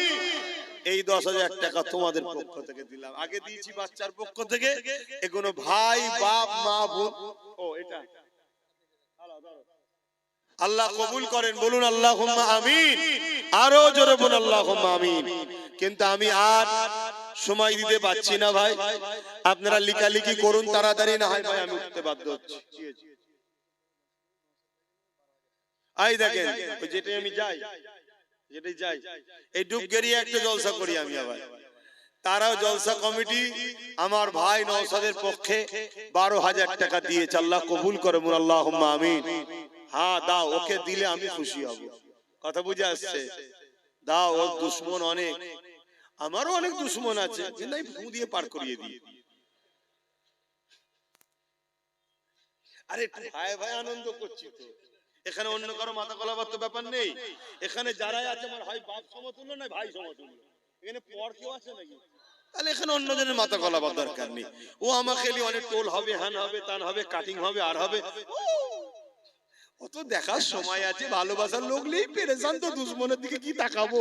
এই 10,000 টাকা তোমাদের পক্ষ থেকে দিলাম আগে দিয়েছি বাচ্চার পক্ষ থেকে এগুলো ভাই বাপ মা বোন ও এটা আল্লাহ কবুল করেন বলুন আল্লাহুম্মা আমিন আরো জোরে বলুন আল্লাহুম্মা আমিন কিন্তু আমি আর সময় দিতে পাচ্ছি না ভাই আপনারা লিখালিখি করুন তাড়াতাড়ি না হয় ভাই আমি উঠতে বাধ্য হচ্ছি আই দেখেন যেটাই আমি যাই এই ডুবগেরিয়া একটা জলসা করি আমি আবার তারাও জলসা কমিটি আমার ভাই নওশাদের পক্ষে 12,000 টাকা দিয়েছে আল্লাহ কবুল করে বলুন আল্লাহুম্মা আমিন হ্যাঁ দাও ওকে দিলে আমি খুশি হব কথা বুঝে আসছে দাও ওর দুশমন অনেক আমারও অনেক দুশমন আছে কিন্তু আমি ফু দিয়ে পার করিয়ে দিই আরে ভাই ভাই আনন্দ করছি তো এখানে অন্য কারো মাথা গলাবার তো ব্যাপার নেই এখানে যারাই আছে আমার হয় বাপ সমতুল্য না ভাই সমতুল্য এখানে পর কেউ আছে নাকি তাহলে এখানে অন্যজনের মাথা গলাবার দরকার নেই ও আমাকে অনেক টোল হবে হ্যান হবে তান হবে কাটিং হবে আর হবে অত দেখার সময় আছে ভালোবাসার লোক নেই পেরেশান তো দুশমনের দিকে কি তাকাবো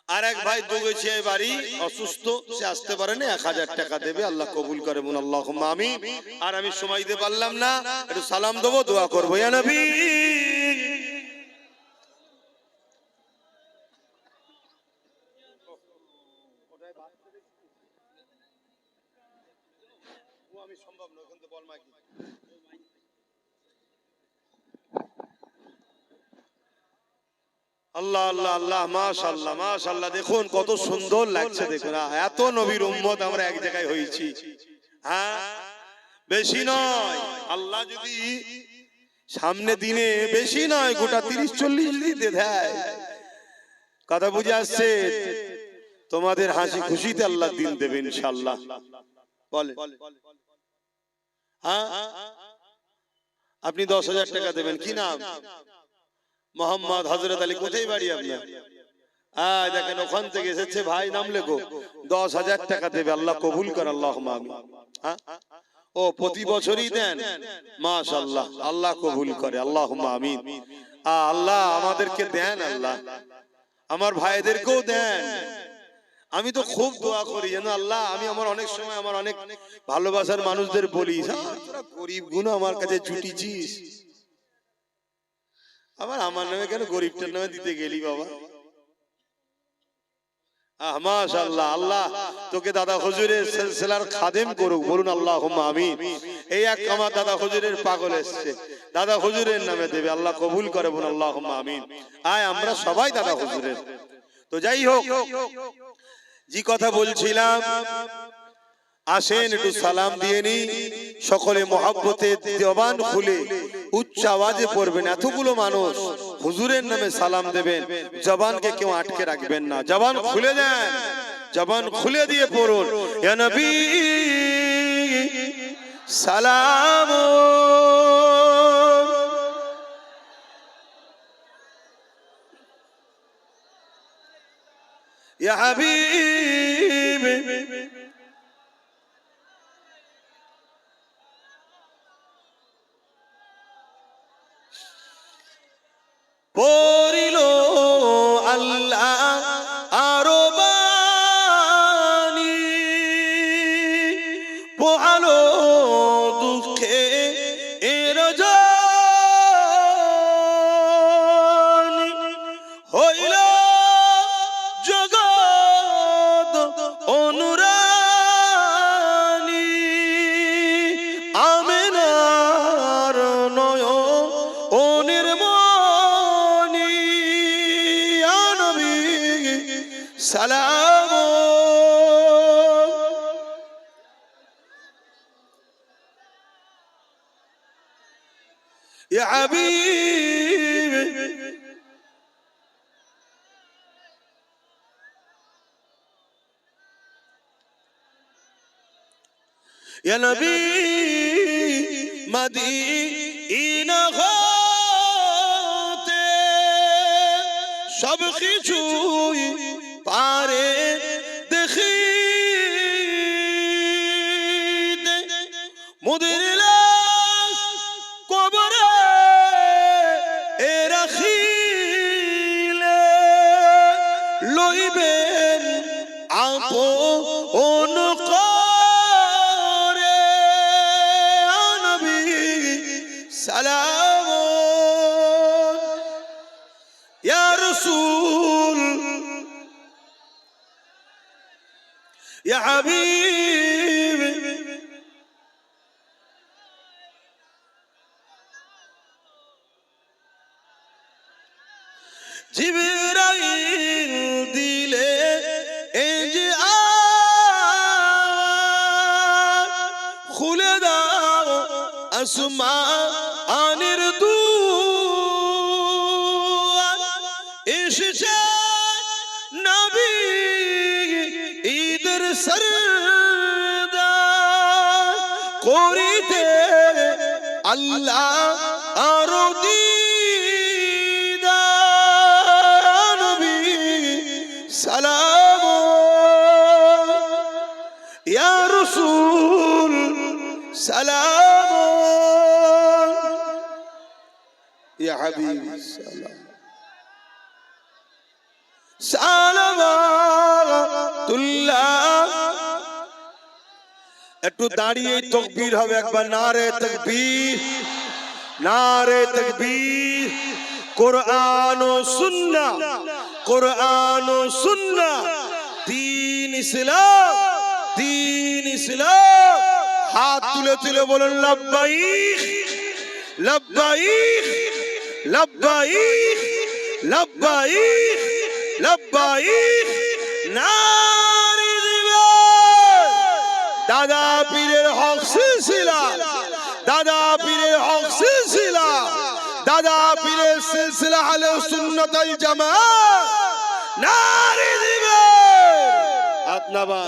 আর এক ভাই দুগেছে বাড়ি অসুস্থ সে আসতে পারে না 1000 টাকা দেবে আল্লাহ কবুল করে বলুন আল্লাহুম্মা আমিন আর আমি সময় দিতে পারলাম না একটু সালাম দেবো দোয়া করবো ইয়া নবী আমি সম্ভব নয় কিন্তু বল মাইকি আল্লাহ আল্লাহ আল্লাহ, মাশাআল্লাহ মাশাআল্লাহ, দেখুন কত সুন্দর লাগছে। দেখুন এত নবীর উম্মত আমরা এক জায়গায় হয়েছি। হ্যাঁ, বেশি নয়, আল্লাহ যদি সামনে দিনে বেশি নয় গোটা 30-40 দিতে দেয়, কথা বুঝে আসছে? তোমাদের হাসি খুশিতে আল্লাহ দিন দেবে ইনশাআল্লাহ। বলে হ্যাঁ, আপনি 10,000 টাকা দেবেন, কি নাম? মোহাম্মদ হযরত আলী। কোথায় বাড়ি আপনার? দেখেন ওখান থেকে এসেছে ভাই, নাম লেখো। 10,000 টাকা দেবে, আল্লাহ কবুল করে, আল্লাহুম্মা আমিন। হ্যাঁ, ও প্রতি বছরই দেন, মাশাআল্লাহ, আল্লাহ কবুল করে, আল্লাহুম্মা আমিন। আল্লাহ আমাদেরকে দেন, আল্লাহ আমার ভাইদেরকেও দেন। আমি তো খুব দোয়া করি যেন আল্লাহ, আমি আমার অনেক সময় আমার অনেক ভালোবাসার মানুষদের বলি, তোরা গরিব গুলো আমার কাছে জুটিছিস, আবার আমার নামে কেন গরিবটার নামে দিতে গেলি বাবা? মাশাআল্লাহ, আল্লাহ তোকে দাদা হুজুরের সিলসিলার খাদেম করুক, বলুন আল্লাহুম্মা আমিন। এই এক আমার দাদা হুজুরের পাগল এসেছে, দাদা হুজুরের নামে দেবে, আল্লাহ কবুল করে, বলুন আল্লাহুম্মা আমিন। আমরা সবাই দাদা হুজুরের। তো যাই হোক, যে কথা বলছিলাম, আসেন একটু সালাম দিয়ে নি, সকলে মহব্বতে জবান খুলে উচ্চ আওয়াজে পড়বেন। এতগুলো মানুষ হুজুরের নামে সালাম দেবেন, জবানকে কেউ আটকে রাখবেন না, জবান খুলে দেন, জবান খুলে দিয়ে পড়ুন, ইয়া নবী সালাম, ইয়া হাবিব পড়িল আল্লাহ আরো বাণী, পোহালো দুঃখে এর জনি, হইল জগৎ অনুরানী, আমেনার নয়নের মনি, ইয়া নবী সালাম, ইয়া হাবিব ইয়া নবী মদিনা হতে সব কিছুই পারে দেখিতে, মুদের লাশ কবরে এ রাখিলে, লইবেন আপন করে, নবী সালাম, ইয়া রাসূল ইয়া হাবিব, জিবরাইল দিলে এই যে খুলে দাও আসমানের দুয়ার, এসেছে নবী ঈদের সরদার, করিতে আল্লাহ আরো দিদার, নবী সালাম, ইয়া রাসূল সালাম, ইয়া হাবিব সালাম, সালামাতুল্লাহ। একটু দাঁড়িয়ে তাকবীর হবে একবার, নারে তাকবীর, নারে তাকবীর। কোরআন ও সুন্নাহ, কোরআন ও সুন্নাহ, দ্বীন ইসলাম, দ্বীন ইসলাম। হাত তুলে তুলে বলেন লাব্বাইক লাব্বাইক লাব্বাইক লব্বাইক লব্বাইক নারী দিবে। দাদা পীরের হক সিলসিলা, দাদা পীরের হক সিলসিলা, দাদা পীরের সিলসিলা আহলে সুন্নাত ওয়াল জামাত নারী দিবে। হাত নামা।